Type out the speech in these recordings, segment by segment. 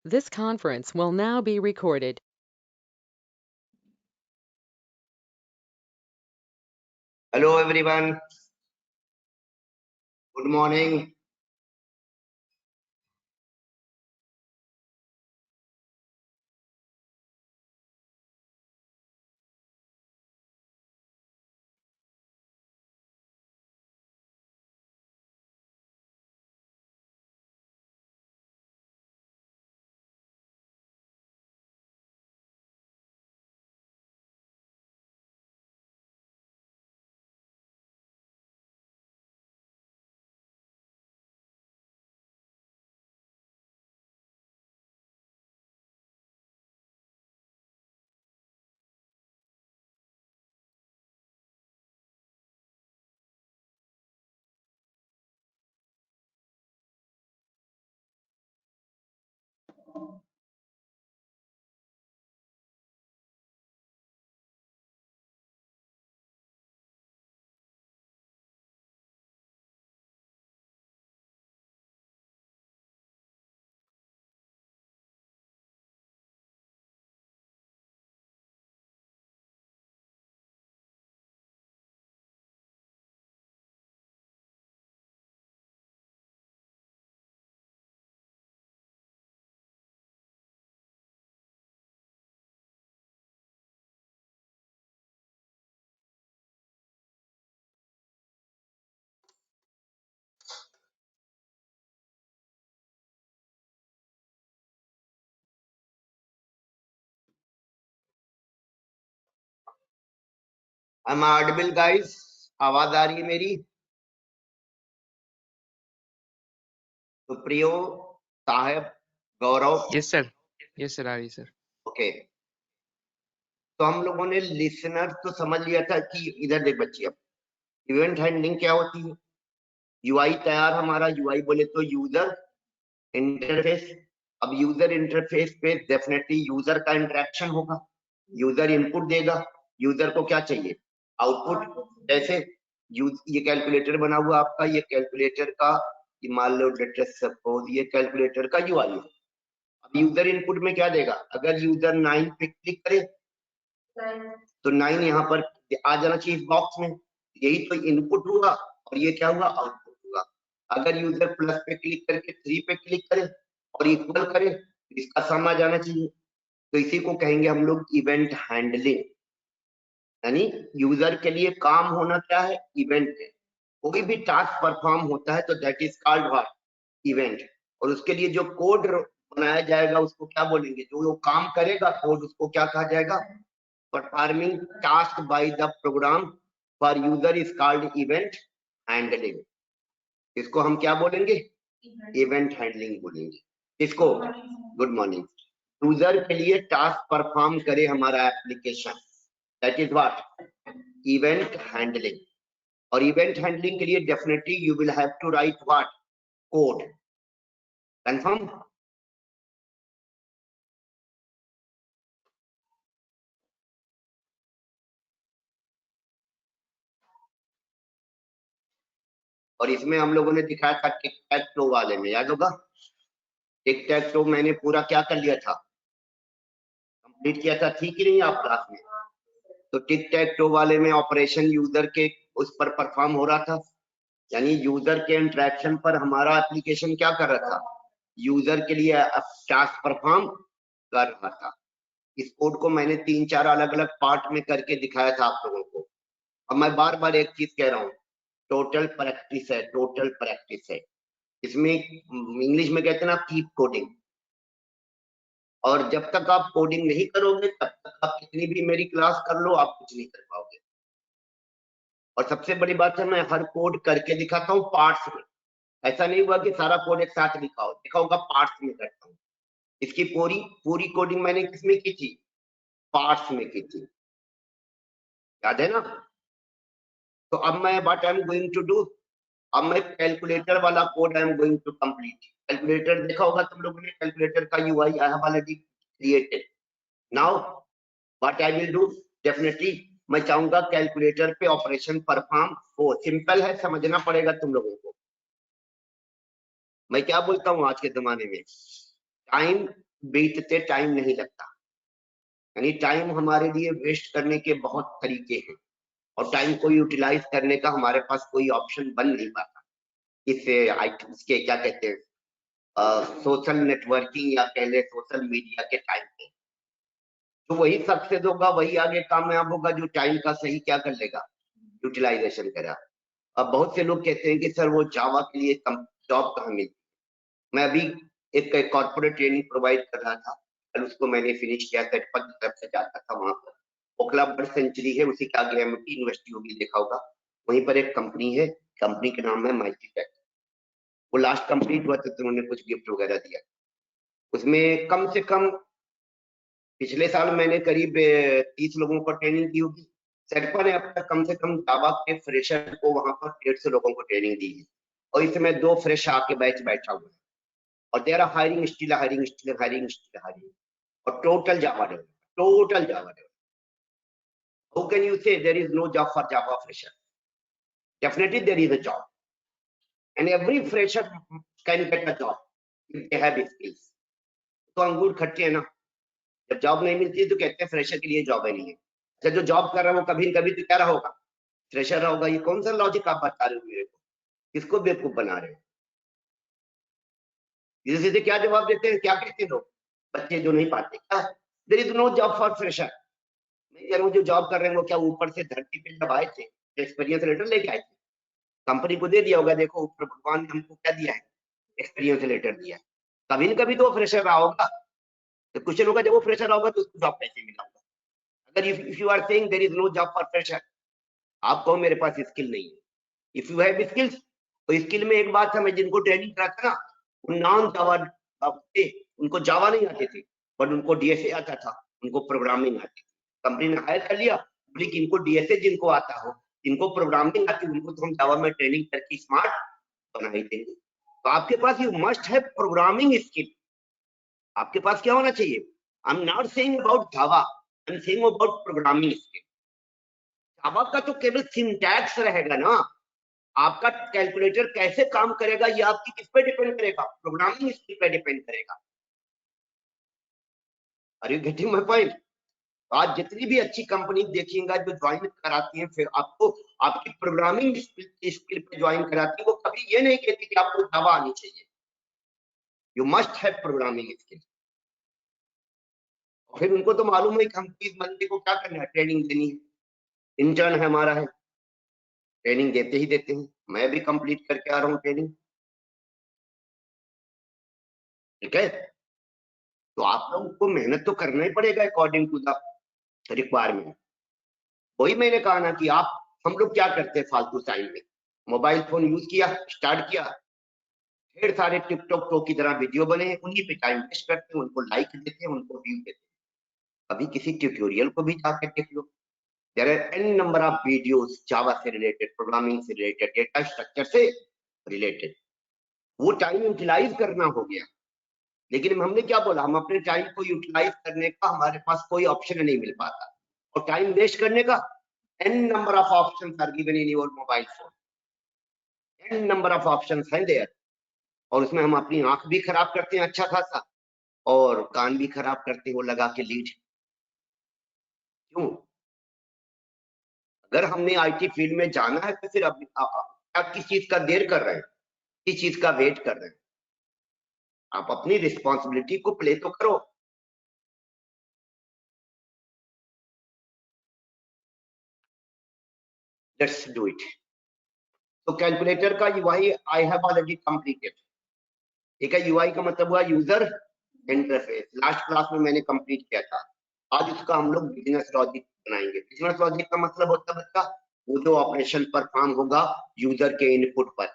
This conference will now be recorded. Hello everyone. Good morning. I'm audible guys. आवाज आ रही है मेरी? सुप्रियो, साहेब, गौरव. Yes sir आ रही सर. ओके. तो हम लोगों ने लिसनर तो समझ लिया था कि इधर देख बच्चे, अब इवेंट हैंडलिंग क्या होती है. यूआई तैयार, हमारा यूआई बोले तो यूजर इंटरफेस. अब यूजर इंटरफेस पे डेफिनेटली यूजर का इंटरेक्शन होगा. यूजर इनपुट देगा. यूजर को क्या चाहिए? आउटपुट. जैसे ये कैलकुलेटर बना हुआ आपका, ये कैलकुलेटर का, ये मान लो लेट अस सपोज ये कैलकुलेटर का यूआई है. अब यूजर इनपुट में क्या देगा? अगर यूजर 9 पे क्लिक करे तो 9 यहाँ पर आ जाना चाहिए इस बॉक्स में. यही तो इनपुट हुआ और ये क्या हुआ? आउटपुट हुआ. अगर यूजर प्लस पे क्लिक करके 3 पे क्लिक करे और इक्वल करे तो इसका सम आ जाना चाहिए. तो इसी को कहेंगे हम लोग इवेंट हैंडलिंग. यानी यूजर के लिए काम होना क्या है? इवेंट है. कोई भी टास्क परफॉर्म होता है तो that is called what? Event. और उसके लिए जो कोड बनाया जाएगा उसको क्या बोलेंगे? जो वो काम करेगा कोड, उसको क्या कहा जाएगा? Performing task by the program for user is called event handling. इसको हम क्या बोलेंगे? इवेंट हैंडलिंग बोलेंगे. इसको गुड मॉर्निंग. यूजर के लिए टास्क परफॉर्म करे हमारा application, that is what? Event handling. और इवेंट हैंडलिंग के लिए definitely you will have to write what? Code. Confirm? और इसमें हम लोगों ने दिखाया था टिक टैक टो वाले में, याद होगा? टिक टैक टो मैंने पूरा क्या कर लिया था? कंप्लीट किया था, थी कि नहीं आप क्लास में? तो टिक टैक टो वाले में ऑपरेशन यूजर के उस पर परफॉर्म हो रहा था. यानी यूजर के इंटरेक्शन पर हमारा एप्लीकेशन क्या कर रहा था? यूजर के लिए टास्क परफॉर्म कर रहा था. इस कोड को मैंने 3-4 अलग अलग पार्ट में करके दिखाया था आप लोगों को. अब मैं बार बार एक चीज कह रहा हूँ, टोटल प्रैक्टिस है, टोटल प्रैक्टिस है. इसमें इंग्लिश में कहते हैं ना कीप कोडिंग. और जब तक आप कोडिंग नहीं करोगे तब तक आप कितनी भी मेरी क्लास कर लो, आप कुछ नहीं कर पाओगे. और सबसे बड़ी बात है, मैं हर कोड करके दिखाता हूँ पार्ट्स में. ऐसा नहीं हुआ कि सारा कोड एक साथ लिखा होगा, पार्ट्स में करता हूँ. इसकी पूरी पूरी कोडिंग मैंने किसमें की थी? पार्ट्स में की थी. याद है ना? तो अब मैं what I am going to do, अब मैं कैलकुलेटर वाला code I am going to complete. Calculator देखा होगा तुम लोगों ने, कैलकुलेटर का UI I have already created. Now what I will do, definitely मैं चाहूंगा कैलकुलेटर पे ऑपरेशन परफॉर्म हो. सिंपल है, समझना पड़ेगा तुम लोगों को. मैं क्या बोलता हूँ आज के जमाने में, टाइम बीतते टाइम नहीं लगता। यानी टाइम हमारे लिए वेस्ट करने के बहुत तरीके हैं और टाइम को यूटिलाइज करने का हमारे पास कोई ऑप्शन बन नहीं पाता। इससे इसके क्या कहते हैं, सोशल नेटवर्किंग या कह ले सोशल मीडिया के टाइम पे तो वही सक्सेस होगा, वही आगे कामयाब होगा जो टाइम का सही क्या कर लेगा, यूटिलाइजेशन करा। अब बहुत से लोग कहते हैं कि सर वो जावा के लिए जॉब कहाँ मिलती। मैं अभी एक कॉर्पोरेट ट्रेनिंग प्रोवाइड कर रहा था, कल उसको मैंने फिनिश किया। तटपट की तरफ से जाता था वहां पर, ओखला बर्ड सेंचुरी है, उसी के आगे एमटी यूनिवर्सिटी होगी, देखा होगा। वहीं पर एक कंपनी है, कंपनी का नाम है माइटीटेक। वो लास्ट कंप्लीट हुआ तो उन्होंने कुछ गिफ्ट वगैरह दिया। उसमें कम से कम पिछले साल मैंने करीब 30 लोगों को ट्रेनिंग दी होगी। सेटपा ने अब तक कम से कम जावा के फ्रेशर को वहां पर 150 लोगों को ट्रेनिंग दी है और इसमें 2 फ्रेश आके बैच बैठा हुआ है और there are hiring still hiring still hiring still hiring और total Java developer. How can you say there is no job for Java fresher? Definitely there is a job, and every fresher can get a job if they have skills. तो अंगूर खट्टे हैं ना, जब job नहीं मिलती है तो कहते हैं फ्रेशर के लिए जॉब है नहीं है। अच्छा, जो जॉब कर रहा है वो कभी न कभी तो क्या रहा होगा, फ्रेशर रहा होगा। ये कौन सा लॉजिक आप बता रहे हो मेरे को, किसको बेवकूफ बना रहे हो? सीधे सीधे क्या जवाब देते हैं, क्या कहते हैं लोग, बच्चे जो नहीं पाते, there is no job for fresher. मैं कह रहा हूँ जो जॉब कर रहे हैं वो क्या ऊपर से धरती पे जब आए थे एक्सपीरियंस लेटर लेके आए थे, कंपनी को दे दिया होगा, देखो ऊपर भगवान ने हमको क्या दिया है, एक्सपीरियंस लेटर दिया है। कभी न कभी तो वो फ्रेशर रहा होगा, तो कुछ लोग जब वो फ्रेशर रहा होगा तो उसको जॉब कैसे मिला होगा? अगर if you are saying there is no job for fresher, आप कहो मेरे पास स्किल नहीं है। इफ यू हैव स्किल्स, तो स्किल में एक बात है, मैं जिनको ट्रेनिंग कराता ना वो नॉन जावा थे, उनको जावा नहीं आते थे बट उनको डीएसए आता था, उनको प्रोग्रामिंग आती थी। कंपनी ने हायर कर लिया, लेकिन इनको डीएसए जिनको आता हो, जिनको प्रोग्रामिंग आती है, उनको तो हम जावा में ट्रेनिंग करके स्मार्ट बना ही देंगे। तो आपके पास you must have programming skill. आपके पास क्या होना चाहिए? I am not saying about Java, I am saying about programming skill. Java का तो केवल सिंटैक्स रहेगा ना, आपका कैलकुलेटर कैसे काम करेगा ये आपकी किस पे डिपेंड करेगा, प्रोग्रामिंग स्किल पे डिपेंड करेगा। Are you getting my point? आज जितनी भी अच्छी कंपनी देखिएगा जो ज्वाइन कराती है, फिर आपको आपकी प्रोग्रामिंग स्किल पे ज्वाइन कराती है, वो कभी ये नहीं कहती कि आपको जावा आनी चाहिए। You must have programming skill. फिर उनको तो मालूम है कि हमको इस बंदे को क्या करना है, ट्रेनिंग देनी है, इंटर्न है हमारा है, ट्रेनिंग देते ही देते हैं। मैं भी कंप्लीट करके आ रहा हूँ ट्रेनिंग, ठीक है। तो आप लोगों को मेहनत तो करना ही पड़ेगा अकॉर्डिंग टू द रिक्वायरमेंट। वही मैंने कहा ना कि आप हम लोग क्या करते हैं फालतू टाइम में, मोबाइल फोन यूज किया, स्टार्ट किया, ढेर सारे टिकटॉक टॉक की तरह वीडियो बने हैं, उन्हीं पे टाइम वेस्ट करते हैं, उनको लाइक देते हैं, उनको व्यू देते हैं। अभी किसी ट्यूटोरियल को भी जाकर देख लो, there are an number of videos Java से रिलेटेड, प्रोग्रामिंग से रिलेटेड, डेटा स्ट्रक्चर से रिलेटेड। वो टाइम यूटिलाइज करना हो गया। लेकिन हमने क्या बोला, हम अपने टाइम को यूटिलाइज करने का हमारे पास कोई ऑप्शन नहीं मिल पाता, और टाइम वेस्ट करने का n number of options are given in your mobile phone, n number of options हैं there, और उसमें हम अपनी आंख भी खराब करते हैं अच्छा खासा, और कान भी खराब करते हैं वो लगा के लीड। क्यों? अगर हमने आईटी फील्ड में जाना है तो फिर अब किस चीज का देर कर रहे हैं, किस चीज का वेट कर रहे हैं? आप अपनी रिस्पॉन्सिबिलिटी को प्ले तो करो। Let's do it. तो कैलकुलेटर का UI I have already completed, ठीक है। यूआई का मतलब हुआ यूजर इंटरफेस, लास्ट क्लास में मैंने कंप्लीट किया था। आज उसका हम लोग बिजनेस लॉजिक बनाएंगे। बिजनेस लॉजिक का मतलब होता है बच्चा वो जो ऑपरेशन परफॉर्म होगा यूजर के इनपुट पर।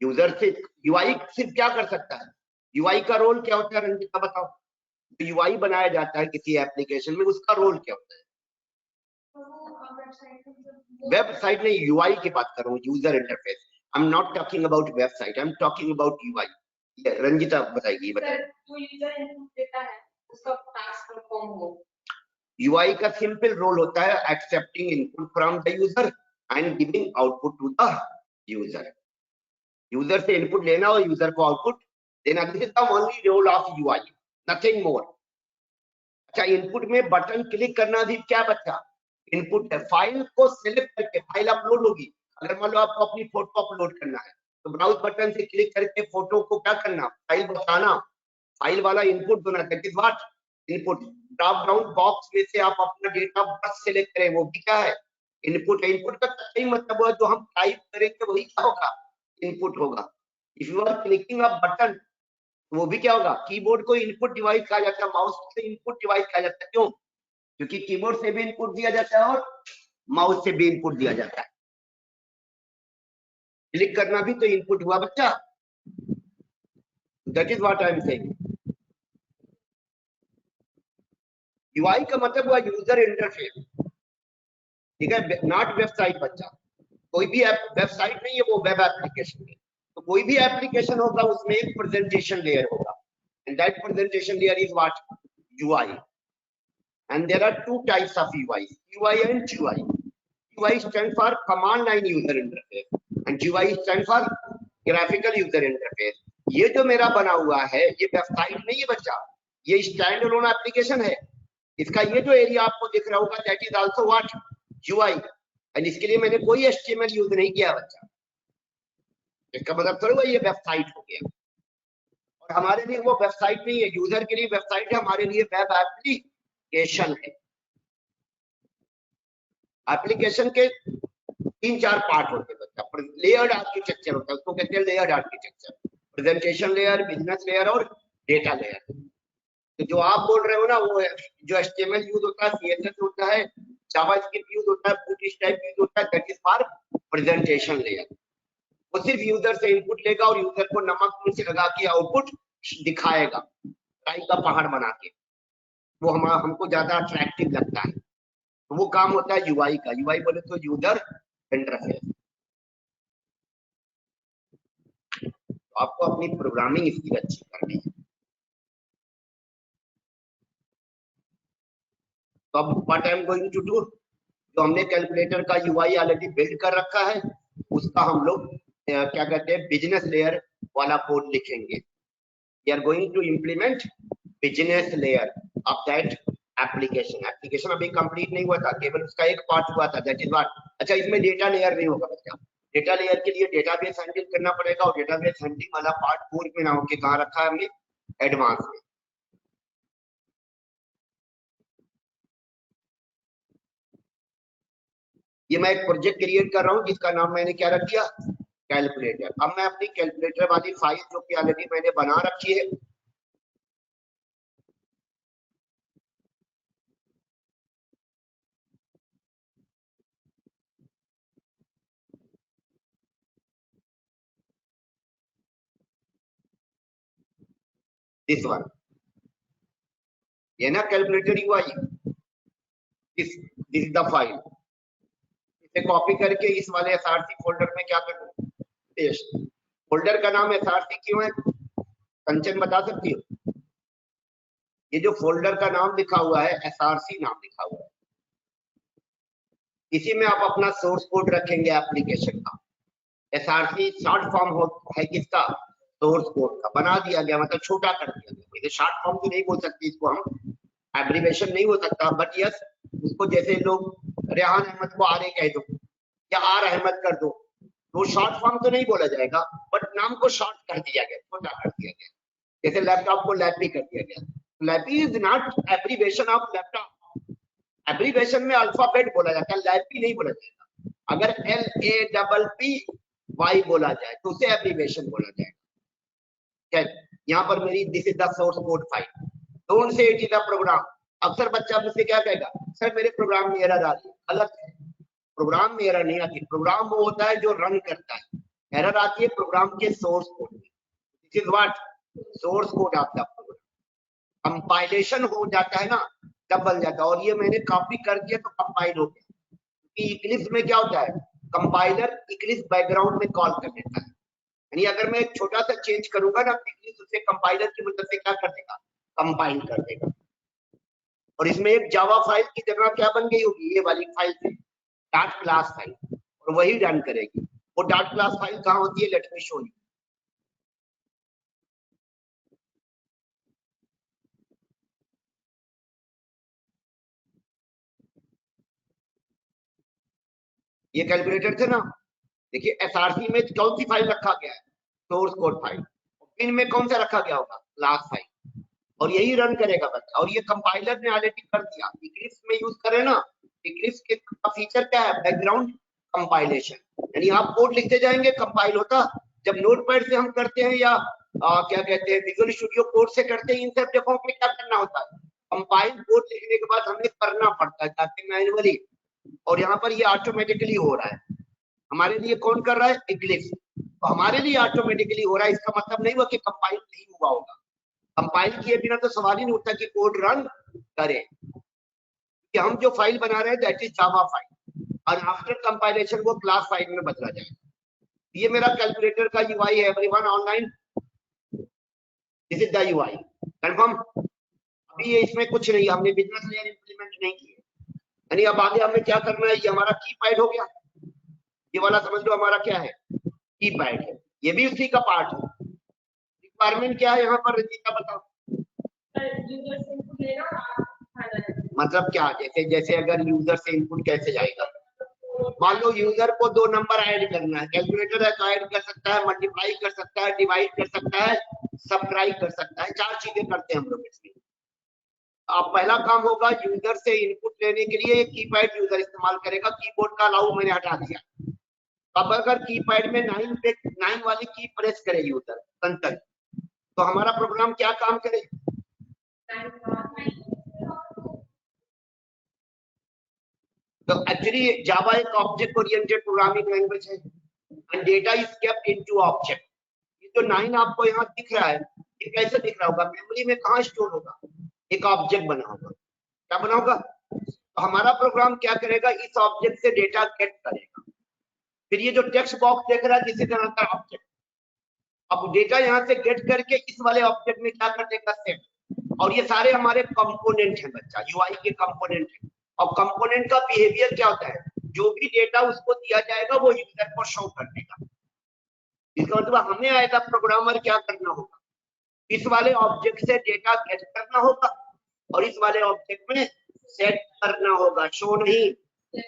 यूजर से यूआई सिर्फ क्या कर सकता है, यूआई का रोल क्या होता है रंजिता बताओ? तो यूआई बनाया जाता है किसी एप्लीकेशन में, उसका रोल क्या होता है? वेबसाइट में यूआई की बात कर रहा हूँ, user interface. I am not talking about website, I am talking about UI. Ranjita बताएगी, बताइए। जो यूजर इनपुट देता है उसका टास्क परफॉर्म हो। यूआई का सिंपल रोल होता है accepting input from the user and giving output to the user. User से इनपुट लेना और यूजर को आउटपुट देना, this is the only role of UI. Nothing more. अच्छा, इनपुट में बटन क्लिक करना भी क्या बच्चा इनपुट है। फाइल को सिलेक्ट करके फाइल अपलोड होगी। अगर मान लो आपको अपनी फोटो अपलोड करना है तो ब्राउज बटन से क्लिक करके फोटो को क्या करना, फाइल बताना, फाइल वाला इनपुट देना। That is what input. Drop down box में से आप अपना डेट ऑफ बर्थ सिलेक्ट करें, वो भी क्या है इनपुट है। इनपुट का सही मतलब है जो हम टाइप करेंगे वही क्या होगा इनपुट होगा। If you are clicking a button वो भी क्या होगा। कीबोर्ड को इनपुट डिवाइस कहा जाता है, माउस से इनपुट डिवाइस कहा जाता है। क्यों? क्योंकि कीबोर्ड से भी इनपुट दिया जाता है और माउस से भी इनपुट दिया जाता है। क्लिक करना भी तो इनपुट हुआ बच्चा। That is what I am saying. UI का मतलब हुआ यूजर इंटरफेस, ठीक है, नॉट वेबसाइट बच्चा। कोई भी वेबसाइट नहीं है, वो वेब एप्लीकेशन है। तो कोई भी एप्लीकेशन होगा उसमें एक प्रेजेंटेशन लेयर होगा, and that presentation layer is what UI. And there are two types of UI, UI and GUI. UI stand for command line user interface and GUI stand for graphical user interface. ये जो मेरा बना हुआ है ये website नहीं है बच्चा, ये स्टैंड अलोन एप्लीकेशन है। इसका ये जो एरिया आपको दिख रहा होगा that is also what UI. And इसके लिए मैंने कोई एचटीएमएल यूज नहीं किया बच्चा। इसका मतलब थोड़ा ये वेबसाइट हो गया। और हमारे लिए वो वेबसाइट नहीं है, यूजर के लिए वेबसाइट है, हमारे लिए वेब एप्लीकेशन है। एप्लीकेशन के 3-4 पार्ट होते हैं बच्चा। लेयर्ड आर्किटेक्चर होता है, उसको कहते हैं layered architecture. Presentation layer, business layer और डेटा लेयर। तो जो आप बोल रहे हो ना वो जो एचटीएमएल यूज होता है, सीएसएस होता है, जावास्क्रिप्ट यूज होता है, बूटस्ट्रैप यूज होता है, that is for presentation layer. वो सिर्फ यूजर से इनपुट लेगा और यूजर को नमक से लगा के आउटपुट दिखाएगा टाइप का पहाड़ बना के। वो हमको ज्यादा अट्रैक्टिव लगता है। तो वो काम होता है यूआई का। यूआई बोले तो यूजर इंटरफेस। तो आपको अपनी प्रोग्रामिंग स्किल अच्छी करनी है। तो अब what I am going to do, जो हमने कैलकुलेटर का यूआई ऑलरेडी बिल्ड कर रखा है उसका हम लोग क्या कहते हैं बिजनेस लेयर वाला कोड लिखेंगे। We are going to implement business layer of that application. Application अभी कंप्लीट नहीं हुआ था, केवल उसका एक पार्ट हुआ था, दैट इज व्हाट। अच्छा, इसमें डेटा लेयर नहीं होगा बच्चा। डेटा लेयर के लिए डेटाबेस हैंडल करना पड़ेगा और डेटाबेस हैंडलिंग वाला पार्ट कोड में ना होके कहाँ रखा है हमने एडवांस में। ये मैं एक प्रोजेक्ट क्रिएट कर रहा हूँ जिसका नाम मैंने क्या रख दिया कैलकुलेटर। अब मैं अपनी कैलकुलेटर वाली फाइल जो कि ऑलरेडी मैंने बना रखी है दिस वन, ये ना calculator UI, this is the file. इसे कॉपी करके इस वाले एसआरसी फोल्डर में क्या करूँ पेस्ट। फोल्डर का नाम एसआरसी क्यों है कंचन बता सकती हो? ये जो फोल्डर का नाम लिखा हुआ है एसआरसी नाम लिखा हुआ है, इसी में आप अपना सोर्स कोड रखेंगे एप्लीकेशन का। एसआरसी शॉर्ट फॉर्म है किसका सोर्स कोड का। बना दिया गया मतलब छोटा कर दिया गया। शॉर्ट फॉर्म तो नहीं बोल सकते इसको हम, एब्रीवेशन नहीं हो सकता, बट यस उसको जैसे लोग रेहान अहमद को आर ए कह दो या आर अहमद कर दो तो शॉर्ट फॉर्म तो नहीं बोला जाएगा, बट नाम को शॉर्ट कर दिया गया, छोटा कर दिया गया। जैसे लैपटॉप को लैपी कर दिया गया। Lappy is not abbreviation of laptop. Abbreviation में अल्फाबेट बोला जाता है, लैपी नहीं बोला जाएगा। अगर LAPPY बोला जाए तो उसे एब्रीवेशन बोला जाएगा। यहाँ पर मेरी this is the source code file, don't say it is a program. अक्सर बच्चा मुझसे क्या कहेगा सर मेरे प्रोग्राम में एरर आ रही है। गलत है, प्रोग्राम में एरर नहीं आती। प्रोग्राम वो होता है जो रन करता है, एरर आती है प्रोग्राम के सोर्स कोड में। This is what source code of the program. Compilation हो जाता है ना तब बन जाता है। और ये मैंने कॉपी कर दिया तो कंपाइल हो गया। इक्लिप्स में क्या होता है कंपाइलर इक्लिप्स बैकग्राउंड में कॉल कर देता है, यानी अगर मैं एक छोटा सा चेंज करूंगा ना इक्लिप्स उसे कंपाइलर की मदद से क्या कर देगा कंपाइल कर देगा। और इसमें एक जावा फाइल की जगह क्या बन गई होगी ये वाली फाइल से डॉट क्लास फाइल, और वही रन करेगी। वो डॉट क्लास फाइल कहाँ होती है, लेट मी शो यू। ये देखिए डॉट क्लास फाइल, ये वाली डॉट क्लास फाइल है, ये वाली डॉट क्लास फाइल है। ये डॉट क्लास फाइल कहाँ होती है, लेट मी शो यू। ये कैलकुलेटर थे ना, देखिए एसआरसी में कौन सी फाइल रखा गया है, सोर्स कोड फाइल, पिन में कौन सा रखा गया होगा, क्लास फाइल, और यही रन करेगा बच्चा। और ये कंपाइलर ने ऑलरेडी कर दिया, इक्लिप्स में यूज करें ना, इक्लिप्स के फीचर क्या है, बैकग्राउंड कंपाइलेशन, यानी आप कोड लिखते जाएंगे कंपाइल होता। जब नोटपैड से हम करते हैं या क्या कहते हैं विजुअल स्टूडियो कोड से करते हैं, इन सब जगहों पे क्या करना होता है, कंपाइल कोड लिखने के बाद हमें करना पड़ता है जाके मैन्युअली, और यहाँ पर ये ऑटोमेटिकली हो रहा है। हमारे लिए कौन कर रहा है, इक्लिप्स, तो हमारे लिए ऑटोमेटिकली हो रहा है। इसका मतलब नहीं हुआ कि कंपाइल नहीं हुआ होगा, कंपाइल किए बिना तो सवाल ही नहीं उठता कि कोड रन करे, कि हम जो फाइल बना रहे हैं दैट इज जावा फाइल, और आफ्टर कंपाइलेशन वो क्लास फाइल में बदला जाएगा। ये मेरा कैलकुलेटर का यूआई है everyone online, this is the UI confirm. अभी ये इसमें कुछ नहीं, हमने बिजनेस लेयर इंप्लीमेंट नहीं किए, यानी अब आगे हमें क्या करना है, ये हमारा कीपैड हो गया, ये वाला समझ लो हमारा क्या है, कीपैड है, ये भी उसी का पार्ट है। रिक्वायरमेंट क्या है यहाँ पर, रंजीता बताओ। मतलब क्या, जैसे अगर यूजर से इनपुट कैसे जाएगा, मान लो यूजर को 2 नंबर ऐड करना है, कैलकुलेटर है तो ऐड कर सकता है, मल्टीप्लाई कर सकता है, डिवाइड कर सकता है, सब्ट्रैक्ट कर सकता है, 4 चीजें करते हैं हम लोग इसमें। अब पहला काम होगा यूजर से इनपुट लेने के लिए कीपैड यूजर इस्तेमाल करेगा, कीबोर्ड का अलाउ मैंने हटा दिया। अब अगर कीपैड में 9 वाली की प्रेस करे यूजर कंट्रोल, तो हमारा प्रोग्राम क्या काम करे, तो एक्चुअली जावा एक ऑब्जेक्ट ओरिएंटेड प्रोग्रामिंग लैंग्वेज है, and data is kept into object. ये जो 9 आपको यहाँ दिख रहा है, ये कैसे दिख रहा होगा, मेमोरी में कहाँ स्टोर होगा, एक ऑब्जेक्ट बना होगा, क्या बना होगा, तो हमारा प्रोग्राम क्या करेगा, इस ऑब्जेक्ट से डेटा गेट करेगा। फिर ये जो टेक्स्ट बॉक्स देख रहा है जिसे कहता है ऑब्जेक्ट, अब डेटा यहाँ से गेट करके इस वाले ऑब्जेक्ट में क्या कर देगा, सेट, और ये सारे हमारे कंपोनेंट हैं बच्चा, यूआई के कंपोनेंट हैं। और कंपोनेंट का बिहेवियर क्या होता है, जो भी डेटा उसको दिया जाएगा वो यूजर को शो कर देगा। इसका मतलब हमें आएगा प्रोग्रामर क्या करना होगा, इस वाले ऑब्जेक्ट से डेटा गेट करना होगा और इस वाले ऑब्जेक्ट में सेट करना होगा, शो नहीं,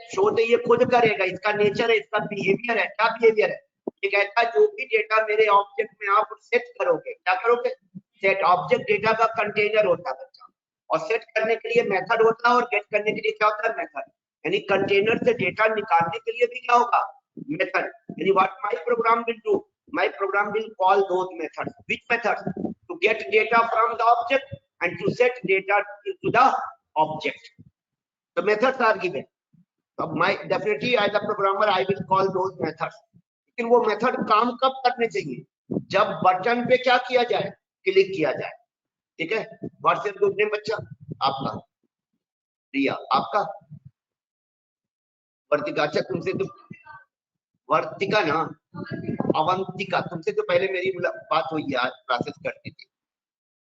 शो तो ये खुद करेगा, इसका नेचर है, इसका बिहेवियर है। क्या बिहेवियर है, ये कहता है जो भी डेटा मेरे ऑब्जेक्ट में आप सेट करोगे, क्या करोगे, सेट। ऑब्जेक्ट डेटा का कंटेनर होता है बच्चा, और सेट करने के लिए मेथड होता है, और गेट करने के लिए क्या होता है, मेथड। यानी कंटेनर से डेटा निकालने के लिए भी क्या होगा, मेथड। यानी what my program will do, my program will call those methods, which methods, to get data from the object and to set data to the object. The methods are given. So my definitely as a programmer I will call those methods. लेकिन वो method काम कब करने चाहिए, जब button पे क्या किया जाए, क्लिक किया जाए, ठीक है। व्हाट्सएप ग्रुप नेम बच्चा आपका, रिया आपका, वर्तिका, अच्छा तुमसे तो वर्तिका ना, अवंतिका, तुमसे तो पहले मेरी बात हुई है, आज क्लासेस करती थी,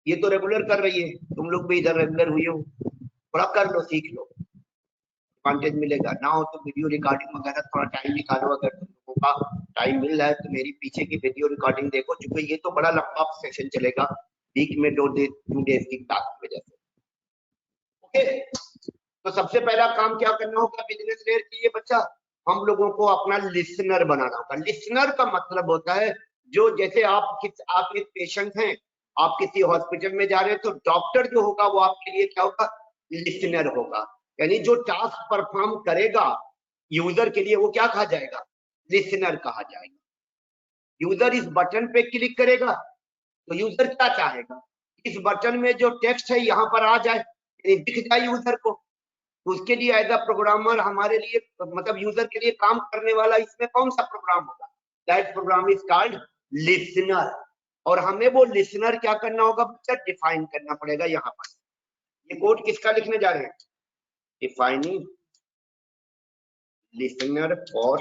ये तो रेगुलर कर रही है, तुम लोग भी इधर रेगुलर हुई हो, थोड़ा कर लो, सीख लो, एडवांटेज मिलेगा। ना हो तो वीडियो रिकॉर्डिंग वगैरह थोड़ा टाइम निकालो, अगर तुम लोगों का टाइम मिल रहा है तो मेरी पीछे की वीडियो रिकॉर्डिंग देखो, क्योंकि ये तो बड़ा लंबा सेशन चलेगा, वीक में 2 डेज की क्लास की वजह से। ओके, तो सबसे पहला काम क्या करना होगा बिजनेस लेयर के लिए बच्चा, हम लोगों को अपना लिसनर बनाना होगा। लिसनर का मतलब होता है जो, जैसे आप एक पेशेंट हैं, आप किसी हॉस्पिटल में जा रहे हैं, तो डॉक्टर जो होगा वो आपके लिए क्या होगा, लिसनर होगा। यानी जो टास्क परफॉर्म करेगा यूजर के लिए वो क्या कहा जाएगा, लिसनर कहा जाएगा। यूजर इस बटन पे क्लिक करेगा तो यूजर क्या चाहेगा, इस बटन में जो टेक्स्ट है यहाँ पर आ जाए, दिख जाए यूजर को। तो उसके लिए एज अ प्रोग्रामर हमारे लिए, मतलब यूजर के लिए काम करने वाला इसमें कौन सा प्रोग्राम होगा, that program is called listener. और हमें वो लिसनर क्या करना होगा बच्चा, डिफाइन करना पड़ेगा। यहाँ पर ये कोड किसका लिखने जा रहे हैं, defining listener for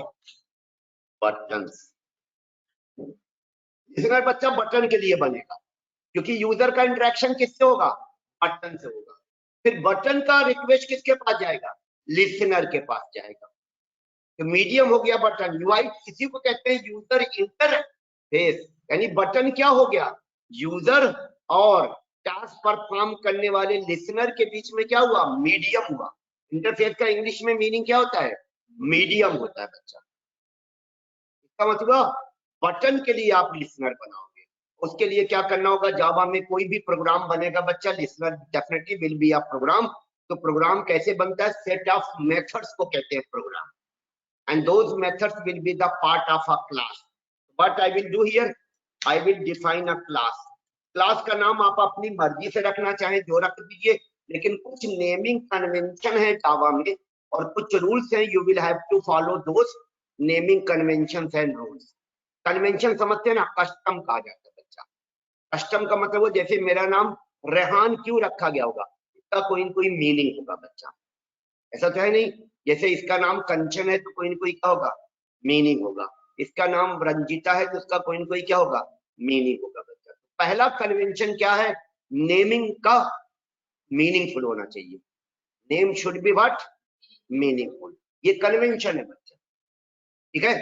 buttons। Listener बच्चा बटन के लिए बनेगा, क्योंकि यूजर का इंटरेक्शन किससे होगा, बटन से होगा। फिर बटन का रिक्वेस्ट किसके पास जाएगा, लिसनर के पास जाएगा। तो मीडियम हो गया बटन, यूआई किसी को कहते हैं यूजर इंटरफेस, यानी बटन क्या हो गया, यूजर और टास्क परफॉर्म करने वाले लिसनर के बीच में क्या हुआ, मीडियम हुआ। इंटरफेस का इंग्लिश में मीनिंग क्या होता है, मीडियम होता है बच्चा। इसका मतलब बटन के लिए आप लिसनर बनाओगे, उसके लिए क्या करना होगा, जावा में कोई भी प्रोग्राम बनेगा बच्चा, listener definitely will be a program. तो प्रोग्राम कैसे बनता है, सेट ऑफ मेथड्स को कहते हैं program, and those methods will be the part of a class. What I will do here, I will define a class. Class का नाम आप अपनी मर्जी से रखना चाहें जो रख दीजिए, लेकिन कुछ नेमिंग कन्वेंशन है जावा में और कुछ रूल्स हैं, you will have to follow those naming conventions and rules. Convention समझते हैं ना, कस्टम कहा जाता है बच्चा। कस्टम का मतलब वो, जैसे मेरा नाम रेहान क्यों रखा गया होगा, इसका कोई न कोई मीनिंग होगा बच्चा, ऐसा तो है नहीं। जैसे इसका नाम कंचन है तो कोई न कोई क्या होगा, मीनिंग होगा। इसका नाम रंजीता है तो उसका कोई न कोई क्या होगा, मीनिंग होगा बच्चा। पहला कन्वेंशन क्या है, नेमिंग का मीनिंगफुल होना चाहिए। Name should be what, meaningful. ये कन्वेंशन है बच्चा, ठीक है।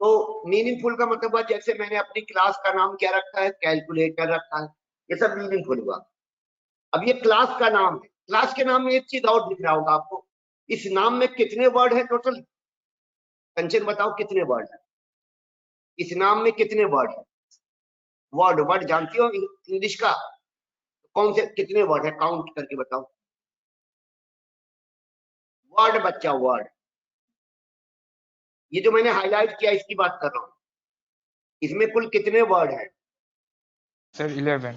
तो मीनिंगफुल का मतलब हुआ, जैसे मैंने अपनी क्लास का नाम क्या रखा है, कैलकुलेटर रखा है, ये सब मीनिंगफुल हुआ। अब ये क्लास का नाम है, क्लास के नाम में एक चीज और दिख रहा होगा आपको, इस नाम में कितने वर्ड है टोटल, कंचन बताओ कितने वर्ड है इस नाम में, कितने वर्ड है, वर्ड, वर्ड जानती हो इंग्लिश का, कौन से कितने वर्ड है, काउंट करके बताओ। वर्ड बच्चा, वर्ड, ये जो मैंने हाईलाइट किया इसकी बात कर रहा हूं, इसमें कुल कितने वर्ड है सर? 11।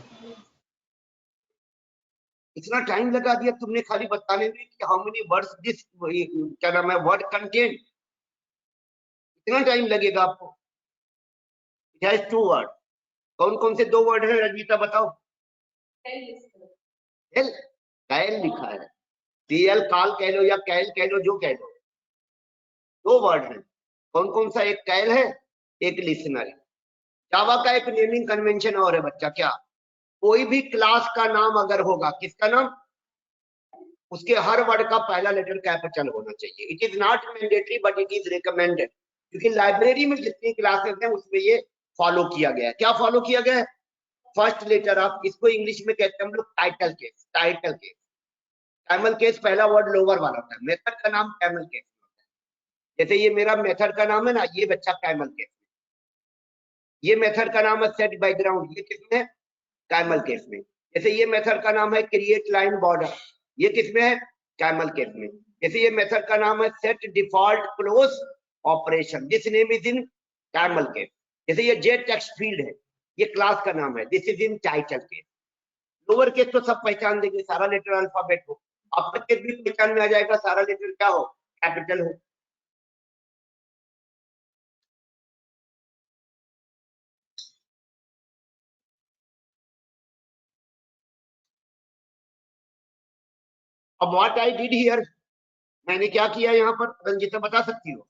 इतना टाइम लगा दिया तुमने खाली बताने में कि हाउ मेनी वर्ड्स दिस, क्या नाम है, वर्ड कंटेन, इतना टाइम लगेगा आपको। इट हैज 2 वर्ड, कौन कौन से 2 वर्ड है रंजीता बताओ। कैल, कैल लिखा है, सीएल काल कह लो या कैल कह लो, जो कह लो, 2 वर्ड है। कौन कौन सा, एक कैल है, एक लिसनर है। जावा का एक नेमिंग कन्वेंशन और है बच्चा, क्या, कोई भी क्लास का नाम अगर होगा, किसका नाम, उसके हर वर्ड का पहला लेटर कैपिटल होना चाहिए। It is not mandatory but it is recommended, क्योंकि लाइब्रेरी में जितनी क्लासेस हैं उसमें ये फॉलो किया गया है। क्या फॉलो किया गया है, फर्स्ट लेटर ऑफ, इसको इंग्लिश में कहते हैं हम लोग title case. Title case, camel case पहला वर्ड लोअर वाला होता है, मेथड का नाम कैमल केस होता है। जैसे ये मेरा मेथड का नाम है ना, ये बच्चा कैमल केस, ये मेथड का नाम है सेट बैकग्राउंड, ये किसमें है, कैमल केस में। जैसे ये मेथड का नाम है क्रिएट लाइन बॉर्डर, ये किसमें है, कैमल केस में। जैसे ये मेथड का नाम है set default close operation, this name is in camel case. जैसे ये जेट टेक्स्ट फील्ड है, ये क्लास का नाम है, this is in title case. Lower case तो सब पहचान देंगे, सारा लेटर अल्फाबेट हो, अपर केस भी पहचान में आ जाएगा, सारा लेटर क्या हो, कैपिटल हो। अब व्हाट आई डिड हियर, मैंने क्या किया यहाँ पर, रंजीता बता सकती हो।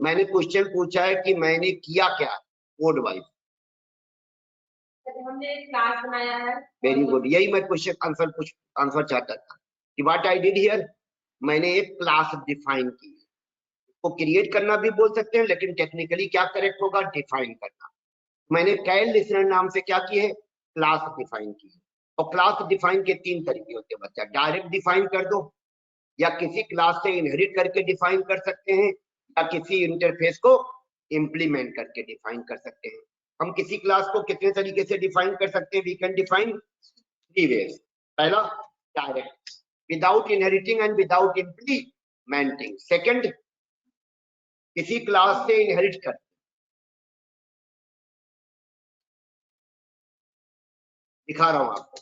मैंने क्वेश्चन पूछा है कि मैंने किया क्या, कोड वाइज। हमने क्लास बनाया है। वेरी गुड, यही मैं क्वेश्चन आंसर चाहता था कि व्हाट आई डिड हियर, मैंने एक क्लास डिफाइन की। को क्रिएट करना भी बोल सकते हैं, लेकिन टेक्निकली क्या करेक्ट होगा, डिफाइन करना। मैंने कैल लिसनर नाम से क्या की है, क्लास डिफाइन की है। और क्लास डिफाइन के 3 तरीके होते हैं बच्चा, डायरेक्ट डिफाइन कर दो, या किसी क्लास से इनहेरिट करके डिफाइन कर सकते हैं, या किसी इंटरफेस को इंप्लीमेंट करके डिफाइन कर सकते हैं। हम किसी क्लास को कितने तरीके से डिफाइन कर सकते हैं, वी कैन डिफाइन 3 वेज। पहला, direct, without inheriting and without implementing. Second, किसी क्लास से इनहेरिट कर, दिखा रहा हूं आपको,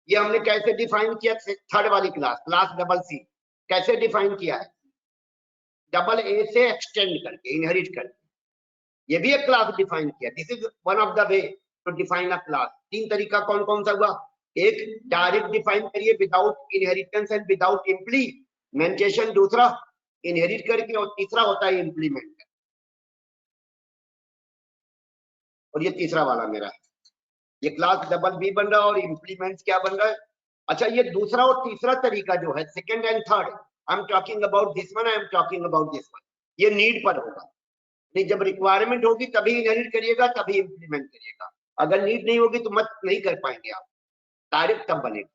ये हमने कैसे डिफाइन किया, थर्ड वाली क्लास, क्लास डबल सी, कैसे डिफाइन किया है, डबल ए से एक्सटेंड करके, इनहेरिट करके, ये भी एक क्लास डिफाइन किया। This is one of the way to define a class. 3 तरीका कौन कौन सा हुआ, एक डायरेक्ट डिफाइन करिए without inheritance and without implementation, दूसरा इनहेरिट करके, और तीसरा होता है इंप्लीमेंट। और ये तीसरा वाला मेरा है, ये क्लास डबल बी बन रहा है और इंप्लीमेंट क्या बन रहा है। अच्छा, ये दूसरा और तीसरा तरीका जो है, second and third, I am talking about this one, I am talking about this one, ये नीड पर होगा। नहीं, जब रिक्वायरमेंट होगी तभी इनहेरिट करिएगा, तभी इंप्लीमेंट करिएगा। अगर नीड नहीं होगी तो मत नहीं कर पाएंगे आप, डायरेक्ट तब बनेगा।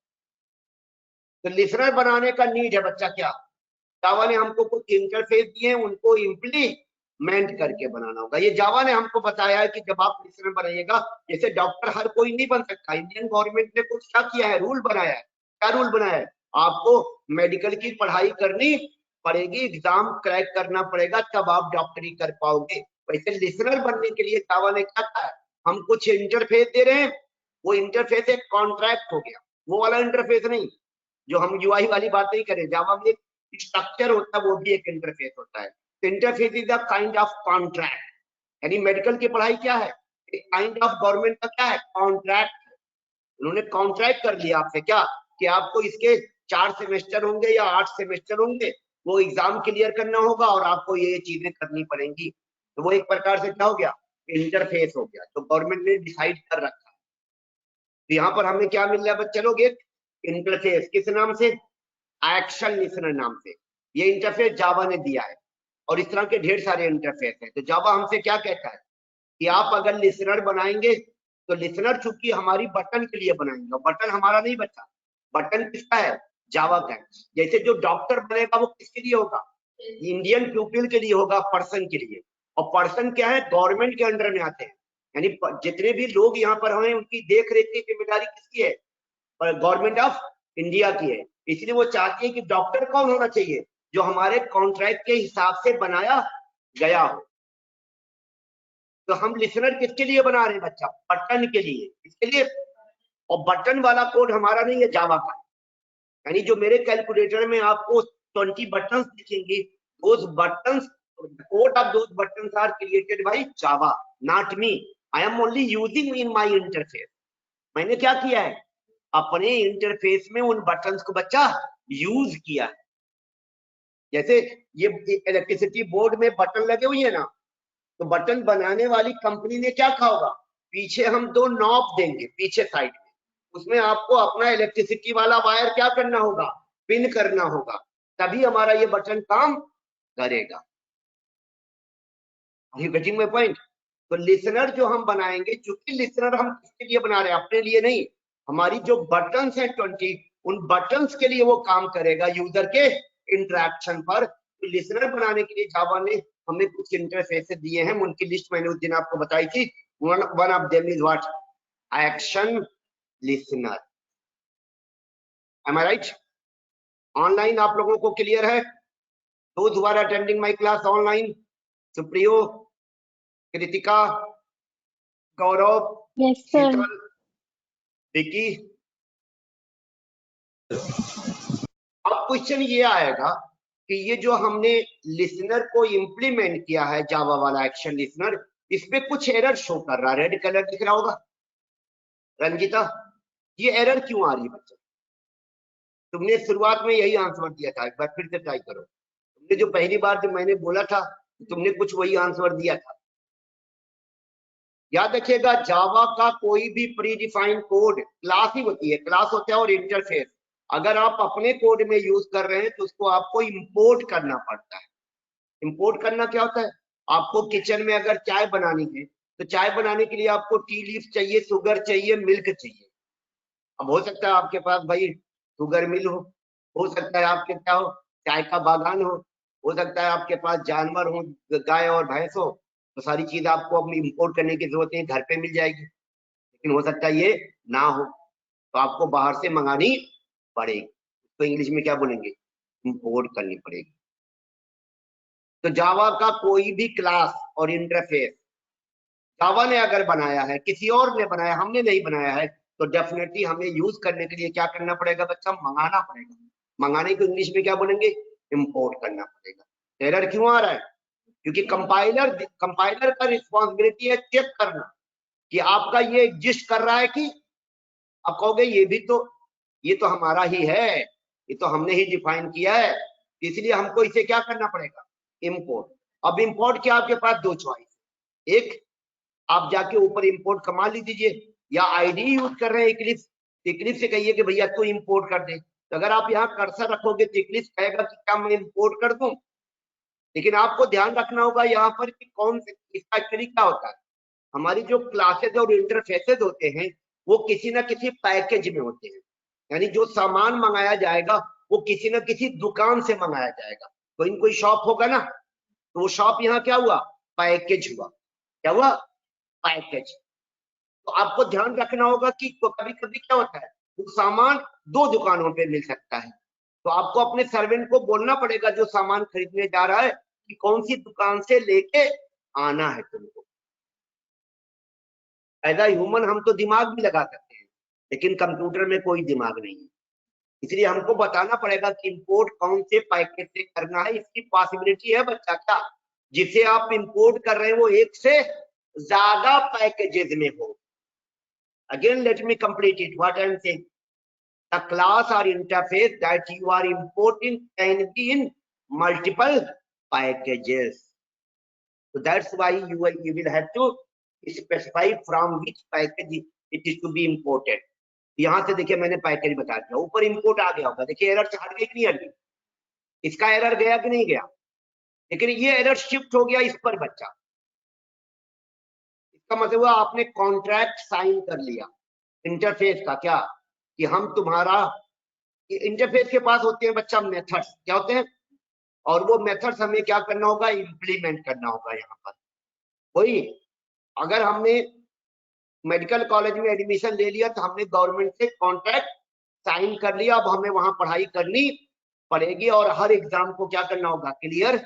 तो लिसनर बनाने का नीड है बच्चा क्या, जावा ने हमको कुछ इंटरफेस दिए, उनको इम्प्लीमेंट करके बनाना होगा। ये जावा ने हमको बताया है कि जब आप लिसनर बनाइएगा, जैसे डॉक्टर हर कोई नहीं बन सकता, इंडियन गवर्नमेंट ने कुछ क्या किया है, रूल बनाया है। क्या रूल बनाया है, आपको मेडिकल की पढ़ाई करनी पड़ेगी, एग्जाम क्रैक करना पड़ेगा, तब आप डॉक्टरी कर पाओगे। वैसे लिसनर बनने के लिए जावा ने क्या कहा है, हम कुछ इंटरफेस दे रहे हैं, वो इंटरफेस एक कॉन्ट्रैक्ट हो गया, वो वाला इंटरफेस नहीं जो हम यूआई वाली बात नहीं करें। जावा में स्ट्रक्चर होता है, वो भी एक इंटरफेस होता है। Interface is a kind of contract, यानी मेडिकल की पढ़ाई क्या है, एक काइंड ऑफ गवर्नमेंट का क्या है, कॉन्ट्रैक्ट। उन्होंने कॉन्ट्रैक्ट कर लिया आपसे क्या, कि आपको इसके 4 सेमेस्टर होंगे या 8 सेमेस्टर होंगे, वो एग्जाम क्लियर करना होगा और आपको ये चीजें करनी पड़ेंगी। तो वो एक प्रकार से क्या हो गया, इंटरफेस हो गया, तो गवर्नमेंट ने डिसाइड कर रखा है। तो यहाँ पर हमें क्या मिल रहा है बच्चे लोग, एक इंटरफेस, किस नाम से, एक्शन लिसनर नाम से। ये इंटरफेस जावा ने दिया है, और इस तरह के ढेर सारे इंटरफेस हैं। तो जावा हमसे क्या कहता है कि आप अगर लिसनर बनाएंगे, तो लिसनर चूंकि हमारी बटन के लिए बनाएंगे, और बटन हमारा नहीं बचा, बटन किसका है, जावा का है। जैसे जो डॉक्टर बनेगा वो किसके लिए होगा, इंडियन पीपल के लिए होगा, पर्सन के लिए। और पर्सन क्या है, गवर्नमेंट के अंडर में आते हैं, यानी जितने भी लोग यहाँ पर हैं उनकी देख रेख की जिम्मेदारी किसकी है, गवर्नमेंट ऑफ इंडिया की है। इसलिए वो चाहती है कि डॉक्टर कौन होना चाहिए, जो हमारे कॉन्ट्रैक्ट के हिसाब से बनाया गया हो। तो हम लिसनर किसके लिए बना रहे हैं बच्चा, बटन के लिए, किसके लिए, और बटन वाला कोड हमारा नहीं है, जावा का। यानी जो मेरे कैलकुलेटर में आपको 20 बटन्स दिखेंगे, those buttons, the code of those buttons are created by Java, not me. I am only using in my interface. मैंने क्या किया है, अपने इंटरफेस में उन बटन्स को बच्चा यूज किया है। जैसे ये इलेक्ट्रिसिटी बोर्ड में बटन लगे हुए हैं ना, तो बटन बनाने वाली कंपनी ने क्या कहा होगा, पीछे हम 2 नॉब देंगे पीछे साइड में, उसमें आपको अपना इलेक्ट्रिसिटी वाला वायर क्या करना होगा, पिन करना होगा, तभी हमारा ये बटन काम करेगा। Are you getting my point? तो लिसनर जो हम बनाएंगे, चूंकि लिसनर हम किसके लिए बना रहे हैं, अपने लिए नहीं, हमारी जो बटन्स हैं 20, उन बटन्स के लिए वो काम करेगा यूजर के इंटरेक्शन पर। तो लिसनर बनाने के लिए जावा ने हमें कुछ इंटरफेस दिए हैं, उनकी लिस्ट मैंने उस दिन आपको बताई थी। One of them is what, action listener. Am I right? Online आप लोगों को क्लियर है? Those who are attending my class online, Supriyo, Kritika, Gaurav, Yes, sir. Sheetal, Vicky. अब क्वेश्चन ये आएगा कि ये जो हमने लिसनर को इंप्लीमेंट किया है, जावा वाला एक्शन लिसनर, इस पे कुछ एरर शो कर रहा है, रेड कलर दिख रहा होगा। रंजिता, ये एरर क्यों आ रही है बच्चा? तुमने शुरुआत में यही आंसर दिया था, एक बार फिर से ट्राई करो। तुमने जो पहली बार जब मैंने बोला था, तुमने कुछ वही आंसर दिया था। याद रखिएगा, जावा का कोई भी प्री डिफाइंड कोड क्लास ही होती है, क्लास होता है और इंटरफेस। अगर आप अपने कोड में यूज कर रहे हैं तो उसको आपको इंपोर्ट करना पड़ता है। इंपोर्ट करना क्या होता है, आपको किचन में अगर चाय बनानी है, तो चाय बनाने के लिए आपको टी लीफ चाहिए, शुगर चाहिए, मिल्क चाहिए। अब हो सकता है आपके पास भाई शुगर मिल हो सकता है आपके क्या हो, चाय का बागान हो सकता है आपके पास जानवर हो, गाय और भैंस हो, तो सारी चीज आपको अपनी इंपोर्ट करने की जरूरत नहीं, घर पे मिल जाएगी। लेकिन हो सकता है ये ना हो, तो आपको बाहर से मंगानी पड़ेगी, तो इंग्लिश में क्या बोलेंगे, इंपोर्ट करनी पड़ेगी। तो जावा का कोई भी क्लास और इंटरफेस जावा ने अगर बनाया है, किसी और ने बनाया, हमने नहीं बनाया है, तो डेफिनेटली हमें यूज करने के लिए क्या करना पड़ेगा बच्चा, मंगाना पड़ेगा। मंगाने को इंग्लिश में क्या बोलेंगे, इंपोर्ट करना पड़ेगा। एरर क्यों आ रहा है, क्योंकि कंपाइलर का रिस्पॉन्सिबिलिटी है चेक करना कि आपका ये एग्जिस्ट कर रहा है कि, आप कहोगे ये तो हमारा ही है, ये तो हमने ही डिफाइन किया है, इसलिए हमको इसे क्या करना पड़ेगा, इंपोर्ट। अब इंपोर्ट क्या, आपके पास 2 चॉइस, एक आप जाके ऊपर इंपोर्ट कमांड लिख दीजिए, या आईडी यूज कर रहे हैं इक्लिप्स, इक्लिप्स से कहिए कि भैया तू इंपोर्ट कर दे। तो अगर आप यहाँ कर्सर रखोगे तो इक्लिप्स कहेगा कि क्या मैं इंपोर्ट कर दूं, लेकिन आपको ध्यान रखना होगा यहाँ पर कि कौन से, इसका एक्चुअली क्या होता है, हमारी जो क्लासेस और इंटरफेसेस होते हैं वो किसी ना किसी पैकेज में होते हैं, यानी जो सामान मंगाया जाएगा वो किसी न किसी दुकान से मंगाया जाएगा। कोई शॉप होगा ना, तो वो शॉप यहाँ क्या हुआ, पैकेज हुआ। क्या हुआ, पैकेज। तो आपको ध्यान रखना होगा कि कभी कभी क्या होता है, वो सामान दो दुकानों पे मिल सकता है, तो आपको अपने सर्वेंट को बोलना पड़ेगा जो सामान खरीदने जा रहा है कि कौन सी दुकान से लेके आना है तुमको। एज ए ह्यूमन हम तो दिमाग भी लगा सकते हैं, लेकिन कंप्यूटर में कोई दिमाग नहीं है, इसलिए हमको बताना पड़ेगा कि इंपोर्ट कौन से पैकेज से करना है। इसकी पॉसिबिलिटी है बच्चा क्या, जिसे आप इंपोर्ट कर रहे हैं वो एक से ज्यादा पैकेजेस में हो। Again let me complete it, what I am saying, the class और interface that you are importing can be in multiple packages, so that's why you will have to specify from which package it is to be imported। यहां से देखिए मैंने package बता दिया, ऊपर import आ गया होगा, देखिए एरर हट गई कि नहीं हट गई, इसका एरर गया कि नहीं गया, लेकिन ये एरर शिफ्ट हो गया इस पर बच्चा। इसका मतलब हुआ आपने कॉन्ट्रैक्ट साइन कर लिया इंटरफेस का, क्या कि हम तुम्हारा, इंटरफेस के पास होते हैं बच्चा मेथड्स, क्या होते हैं, और वो मेथड्स हमें क्या करना होगा, इंप्लीमेंट करना होगा। यहाँ पर वही, अगर हमने मेडिकल कॉलेज में एडमिशन ले लिया तो हमने गवर्नमेंट से कॉन्ट्रैक्ट साइन कर लिया, अब हमें वहां पढ़ाई करनी पड़ेगी और हर एग्जाम को क्या करना होगा, क्लियर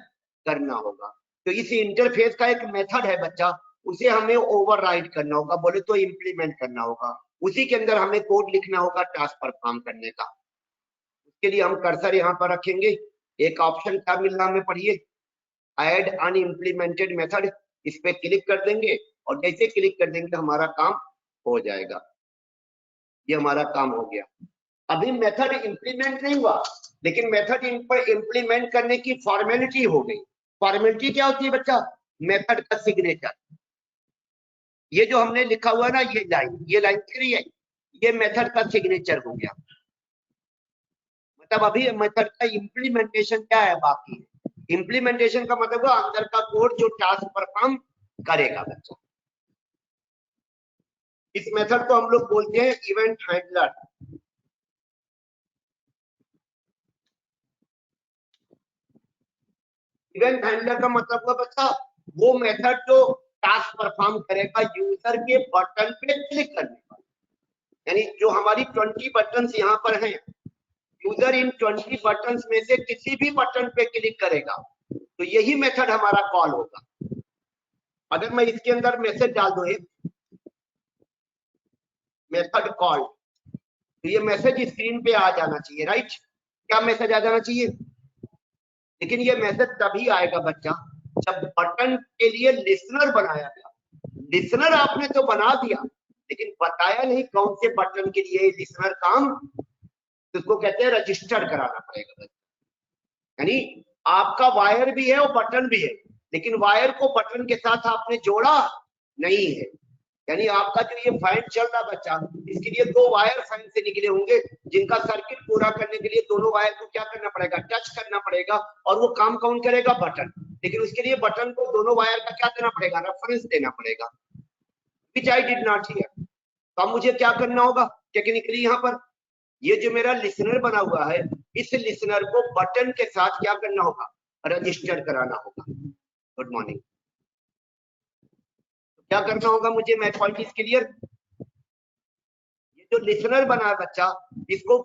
करना होगा। तो इस इंटरफेस का एक मेथड है बच्चा, उसे हमें ओवरराइड करना होगा, बोले तो इंप्लीमेंट करना होगा, उसी के अंदर हमें कोड लिखना होगा टास्क परफॉर्म करने का। उसके लिए हम कर्सर यहाँ पर रखेंगे, एक ऑप्शन क्या मिल रहा हमें, पढ़िए, ऐड अनइम्प्लीमेंटेड मेथड, इस पे क्लिक कर देंगे और जैसे क्लिक कर देंगे हमारा काम हो जाएगा। ये हमारा काम हो गया। अभी मेथड इंप्लीमेंट नहीं हुआ, लेकिन मेथड इंप्लीमेंट करने की फॉर्मेलिटी हो गई। फॉर्मेलिटी क्या होती है बच्चा, मेथड का सिग्नेचर। ये जो हमने लिखा हुआ ना, ये लाइन दिख रही है, ये मेथड का सिग्नेचर हो गया। मतलब अभी मेथड का इंप्लीमेंटेशन क्या है, बाकी है। इंप्लीमेंटेशन का मतलब अंदर का कोड जो टास्क परफॉर्म करेगा बच्चा। इस मेथड को हम लोग बोलते हैं इवेंट हैंडलर। इवेंट हैंडलर का मतलब हुआ बच्चा वो मेथड जो टास्क परफॉर्म करेगा यूजर के बटन पे क्लिक करने पर, यानी जो हमारी 20 बटन यहाँ पर हैं, यूजर इन 20 बटन में से किसी भी बटन पे क्लिक करेगा तो यही मेथड हमारा कॉल होगा। अगर मैं इसके अंदर मैसेज डाल दूं एक मेथड कॉल, तो ये मैसेज स्क्रीन पे आ जाना चाहिए, राइट, क्या मैसेज आ जाना चाहिए। लेकिन ये मैसेज तभी आएगा बच्चा जब बटन के लिए लिसनर बनाया गया। लिसनर आपने तो बना दिया, लेकिन बताया नहीं कौन से बटन के लिए लिसनर काम, तो उसको कहते हैं रजिस्टर कराना पड़ेगा बच्चा। यानी आपका वायर भी है और बटन भी है, लेकिन वायर को बटन के साथ आपने जोड़ा नहीं है। यानी आपका जो ये फैन चल रहा बच्चा, इसके लिए दो वायर फैन से निकले होंगे, जिनका सर्किट पूरा करने के लिए दोनों वायर को क्या करना पड़ेगा, टच करना पड़ेगा, और वो काम कौन करेगा, बटन। लेकिन उसके लिए बटन को दोनों वायर का क्या देना पड़ेगा, रेफरेंस देना पड़ेगा, which I did not here. तो अब मुझे क्या करना होगा टेक्निकली, यहाँ पर ये जो मेरा लिसनर बना हुआ है, इस लिसनर को बटन के साथ क्या करना होगा, रजिस्टर कराना होगा। Good morning. क्या करना होगा मुझे, मैं पॉइंट इज क्लियर। ये जो लिसनर बना है बच्चा, इसको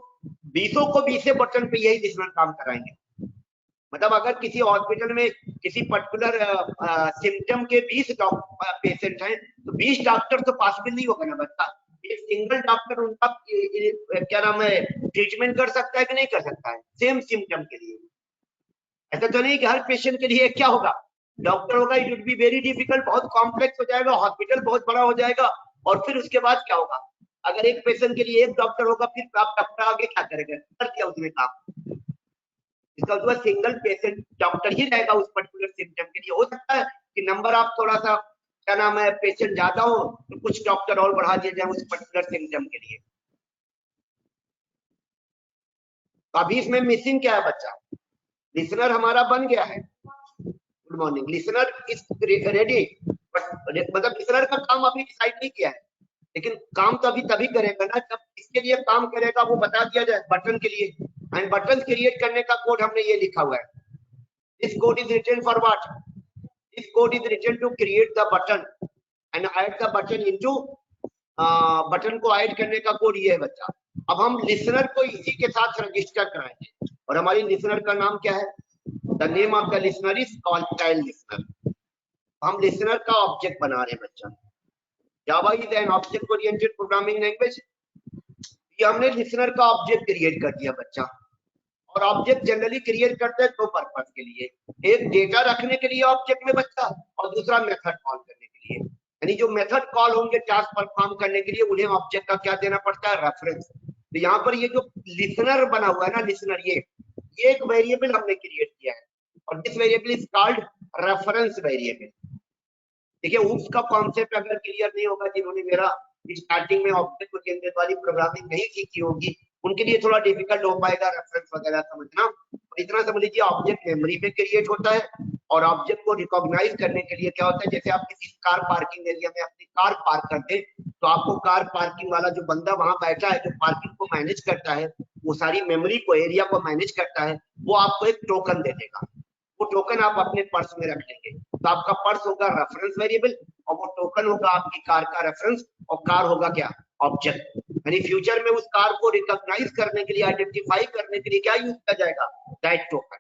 20 को 20 बटन पे यही लिसनर काम कराएंगे। मतलब अगर किसी हॉस्पिटल में किसी पर्टिकुलर सिम्टम के 20 पेशेंट हैं, तो 20 डॉक्टर तो पॉसिबल नहीं होगा ना बच्चा। एक सिंगल डॉक्टर उनका क्या नाम है ट्रीटमेंट कर सकता है कि नहीं कर सकता है, सेम सिम्टम के लिए। ऐसा तो नहीं कि हर पेशेंट के लिए क्या होगा, डॉक्टर होगा। It would be very difficult, बहुत कॉम्प्लेक्स हो जाएगा, हॉस्पिटल बहुत बड़ा हो जाएगा। और फिर उसके बाद क्या होगा, अगर एक पेशेंट के लिए एक डॉक्टर होगा, फिर आप डॉक्टर आगे क्या करेगा, कर दिया उसमें काम। इसका मतलब सिंगल पेशेंट डॉक्टर ही रहेगा उस पर्टिकुलर सिम्टम के लिए। हो सकता है कि नंबर आप थोड़ा सा क्या नाम है पेशेंट ज्यादा हो तो कुछ डॉक्टर और बढ़ा दिए जाए उस पर्टिकुलर सिम्टम के लिए। तो अभी इसमें मिसिंग क्या है बच्चा, लिसनर हमारा बन गया है। Good morning, listener is ready, मतलब लिसनर का काम अभी डिसाइड नहीं किया है, लेकिन काम तो अभी तभी करेगा ना जब इसके लिए काम करेगा वो बता दिया जाए बटन के लिए। एंड बटन क्रिएट करने का कोड हमने ये लिखा हुआ है, this code is written for what, this code is written to create the button and add the button into, button को ऐड करने का कोड ये है बच्चा। अब हम लिसनर को इसी के साथ रजिस्टर कराएंगे और हमारी लिसनर का नाम क्या है, the name of the listener is called child listener. हम लिसनर का ऑब्जेक्ट बना रहे हैं बच्चा। Java is an object oriented programming language. ये हमने लिसनर का ऑब्जेक्ट क्रिएट कर दिया बच्चा। और ऑब्जेक्ट जनरली क्रिएट करते हैं दो पर्पस के लिए, एक डेटा रखने के लिए ऑब्जेक्ट में बच्चा, और दूसरा मेथड कॉल करने के लिए। यानी जो मेथड कॉल होंगे टास्क परफॉर्म करने के लिए उन्हें ऑब्जेक्ट का क्या देना पड़ता है, रेफरेंस। तो यहाँ पर ये जो लिसनर बना हुआ है ना, लिसनर, ये एक वेरिएबल हमने क्रिएट किया है और this variable is called reference variable. देखिए उसका कॉन्सेप्ट अगर क्लियर नहीं होगा, जिन्होंने मेरा स्टार्टिंग में ऑब्जेक्ट ओरिएंटेड वाली प्रोग्रामिंग नहीं सीखी होगी उनके लिए थोड़ा डिफिकल्ट हो पाएगा रेफरेंस वगैरह समझना। तो इतना समझ लीजिए ऑब्जेक्ट मेमोरी में क्रिएट होता है और ऑब्जेक्ट को रिकॉग्नाइज करने के लिए क्या होता है, जैसे आप किसी कार पार्किंग एरिया में अपनी कार पार्क करते हैं तो आपको कार पार्किंग वाला जो बंदा वहां बैठा है जो पार्किंग को मैनेज करता है, वो सारी मेमोरी को, एरिया को मैनेज करता है, वो आपको एक टोकन दे देगा। वो टोकन आप अपने पर्स में रख लेंगे तो आपका पर्स होगा रेफरेंस वेरिएबल और वो टोकन होगा आपकी कार का रेफरेंस और कार होगा क्या, ऑब्जेक्ट। यानी फ्यूचर में उस कार को रिकॉग्नाइज करने के लिए, आइडेंटिफाई करने के लिए क्या यूज किया जाएगा, दैट टोकन।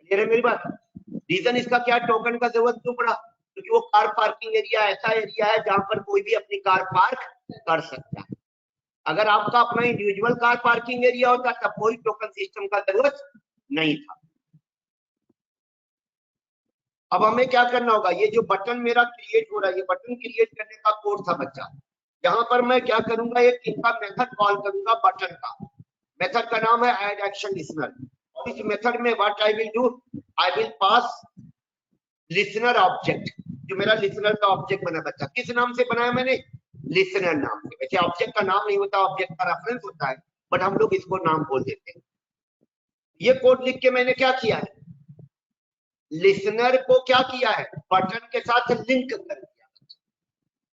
क्लियर है मेरी बात? रीजन इसका क्या टोकन का जरूरत क्यों पड़ा, क्योंकि वो कार पार्किंग एरिया ऐसा एरिया है जहां पर कोई भी अपनी कार पार्क कर सकता है। अगर आपका अपना इंडिविजुअल कार पार्किंग एरिया होता तब कोई टोकन सिस्टम का जरूरत नहीं था। अब हमें क्या करना होगा, ये जो बटन मेरा क्रिएट हो रहा है, ये बटन क्रिएट करने का कोड था बच्चा। यहाँ पर मैं क्या करूंगा, एक इनका मेथड कॉल करूंगा बटन का। मेथड का नाम है ऐड एक्शन लिसनर और इस मेथड में what I will do, I will pass listener object. जो मेरा लिसनर का ऑब्जेक्ट बना बच्चा, किस नाम से बनाया मैंने, लिसनर नाम से। वैसे ऑब्जेक्ट का नाम नहीं होता, ऑब्जेक्ट का रेफरेंस होता है, बट हम लोग इसको नाम बोल देते हैं। ये कोड लिख के मैंने क्या किया है, लिसनर को क्या किया है, बटन के साथ लिंक कर दिया।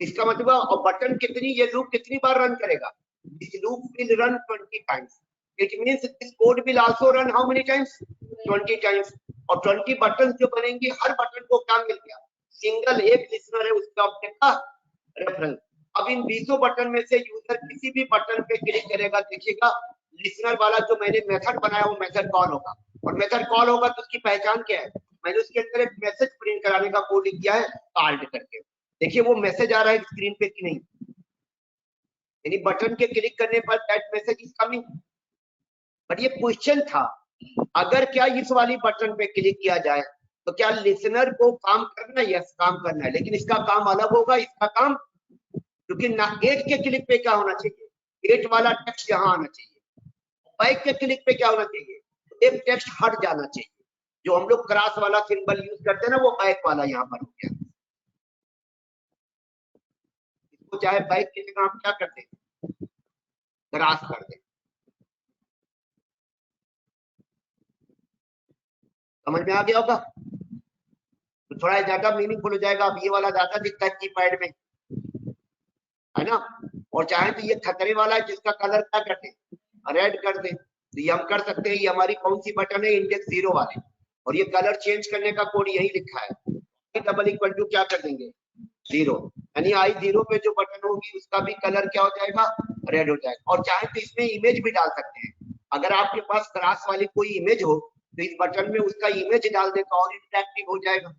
इसका मतलब, और बटन कितनी, ये लूप कितनी बार रन करेगा, this loop will run 20 times. It means this code will also run how many times, 20 times. और 20 बटन जो बनेंगे, हर बटन को क्या मिल गया, सिंगल एक लिसनर है उसका ऑब्जेक्ट का रेफरेंस। अब इन 20 बटन में से यूजर किसी भी बटन पे क्लिक करेगा, देखिएगा लिसनर वाला जो मैंने मेथड बनाया वो मेथड कॉल होगा, और मेथड कॉल होगा तो उसकी पहचान क्या है, मैंने उसके अंदर एक मैसेज प्रिंट कराने का कोड लिख दिया है कॉल्ड करके। देखिए वो मैसेज आ रहा है स्क्रीन पे कि नहीं, यानी बटन के क्लिक करने पर that message is coming. But ये क्वेश्चन था, अगर क्या इस वाली बटन पे क्लिक किया जाए तो क्या लिसनर को काम करना है, यस काम करना है, लेकिन इसका काम अलग होगा, इसका काम, क्योंकि ना 8 के क्लिक पे क्या होना चाहिए, 8 वाला टेक्स्ट यहाँ आना चाहिए, 5 के क्लिक पे क्या होना चाहिए, एक टेक्स्ट हट जाना चाहिए। जो हम लोग क्रॉस वाला सिंबल यूज करते हैं ना, वो बैक वाला यहाँ पर हो गया। इसको चाहे बैक की जगह आप क्या करते हैं, क्रॉस कर दें। समझ में आ गया होगा, तो थोड़ा ज्यादा मीनिंगफुल हो जाएगा। अब ये वाला ज्यादा दिखता है कीपैड में, है ना, और चाहे तो ये खतरे वाला है जिसका कलर क्या करते हैं, रेड कर दे, तो ये हम कर सकते हैं। ये हमारी कौन सी बटन है, इंडेक्स 0 वाले, और ये कलर चेंज करने का कोड यही लिखा है, डबल इक्वल टू क्या कर देंगे, 0, यानी I0 पे जो बटन होगी उसका भी कलर क्या हो जाएगा, रेड हो जाएगा। और चाहे तो इसमें इमेज भी डाल सकते हैं, अगर आपके पास क्रॉस वाली कोई इमेज हो तो इस बटन में उसका इमेज डाल दे तो और इंटरैक्टिव हो जाएगा।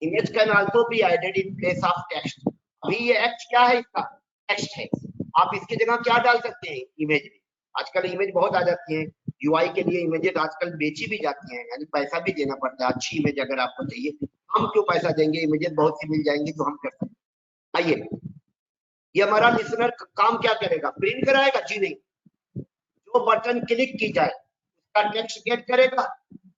Image can also be added in place of text. अभी ये एक्स क्या है, इसका टेक्स्ट है, आप इसकी जगह क्या डाल सकते हैं, इमेज में। आजकल इमेज बहुत आ जाती है, यूआई के लिए इमेजेस आजकल बेची भी जाती हैं, यानी पैसा भी देना पड़ता है। अच्छी इमेज अगर आपको चाहिए, हम क्यों पैसा देंगे, इमेजेस बहुत सी मिल जाएंगी तो हम कर सकते हैं। आइए, ये हमारा लिसनर काम क्या करेगा, प्रिंट कराएगा जी नहीं, जो बटन क्लिक की जाए उसका टेक्स्ट गेट करेगा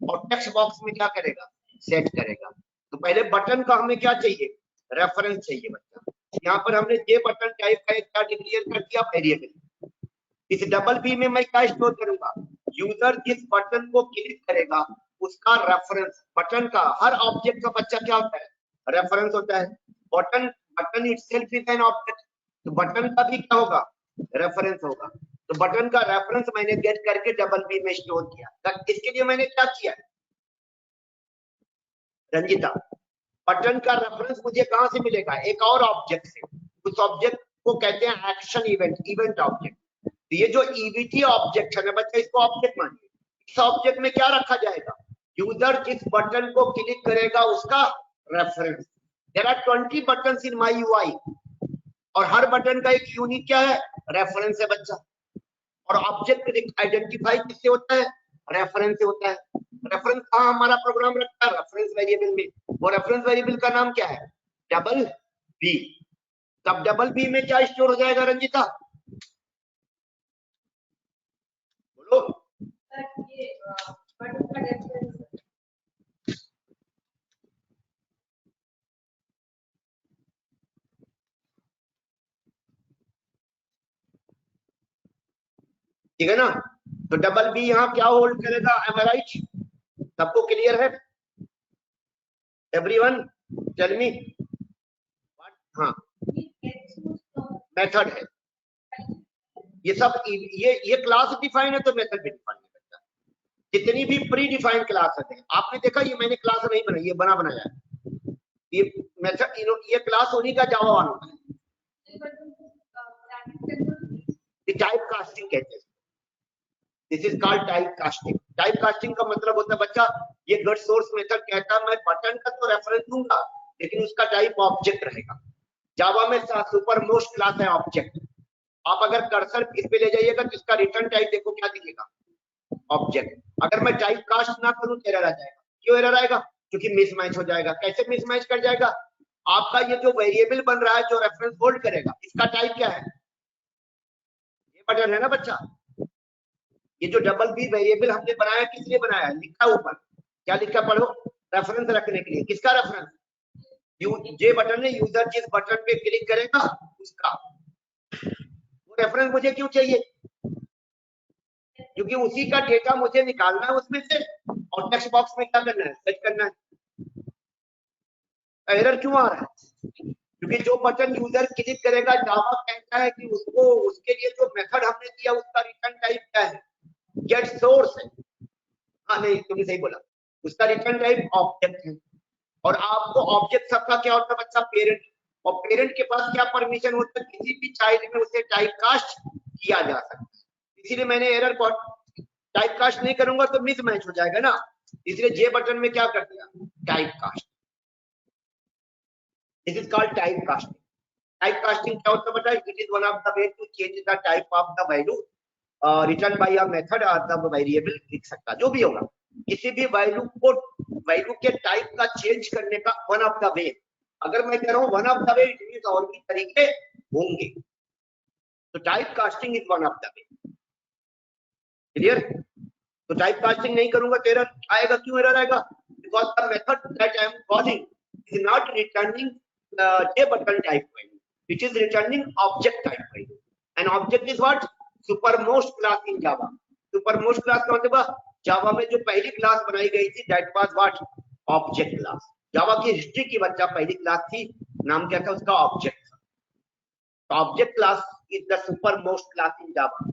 और टेक्स्ट बॉक्स में क्या करेगा, सेट करेगा। तो पहले बटन का हमें क्या चाहिए, रेफरेंस चाहिए बच्चा। यहाँ पर हमने जे बटन टाइप का एक क्या डिक्लेयर कर दिया, वेरिएबल। इस डबल बी में मैं क्या स्टोर करूंगा, यूजर जिस बटन को क्लिक करेगा उसका रेफरेंस, बटन का हर ऑब्जेक्ट का बच्चा क्या होता है, रेफरेंस होता है। Button button itself is an object, तो बटन का भी क्या होगा, रेफरेंस होगा। तो बटन का रेफरेंस मैंने गेट करके डबल बी में स्टोर किया। तो इसके लिए मैंने क्या किया रंजिता, बटन का रेफरेंस मुझे कहां से मिलेगा, एक और ऑब्जेक्ट से। उस ऑब्जेक्ट को कहते हैं एक्शन इवेंट, इवेंट ऑब्जेक्ट। तो ये जो ईवीटी ऑब्जेक्ट है ना बच्चा, इसको ऑब्जेक्ट मानिए। इस ऑब्जेक्ट में क्या रखा जाएगा, यूजर जिस बटन को क्लिक करेगा उसका reference. There are 20 buttons in my UI, और हर बटन का एक यूनिक क्या है, रेफरेंस है बच्चा। और ऑब्जेक्ट आइडेंटिफाई किससे होता है, रेफरेंस से होता है। रेफरेंस कहां हमारा प्रोग्राम रखता है, रेफरेंस वेरिएबल में। वो रेफरेंस वेरिएबल का नाम क्या है, डबल बी। तब डबल बी में क्या स्टोर हो जाएगा रंजिता, बोलो। सर ये बटन का रेफरेंस ठीक है ना, तो डबल बी यहाँ क्या होल्ड करेगा, एम आई राइट, सबको क्लियर है, एवरीवन टेल मी। हाँ, मेथड है ये सब, ये क्लास डिफाइन है तो मेथड भी डिफाइन है बच्चा। जितनी भी प्री डिफाइंड क्लास है, आपने देखा ये मैंने क्लास नहीं बनाई, ये बनाया है। ये मेथड, ये क्लास होनी का जावा वालों का, टाइप कास्टिंग कहते हैं। This is called type casting. Type casting का मतलब होता है बच्चा, ये गट सोर्स मेथड कहता है मैं बटन का तो रेफरेंस दूंगा लेकिन उसका टाइप ऑब्जेक्ट रहेगा। जावा में सुपर मोस्ट क्लास है ऑब्जेक्ट। आप अगर कर्सर इस पे ले जाइएगा तो इसका रिटर्न टाइप देखो क्या दिखेगा, ऑब्जेक्ट। अगर मैं टाइप कास्ट ना करूं तो एरर आ जाएगा। क्यों एरर आएगा, क्योंकि मिसमैच हो जाएगा। कैसे मिसमैच कर जाएगा, आपका ये जो वेरिएबल बन रहा है जो रेफरेंस होल्ड करेगा, इसका टाइप क्या है, ये बटन है ना बच्चा। ये जो डबल बी वेरिएबल हमने बनाया किस लिए बनाया, लिखा ऊपर क्या लिखा पढ़ो, रेफरेंस रखने के लिए। किसका रेफरेंस, जे बटन है, यूजर जिस बटन पे क्लिक करेगा उसका। वो रेफरेंस मुझे क्यों चाहिए, क्योंकि उसी का डेटा मुझे निकालना है उसमें से, और टेक्स्ट बॉक्स में क्या करना है, सेट करना है। एरर क्यों आ रहा है, क्योंकि जो बटन यूजर क्लिक करेगा जावा कहता है कि उसको, उसके लिए जो मेथड हमने दिया उसका रिटर्न टाइप क्या है, गेट सोर्स है। हाँ नहीं तुमने सही बोला, उसका रिटर्न टाइप ऑब्जेक्ट है। और आपको ऑब्जेक्ट सबका क्या होता है बच्चा, पेरेंट। और पेरेंट के पास क्या परमिशन होता है, किसी भी चाइल्ड में उसे टाइप कास्ट किया जा सकता है। इसीलिए मैंने एरर को टाइप कास्ट नहीं करूंगा तो मिसमैच हो जाएगा ना, इसलिए जे बटन में क्या कर दिया, type cast. This is called type casting. Type casting क्या होता है बेटा, it is one of the way to change the type of the value return by a method और द वेरिएबल, लिख सकता जो भी होगा। किसी भी वैल्यू को, वैल्यू के टाइप का चेंज करने का वन ऑफ द वे। अगर मैं कह रहा हूं one of the way, it means और भी तरीके होंगे। तो type casting is one of the way, clear. तो टाइप कास्टिंग नहीं करूंगा तो एरर आएगा। क्यों एरर आएगा, because the method that I am calling is not returning a button type value, which is returning object type value. An object is what, supermost class in Java. Supermost class का मतलब जावा में जो पहली class बनाई गई थी, that was what, object class. जावा की history की बच्चा पहली क्लास थी, नाम क्या था उसका, object. Object class is the supermost class in Java.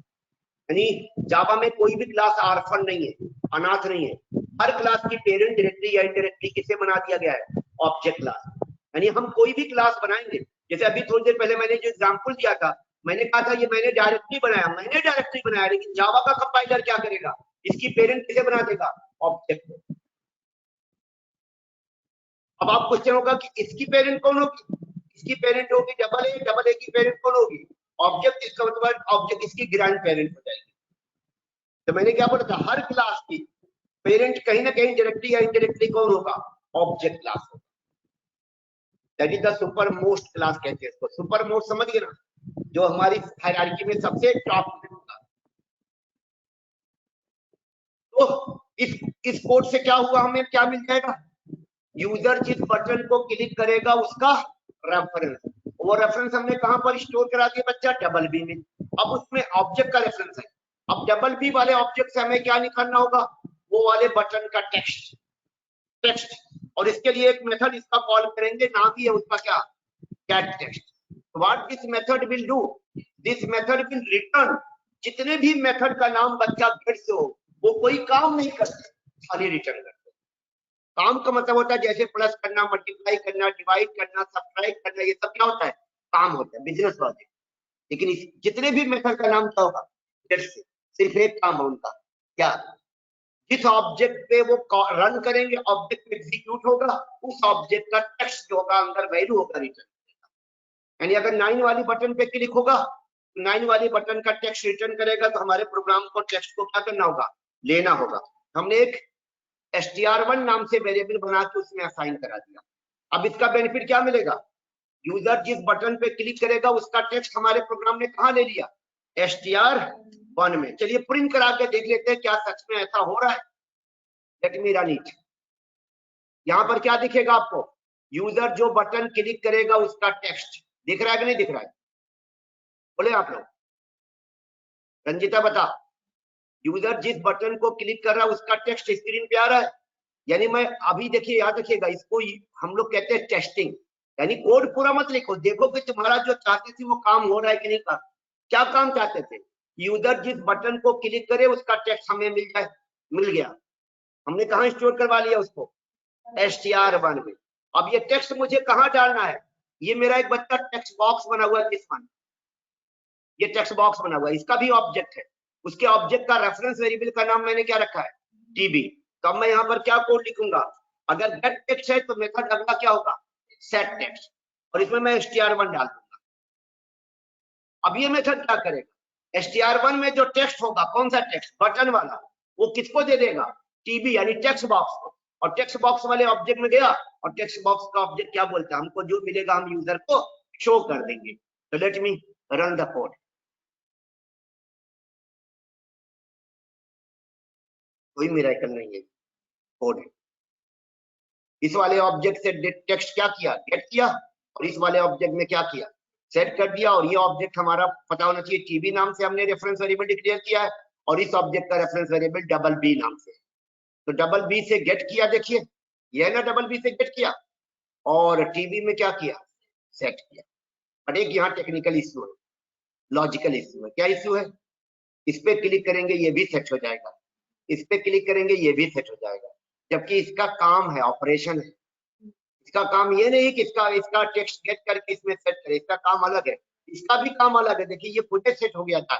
यानी जावा में कोई भी क्लास आर्फन नहीं है, अनाथ नहीं है। हर क्लास की पेरेंट डायरेक्टरी या इनडायरेक्टली किसे बना दिया गया है, ऑब्जेक्ट क्लास। यानी हम कोई भी क्लास बनाएंगे, जैसे अभी थोड़ी देर पहले मैंने जो एग्जांपल दिया था, मैंने कहा था ये मैंने डायरेक्टरी बनाया, मैंने डायरेक्टरी बनाया, लेकिन जावा का कंपाइलर क्या करेगा, इसकी पेरेंट किसे बना देगा, ऑब्जेक्ट। अब आप क्वेश्चन होगा कि इसकी पेरेंट कौन होगी, इसकी पेरेंट होगी डबल ए की पेरेंट कौन होगी, ऑब्जेक्ट। इसका मतलब ऑब्जेक्ट इसकी ग्रैंड पेरेंट हो जाएगी। तो मैंने क्या बोला था, हर क्लास की पेरेंट कहीं ना कहीं डायरेक्टली या इनडायरेक्टली कौन होगा, ऑब्जेक्ट क्लास होगा। That is the super most class कहते हैं इसको। सुपर मोस्ट समझ गए ना, जो हमारी हायरार्की में सबसे टॉप में होगा। तो इस कोड से क्या हुआ, हमें क्या मिल जाएगा, यूजर जिस बटन को क्लिक करेगा उसका रेफरेंस। वो रेफरेंस हमने कहां पर स्टोर करा दिया बच्चा, डबल बी में। अब उसमें ऑब्जेक्ट का रेफरेंस है। अब डबल बी वाले ऑब्जेक्ट से हमें क्या निकालना होगा, वो वाले बटन का टेक्स्ट टेक्स्ट, और इसके लिए एक मेथड इसका कॉल करेंगे, नाम भी है उसका क्या, gate text. What this method will do, this method will return, जितने भी मेथड का नाम बच्चा गेट से हो वो कोई काम नहीं करते, खाली रिटर्न करते। काम का मतलब होता है जैसे प्लस करना, मल्टीप्लाई करना, डिवाइड करना, सब्ट्रैक्ट करना, ये सब क्या होता है, काम होता है, बिजनेस लॉजिक। लेकिन जितने भी मेथड का नाम क्या होगा, गेट से, सिर्फ एक काम है उनका, क्या, जिस ऑब्जेक्ट पे वो रन करेंगे ऑब्जेक्ट एग्जीक्यूट होगा, उस ऑब्जेक्ट का टेक्स्ट जो होगा अंदर वैल्यू होगा रिटर्न। यानी अगर 9 वाली बटन पे क्लिक होगा, 9 वाली बटन का टेक्स्ट रिटर्न करेगा, तो हमारे प्रोग्राम को टेक्स्ट को क्या करना होगा, लेना होगा। हमने एक str1 नाम से वेरिएबल बना के उसमें असाइन करा दिया। अब इसका बेनिफिट क्या मिलेगा, यूजर जिस बटन पे क्लिक करेगा उसका टेक्स्ट हमारे प्रोग्राम ने कहा ले लिया, str1 में। चलिए प्रिंट करा के देख लेते हैं क्या सच में ऐसा हो रहा है। Let me run it. यहां पर क्या दिखेगा आपको, यूजर जो बटन क्लिक करेगा उसका टेक्स्ट दिख रहा है कि नहीं दिख रहा है, बोले आप लोग, रंजिता बता, यूजर जिस बटन को क्लिक कर रहा है उसका टेक्स्ट स्क्रीन पे आ रहा है। यानी मैं अभी देखिए, याद रखिएगा, इसको हम लोग कहते हैं टेस्टिंग। यानी कोड पूरा मत लिखो, देखो कि तुम्हारा जो चाहते थे वो काम हो रहा है कि नहीं का। क्या काम चाहते थे, यूजर जिस बटन को क्लिक करे उसका टेक्स्ट हमें मिल जाए, मिल गया, हमने कहा स्टोर करवा लिया उसको, str1 में। अब ये टेक्स्ट मुझे कहाँ डालना है, ये मेरा एक बच्चा टेक्स्ट बॉक्स बना हुआ है किसमें, ये टेक्स्ट बॉक्स बना हुआ है, इसका भी ऑब्जेक्ट है, उसके ऑब्जेक्ट का रेफरेंस वेरिएबल का नाम मैंने क्या रखा है, टीबी। तो अब मैं यहाँ पर क्या कोड लिखूंगा, अगर गेट टेक्स्ट है तो मेथड अगला क्या होगा, सेट टेक्स्ट, और इसमें मैं str1 डाल दूंगा। अब ये मेथड क्या करेगा, str1 में जो टेक्स्ट होगा, कौन सा टेक्स्ट, बटन वाला, वो किसको दे देगा, टीबी यानी टेक्स्ट बॉक्स को। और टेक्स्ट बॉक्स वाले ऑब्जेक्ट में गया, और टेक्स्ट बॉक्स का ऑब्जेक्ट क्या बोलता है, हमको जो मिलेगा हम यूजर को शो कर देंगे। तो let me run the code. कोई मिरेकल नहीं है, कोड है। इस वाले ऑब्जेक्ट से टेक्स्ट क्या किया, गेट किया, और इस वाले ऑब्जेक्ट में क्या किया, सेट कर दिया। और ये ऑब्जेक्ट हमारा पता होना चाहिए, टीबी नाम से हमने रेफरेंस वेरिएबल डिक्लेयर किया है, और इस ऑब्जेक्ट का रेफरेंस वेरिएबल डबल बी नाम से। तो डबल बी से गेट किया, देखिए ये है ना, डबल बी से गेट किया, और टीबी में क्या किया, सेट किया। बट एक यहाँ टेक्निकल इश्यू है, लॉजिकल इश्यू है। क्या इश्यू है, इस पे क्लिक करेंगे ये भी सेट हो जाएगा, इस पे क्लिक करेंगे ये भी सेट हो जाएगा, जबकि इसका काम है, ऑपरेशन है। इसका काम ये नहीं कि इसका टेक्स्ट गेट करके इसमें सेट करे, इसका काम अलग है, इसका भी काम अलग है। देखिए ये खुद सेट हो गया था,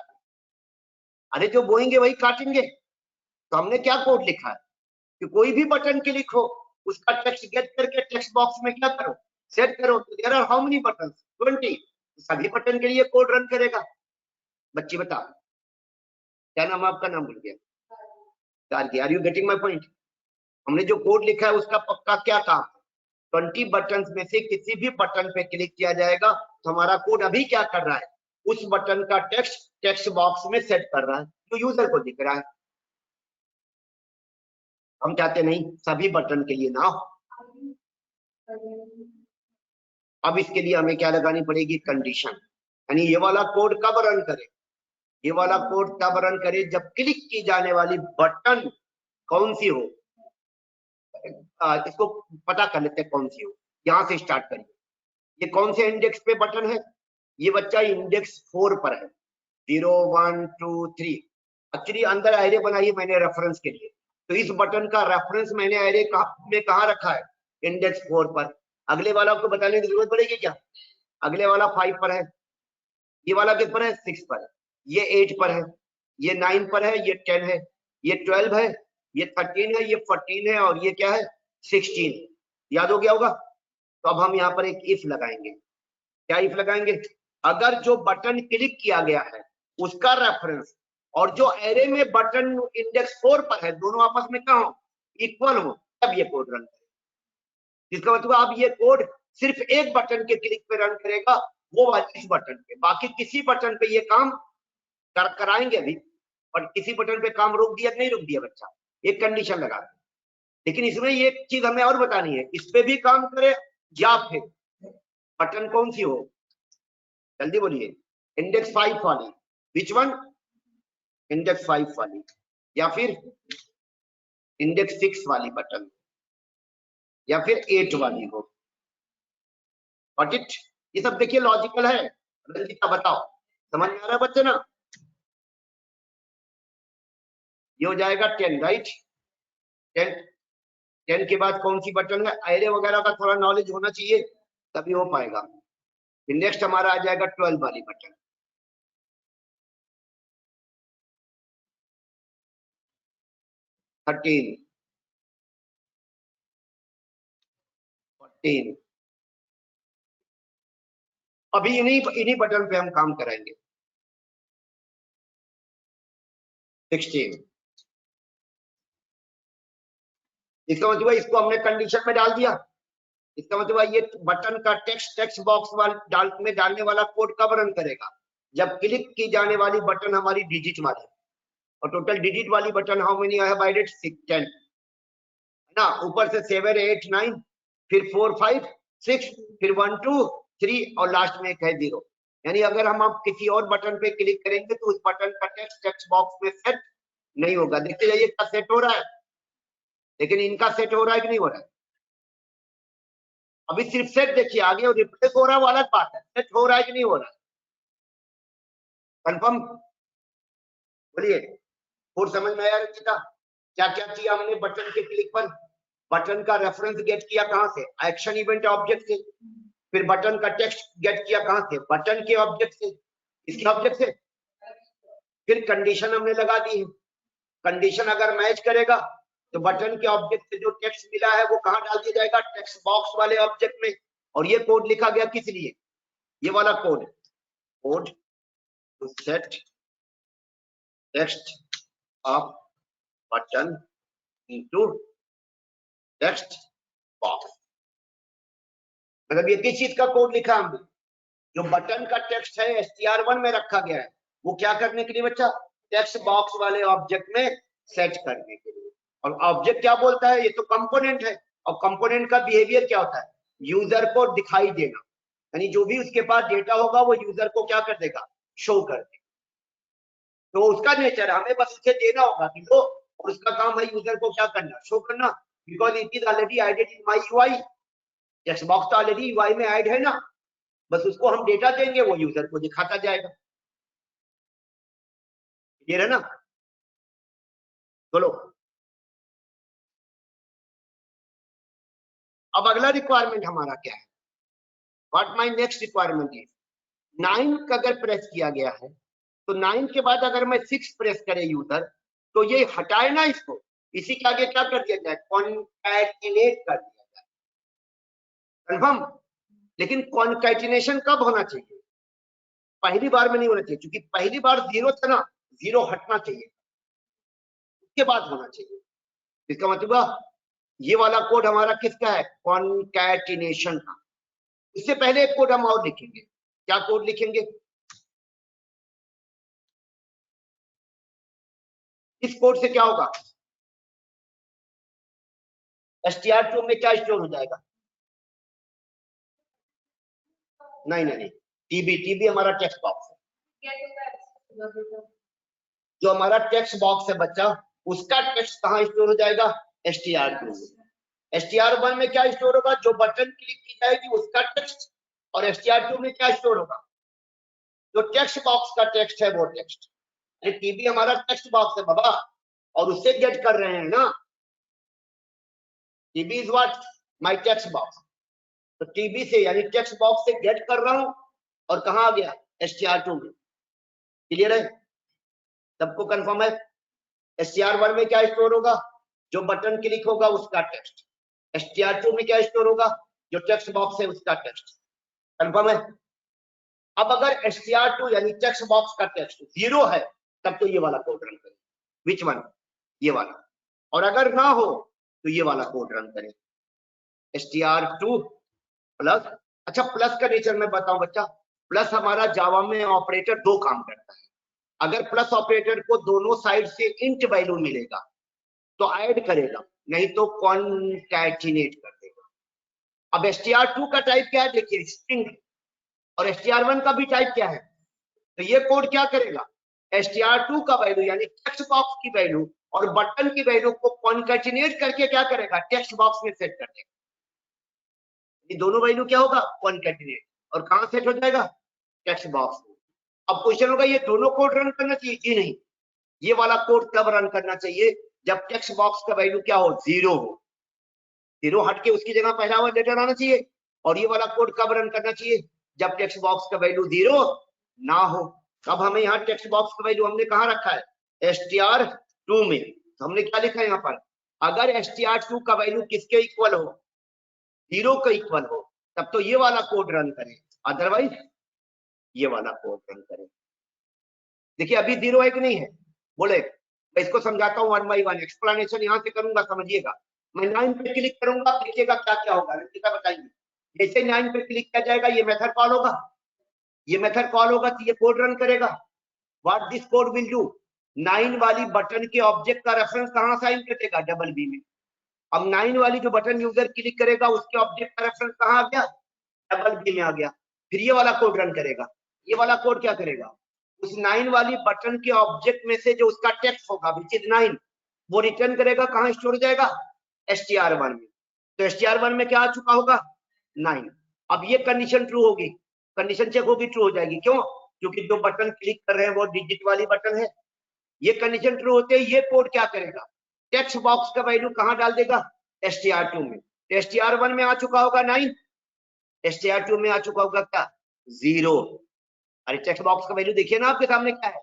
अरे जो बोएंगे वही काटेंगे। तो हमने क्या कोड लिखा है कि कोई भी बटन क्लिक हो, उसका टेक्स्ट गेट करके टेक्स्ट बॉक्स में क्या करो, सेट करो। तो there are how many button, 20। सभी बटन के लिए कोड रन करेगा। बच्ची बता, क्या नाम, आपका नाम भूल गया, are you getting my point. हमने जो कोड लिखा है उसका पक्का क्या काम, 20 बटन में से किसी भी बटन पे क्लिक किया जाएगा, तो हमारा कोड अभी क्या कर रहा है, उस बटन का टेक्स्ट बॉक्स में सेट कर रहा है, जो यूजर को दिख रहा है। हम चाहते नहीं सभी बटन के लिए ना हो। अब इसके लिए हमें क्या लगानी पड़ेगी, कंडीशन। यानी ये वाला कोड कब रन करे, ये वाला कोड तब रन करे जब क्लिक की जाने वाली बटन कौन सी हो। इसको पता कर लेते हैं कौन सी हो, यहां से स्टार्ट करिए। ये कौन से इंडेक्स पे बटन है, ये बच्चा इंडेक्स 4 पर है, 0 1 2 3। एक्चुअली अंदर एरे बनाई मैंने रेफरेंस के लिए, तो इस बटन का रेफरेंस मैंने एरे में कहा रखा है, इंडेक्स 4 पर। अगले वाला को बताने की जरूरत पड़ेगी क्या, अगले वाला 5 पर है, ये वाला किस पर है, 6 पर है, ये 8 पर है, ये 9 पर है, ये 10 है, ये 12 है, ये 13 है, ये 14 है, और ये क्या है, 16। याद हो गया होगा। तो अब हम यहाँ पर एक इफ लगाएंगे। क्या इफ लगाएंगे, अगर जो बटन क्लिक किया गया है उसका रेफरेंस और जो एरे में बटन इंडेक्स 4 पर है, दोनों आपस में क्या हो, इक्वल हो, तब ये कोड रन करेगा। इसका मतलब अब ये कोड सिर्फ एक बटन के क्लिक पे रन करेगा, वो वाले इस बटन पे, बाकी किसी बटन पे ये काम कराएंगे अभी। और किसी बटन पे काम रोक दिया नहीं रोक दिया बच्चा, एक कंडीशन लगा दे। लेकिन इसमें ये चीज हमें और बतानी है, इस पे भी काम करे या फिर बटन कौन सी हो, जल्दी बोलिए, इंडेक्स 5 वाली, विच वन, इंडेक्स 5 वाली, या फिर इंडेक्स 6 वाली बटन या फिर 8 वाली हो। Got it? ये सब देखिए लॉजिकल है। रंजिता बताओ, समझ में आ रहा है बच्चे ना? ये हो जाएगा 10, राइट? 10 के बाद कौन सी बटन है? एरे वगैरह का थोड़ा नॉलेज होना चाहिए तभी हो पाएगा। फिर नेक्स्ट हमारा आ जाएगा 12 वाली बटन। 13, 14, अभी इन्हीं बटन पे हम काम करेंगे। 16, इसका मतलब इसको हमने कंडीशन में डाल दिया। इसका मतलब ये बटन का टेक्स्ट बॉक्स डालने वाला कोड कब रन करेगा? जब क्लिक की जाने वाली बटन हमारी डिजिट वाली, और टोटल डिजिट वाली button how many I have added? 6, 10 ना, ऊपर से 7, 8, 9, फिर 4, 5, 6, फिर 1, 2, 3 और लास्ट में एक है 0। यानी अगर हम अब किसी और बटन पे क्लिक करेंगे तो उस बटन का टेक्स्ट बॉक्स में सेट नहीं होगा। देखते जाइए इसका सेट हो रहा है, लेकिन इनका सेट हो रहा है कि नहीं हो रहा है? अभी सिर्फ सेट देखिए, आगे और रिप्लेस हो रहा है वो अलग बात है, सेट हो रहा है कि नहीं हो रहा है? कंफर्म बोलिए। और समझ में आया रंजिता? क्या क्या किया हमने बटन के क्लिक पर? बटन का रेफरेंस गेट किया कहां से? एक्शन इवेंट ऑब्जेक्ट से। फिर बटन का टेक्स्ट गेट किया कहां से? बटन के ऑब्जेक्ट से, इसके ऑब्जेक्ट से। फिर कंडीशन हमने लगा दी है, कंडीशन अगर मैच करेगा तो बटन के ऑब्जेक्ट से जो टेक्स्ट मिला है वो कहां डाल दिया जाएगा? टेक्स्ट बॉक्स वाले ऑब्जेक्ट में। और ये कोड लिखा गया किस लिए? ये वाला code to set text of button into text box. मतलब ये किस चीज का कोड लिखा हमने? जो बटन का टेक्स्ट है str1 में रखा गया है, वो क्या करने के लिए बच्चा? टेक्स्ट बॉक्स वाले ऑब्जेक्ट में सेट करने के लिए। और ऑब्जेक्ट क्या बोलता है? ये तो कंपोनेंट है, और कंपोनेंट का बिहेवियर क्या होता है? यूजर को दिखाई देना, यानी जो भी उसके पास डेटा होगा वो यूजर को क्या कर देगा? शो कर देगा। तो उसका नेचर है, हमें बस उसे देना होगा कि लो, और उसका काम है यूजर को क्या करना? शो करना। Because it is already added in my UI. Text box तो ऑलरेडी यूआई में ऐड है ना, बस उसको हम डेटा देंगे, वो यूजर को दिखाता जाएगा। क्लियर है ना? चलो अब अगला रिक्वायरमेंट हमारा क्या है? What my next requirement is 9 का अगर प्रेस किया गया है तो 9 के बाद अगर मैं 6 प्रेस करे यूजर, तो ये हटाए ना इसको, इसी के आगे क्या कर दिया जाए? कॉन्कैटिनेट कर दिया जाए। कंफर्म? लेकिन कॉन्कैटिनेशन कब होना चाहिए? पहली बार में नहीं होना चाहिए, क्योंकि पहली बार 0 था ना, 0 हटना चाहिए, उसके बाद होना चाहिए। इसका मतलब ये वाला कोड हमारा किसका है? कॉन्कैटिनेशन का। इससे पहले एक कोड हम और लिखेंगे। क्या कोड लिखेंगे? इस कोड से क्या होगा? str2 में क्या स्टोर हो जाएगा? नहीं, टीबी हमारा टेक्स्ट बॉक्स है। जो हमारा टेक्स्ट बॉक्स है बच्चा, उसका टेक्स्ट कहां स्टोर हो जाएगा? str2 में। str1 में क्या स्टोर होगा? जो बटन क्लिक की जाएगी उसका टेक्स्ट। और str2 में क्या स्टोर होगा? जो टेक्स्ट बॉक्स का टेक्स्ट है वो टेक्स्ट। टीबी हमारा टेक्स्ट बॉक्स है बाबा, और उससे गेट कर रहे हैं ना। TB is what? My text box. तो टीबी से यानी टेक्स्ट बॉक्स से गेट कर रहा हूं, और कहां आ गया? str2 में। क्लियर है? सबको कंफर्म है? str1 में क्या स्टोर होगा? जो बटन क्लिक होगा उसका टेक्स्ट। str2 में क्या स्टोर होगा? जो टेक्स्ट बॉक्स है उसका टेक्स्ट। कंफर्म है? अब अगर str2 यानी टेक्स्ट बॉक्स का टेक्स्ट 0 है, तब तो ये वाला कोड रन करें। Which one? ये वाला। और अगर ना हो तो ये वाला कोड रन करें, str2 प्लस। अच्छा, प्लस का नेचर मैं बताऊं बच्चा। प्लस हमारा जावा में ऑपरेटर 2 काम करता है। अगर प्लस ऑपरेटर को दोनों साइड से इंट वैल्यू मिलेगा तो ऐड करेगा, नहीं तो कॉन्कैटिनेट कर देगा। अब str2 का टाइप क्या है? देखिए, स्ट्रिंग। और str1 का भी टाइप क्या है? तो ये कोड क्या करेगा? str2 का वैल्यू यानी टेक्स्ट बॉक्स की वैल्यू और बटन की वैल्यू को कॉन्कैटिनेट करके क्या करेगा, टेक्स्ट बॉक्स में सेट कर देगा। ये दोनों वैल्यू क्या होगा, कॉन्कैटिनेट, और कहां सेट हो जाएगा, टेक्स्ट बॉक्स में। अब क्वेश्चन होगा ये दोनों कोड रन करना चाहिए, जी नहीं, ये वाला कोड तब रन करना चाहिए जब टेक्स्ट बॉक्स का वैल्यू क्या हो, 0 हो। 0 हट के उसकी जगह पहला वाला लेटर आना चाहिए। और ये वाला कोड कब रन करना चाहिए, जब टेक्स्ट बॉक्स का वैल्यू 0 ना हो। अब हमें यहाँ टेक्स्ट बॉक्स का वैल्यू हमने कहाँ रखा है, str2 में। तो हमने क्या लिखा है यहाँ पर, अगर str2 का वैल्यू किसके इक्वल हो, 0 के इक्वल हो, तब तो ये वाला कोड रन करें, अदरवाइज ये वाला कोड रन करें। देखिए अभी 0 है कि नहीं है, बोले मैं इसको समझाता हूँ 1 by 1, एक्सप्लेनेशन यहाँ से करूंगा, समझिएगा। मैं 9 पे क्लिक करूंगा, देखिएगा क्या क्या होगा, रंजिता बताइए। जैसे 9 पे क्लिक किया जाएगा ये मेथड कॉल होगा, ये मेथड कॉल होगा तो ये कोड रन करेगा। What this code will do, 9 वाली बटन के ऑब्जेक्ट का रेफरेंस कहां साइन करेगा, डबल बी में। अब 9 वाली जो बटन यूजर क्लिक करेगा उसके ऑब्जेक्ट का रेफरेंस कहां आ गया, डबल बी में आ गया। फिर ये वाला कोड रन करेगा, ये वाला कोड क्या करेगा, उस 9 वाली बटन के ऑब्जेक्ट में से जो उसका टेक्स्ट होगा विच इज 9, वो रिटर्न करेगा, कहां स्टोर हो जाएगा, str1 में। तो str1 में क्या आ चुका होगा, 9। अब ये कंडीशन ट्रू होगी, कंडीशन चेक होगी, ट्रू हो जाएगी। क्यों, क्योंकि जो बटन क्लिक कर रहे हैं वो डिजिट वाली बटन है। ये कंडीशन ट्रू होते ही ये कोड क्या करेगा, टेक्स्ट बॉक्स का वैल्यू कहां डाल देगा, str2 में। तो str1 में आ चुका होगा 9, str2 में आ चुका होगा क्या, 0। अरे टेक्स्ट बॉक्स का वैल्यू देखिए ना आपके सामने क्या है,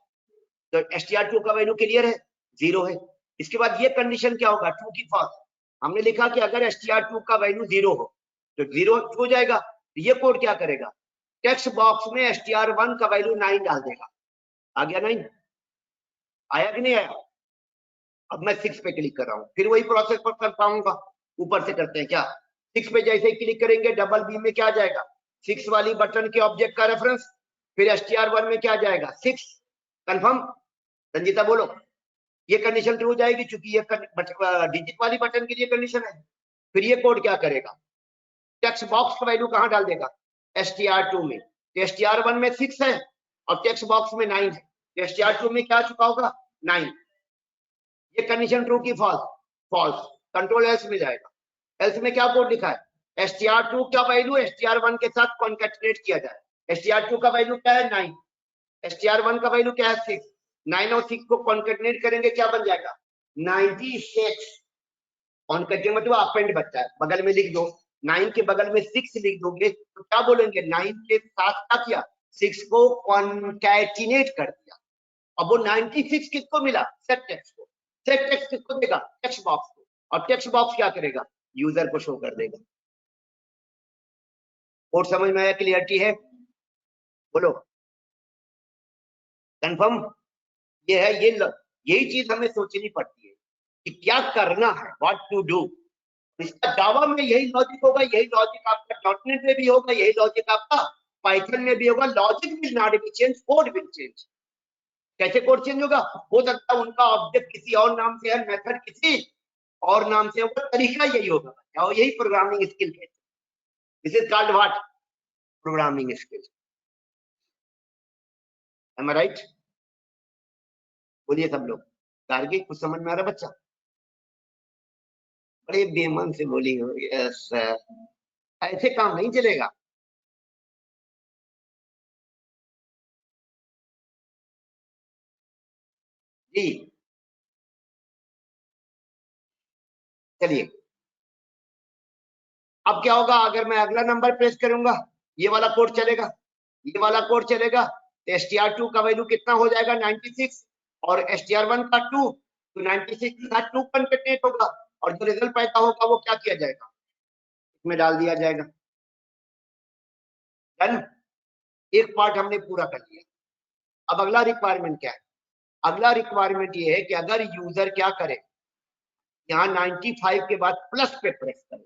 तो str2 का वैल्यू क्लियर है, 0 है। इसके बाद ये कंडीशन क्या होगा, ट्रू की फॉल्स। हमने लिखा कि अगर str2 का वैल्यू 0 हो तो 0 हो जाएगा। तो ये कोड क्या करेगा, टेक्स्ट बॉक्स में str1 का वैल्यू 9 डाल देगा। आ गया 9, आया कि नहीं आया। अब मैं 6 पे क्लिक कर रहा हूं, फिर वही प्रोसेस पर कर पाऊंगा। ऊपर से करते हैं क्या, 6 पे जैसे ही क्लिक करेंगे डबल बी में क्या आ जाएगा, 6 वाली बटन के ऑब्जेक्ट का रेफरेंस, फिर str1 में क्या आ जाएगा, 6। कंफर्म, रंजीता बोलो। ये कंडीशन ट्रू हो जाएगी क्योंकि ये डिजिट वाली बटन के लिए कंडीशन है। फिर ये कोड क्या करेगा, टेक्स्ट बॉक्स का वैल्यू कहां डाल देगा, str2 में। तो str1 में 6 है और टेक्स्ट बॉक्स में 9 है, तो str2 में क्या आ चुका होगा, 9। ये कंडीशन ट्रू की फॉल्स, फॉल्स। कंट्रोल एल्स में जाएगा, एल्स में क्या कोड लिखा है, str2 का वैल्यू str1 के साथ कॉन्कैटिनेट किया जाए। str2 का वैल्यू क्या है, 9, str1 का वैल्यू क्या है, 6। 9 और 6 को कॉन्कैटिनेट करेंगे क्या बन जाएगा, 96। कॉन्कैटिनेट मतलब अपेंड बचता है, बगल में लिख दो, 9 के बगल में 6 लिख दोगे तो क्या बोलेंगे, 9 के साथ क्या किया, 6 को कॉन्कैटिनेट कर दिया। अब वो 96 किसको मिला, सेट टेक्स्ट को। सेट टेक्स्ट किसको देगा, टेक्स्ट बॉक्स को। और टेक्स्ट बॉक्स क्या करेगा, यूजर को शो कर देगा। और समझ में आया, क्लियरिटी है, बोलो कंफर्म। ये है, ये यही चीज हमें सोचनी पड़ती है कि क्या करना है, व्हाट टू डू। इसका जावा में यही लॉजिक होगा, यही लॉजिक आपका डॉटनेट में भी होगा, यही लॉजिक आपका पाइथन में भी होगा। Logic will not be change, code will change. कैसे कोड चेंज होगा, हो सकता है उनका ऑब्जेक्ट किसी और नाम से है, मेथड किसी और नाम से होगा, तरीका यही होगा, और यही प्रोग्रामिंग स्किल कहते हैं। This is called what, programming skill. Am I right, बोलिए सब लोग। गार्गी कुछ समझ में आ रहा बच्चा, बड़े बेमन से बोली हो, यस ऐसे काम नहीं चलेगा। जी चलिए, अब क्या होगा, अगर मैं अगला नंबर प्रेस करूंगा ये वाला कोड चलेगा, ये वाला कोड चलेगा। तो str2 का वैल्यू कितना हो जाएगा, 96, और str1 का 2, तो 96 के साथ 2 कॉन्कैटिनेट होगा, और जो रिजल्ट पैदा होगा वो क्या किया जाएगा, इसमें डाल दिया जाएगा। डन, एक पार्ट हमने पूरा कर लिया। अब अगला रिक्वायरमेंट क्या है, अगला रिक्वायरमेंट ये है कि अगर यूजर क्या करे, यहाँ 95 के बाद प्लस पे प्रेस करे,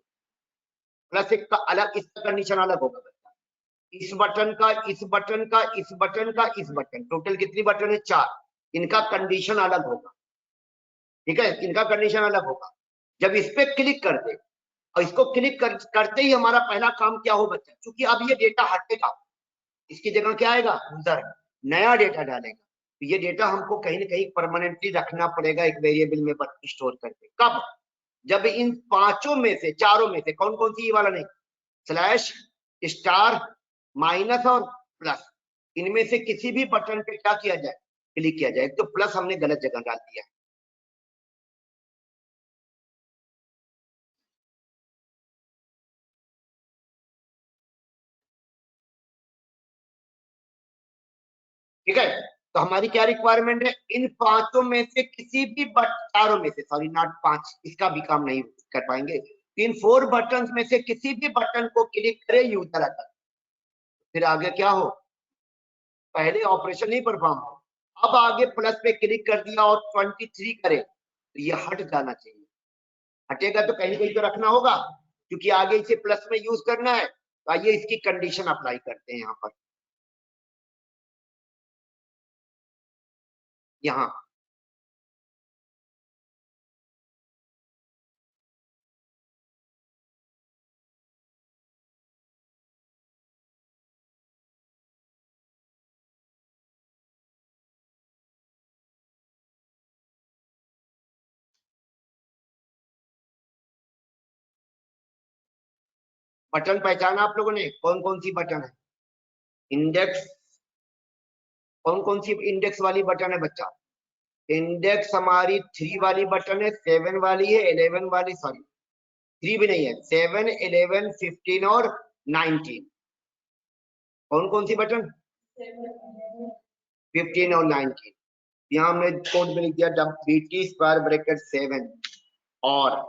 प्लस एक का अलग, इसका कंडीशन अलग होगा, इस बटन का, इस बटन का, इस बटन का, इस बटन, टोटल कितनी बटन है, 4। इनका कंडीशन अलग होगा, ठीक है, इनका कंडीशन अलग होगा। जब इस पे क्लिक कर दे, और इसको क्लिक करते ही हमारा पहला काम क्या हो बच्चा, क्योंकि अब ये डेटा हटेगा, इसकी जगह क्या आएगा, यूजर नया डेटा डालेगा। तो ये डेटा हमको कहीं ना कहीं परमानेंटली रखना पड़ेगा एक वेरिएबल में स्टोर करके। कब? जब इन पांचों में से, चारों में से, कौन कौन सी, ये वाला नहीं, स्लैश, स्टार, माइनस और प्लस, इनमें से किसी भी बटन पे क्या किया जाए, क्लिक किया जाए। तो प्लस हमने गलत जगह डाल दिया। ठीक है, तो हमारी क्या रिक्वायरमेंट है, इन पांचों में से किसी भी चारों में से, सॉरी नॉट पांच, इसका भी काम नहीं कर पाएंगे, इन 4 बटन में से किसी भी बटन को क्लिक करे यूजर अगर, फिर आगे क्या हो, पहले ऑपरेशन नहीं परफॉर्म हो, अब आगे प्लस पे क्लिक कर दिया और 23 करे तो ये हट जाना चाहिए। हटेगा तो कहीं कहीं तो रखना होगा, क्योंकि आगे इसे प्लस में यूज करना है। तो आइए इसकी कंडीशन अप्लाई करते हैं। यहाँ पर, यहाँ बटन पहचाना आप लोगों ने, कौन कौन सी बटन है, इंडेक्स, कौन कौन सी इंडेक्स वाली बटन है बच्चा, इंडेक्स हमारी 3 वाली बटन है, 7 वाली है, 11 वाली, सॉरी 3 भी नहीं है, 7, 11, 15 और 19। कौन कौन सी बटन, 15 और 19। यहाँ हमने कोड में लिख दिया BT स्क्वायर ब्रैकेट 7 और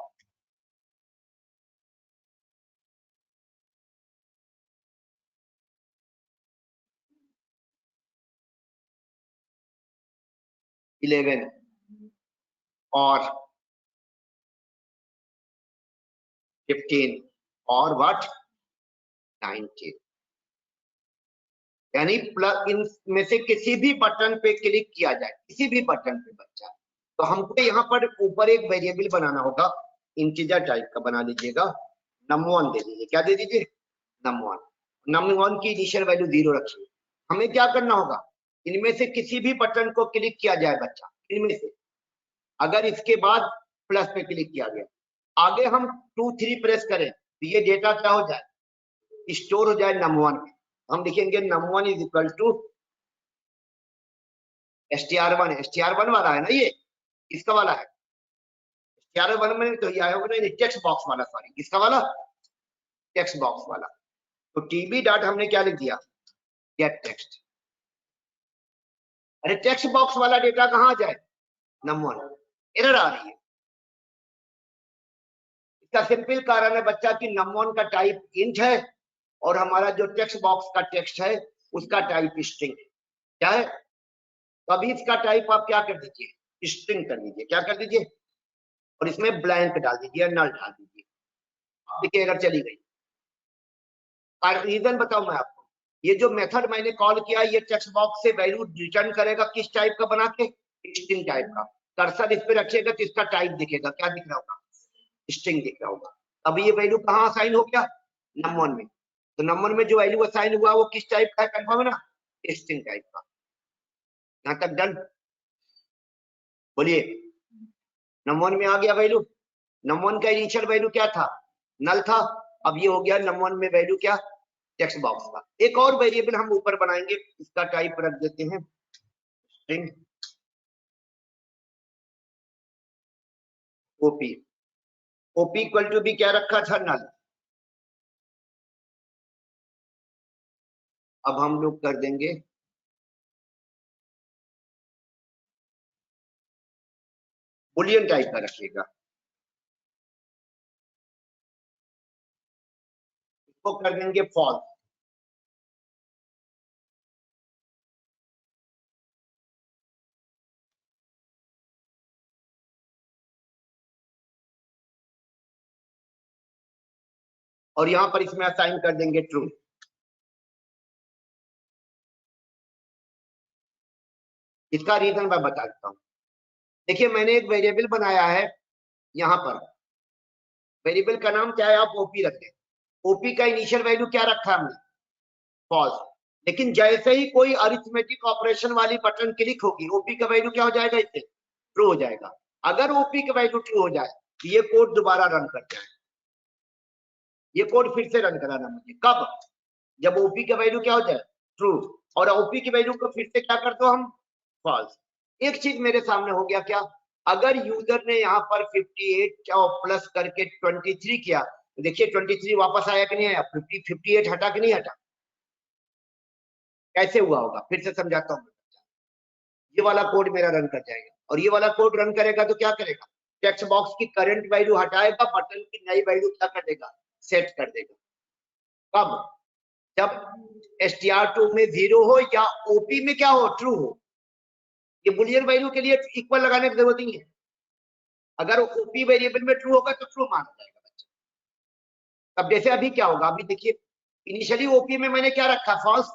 11 और 15 और व्हाट 19। यानी प्लस इन में से किसी भी बटन पे क्लिक किया जाए, किसी भी बटन पे बच्चा, तो हमको यहाँ पर ऊपर एक वेरिएबल बनाना होगा, इंटीजर टाइप का बना लीजिएगा, num1 दे दीजिए। क्या दे दीजिए, num1। num1 की इनिशियल वैल्यू 0 रखिए। हमें क्या करना होगा, इनमें से किसी भी बटन को क्लिक किया जाए बच्चा, इनमें से, अगर इसके बाद प्लस पे क्लिक किया गया, आगे हम 2 3 प्रेस करें तो ये डेटा क्या हो जाए, स्टोर हो जाए num1 में। हम लिखेंगे num1 is equal to str1। str1 वाला है ना ये, इसका वाला है str1 में, तो ये आया होगा ना टेक्स्ट बॉक्स वाला, सॉरी इसका वाला टेक्स्ट बॉक्स वाला। तो टीबी डॉट हमने क्या लिख दिया, गेट टेक्स्ट। अरे टेक्स्ट बॉक्स वाला डेटा कहाँ जाए, num1, एरर आ रही है। इसका सिंपल कारण है बच्चा कि num1 का टाइप इंट है और हमारा जो टेक्स्ट बॉक्स का टेक्स्ट है उसका टाइप स्ट्रिंग है। क्या है, तो अभी इसका टाइप आप क्या कर दीजिए, स्ट्रिंग कर दीजिए। क्या कर दीजिए, और इसमें ब्लैंक डाल दीजिए, नल डाल दीजिए। देखिए अगर चली गई, रीजन बताऊं मैं आपको, ये जो मेथड मैंने कॉल किया, ये टेक्स्ट बॉक्स से वैल्यू रिटर्न करेगा किस टाइप का बना के, स्ट्रिंग टाइप का। कर्सर इस पे रखिएगा तो इसका टाइप दिखेगा, क्या दिख रहा होगा, स्ट्रिंग दिख रहा होगा। अब ये वैल्यू कहाँ असाइन हो गया, num1 में। तो num1 में जो वैल्यू असाइन हुआ वो किस टाइप का है, कंफर्म है ना, स्ट्रिंग टाइप का। यहां तक डन, बोलिए। num1 में आ गया वैल्यू, num1 का इनिशियल वैल्यू क्या था, नल था। अब ये हो गया num1 में वैल्यू क्या, टेक्स्ट बॉक्स का। एक और वेरिएबल हम ऊपर बनाएंगे, इसका टाइप रख देते हैं string OP. OP equal to भी क्या रखा था, नल। अब हम लोग कर देंगे बुलियन टाइप का रखिएगा, इसको कर देंगे फॉल्स। और यहां पर इसमें असाइन कर देंगे ट्रू। इसका रीजन मैं बता देता हूं। देखिए मैंने एक वेरिएबल बनाया है, यहां पर वेरिएबल का नाम क्या है, आप ओपी रख दें। ओपी का इनिशियल वैल्यू क्या रखा हमने, फॉल्स। लेकिन जैसे ही कोई अरिथमेटिक ऑपरेशन वाली बटन क्लिक होगी, ओपी का वैल्यू क्या हो जाएगा, इससे ट्रू हो जाएगा। अगर ओपी का वैल्यू ट्रू हो जाए तो ये कोड दोबारा रन कर जाए, ये कोड फिर से रन कराना मुझे। कब? जब ओपी का वैल्यू क्या हो जाए, ट्रू, और ओपी की वैल्यू को फिर से क्या कर दो हम, फॉल्स। एक चीज मेरे सामने हो गया क्या, अगर यूजर ने यहाँ पर 58 और प्लस करके 23 किया तो देखिए 23 वापस आया कि नहीं आया, 58 हटा कि नहीं हटा, कैसे हुआ होगा, फिर से समझाता हूँ। ये वाला कोड मेरा रन कर जाएगा, और ये वाला कोड रन करेगा तो क्या करेगा, टेक्स्ट बॉक्स की करंट वैल्यू हटाएगा, बटन की नई वैल्यू क्या कर देगा, सेट कर देगा। कब? जब str2 में 0 हो या ओपी में क्या हो, ट्रू हो। ये बुलियन वैल्यू के लिए इक्वल लगाने की जरूरत नहीं है, अगर ओपी वेरिएबल में ट्रू होगा तो ट्रू माना जाएगा बच्चा। अब जैसे अभी क्या होगा, अभी देखिए इनिशियली ओपी में मैंने क्या रखा, फॉल्स।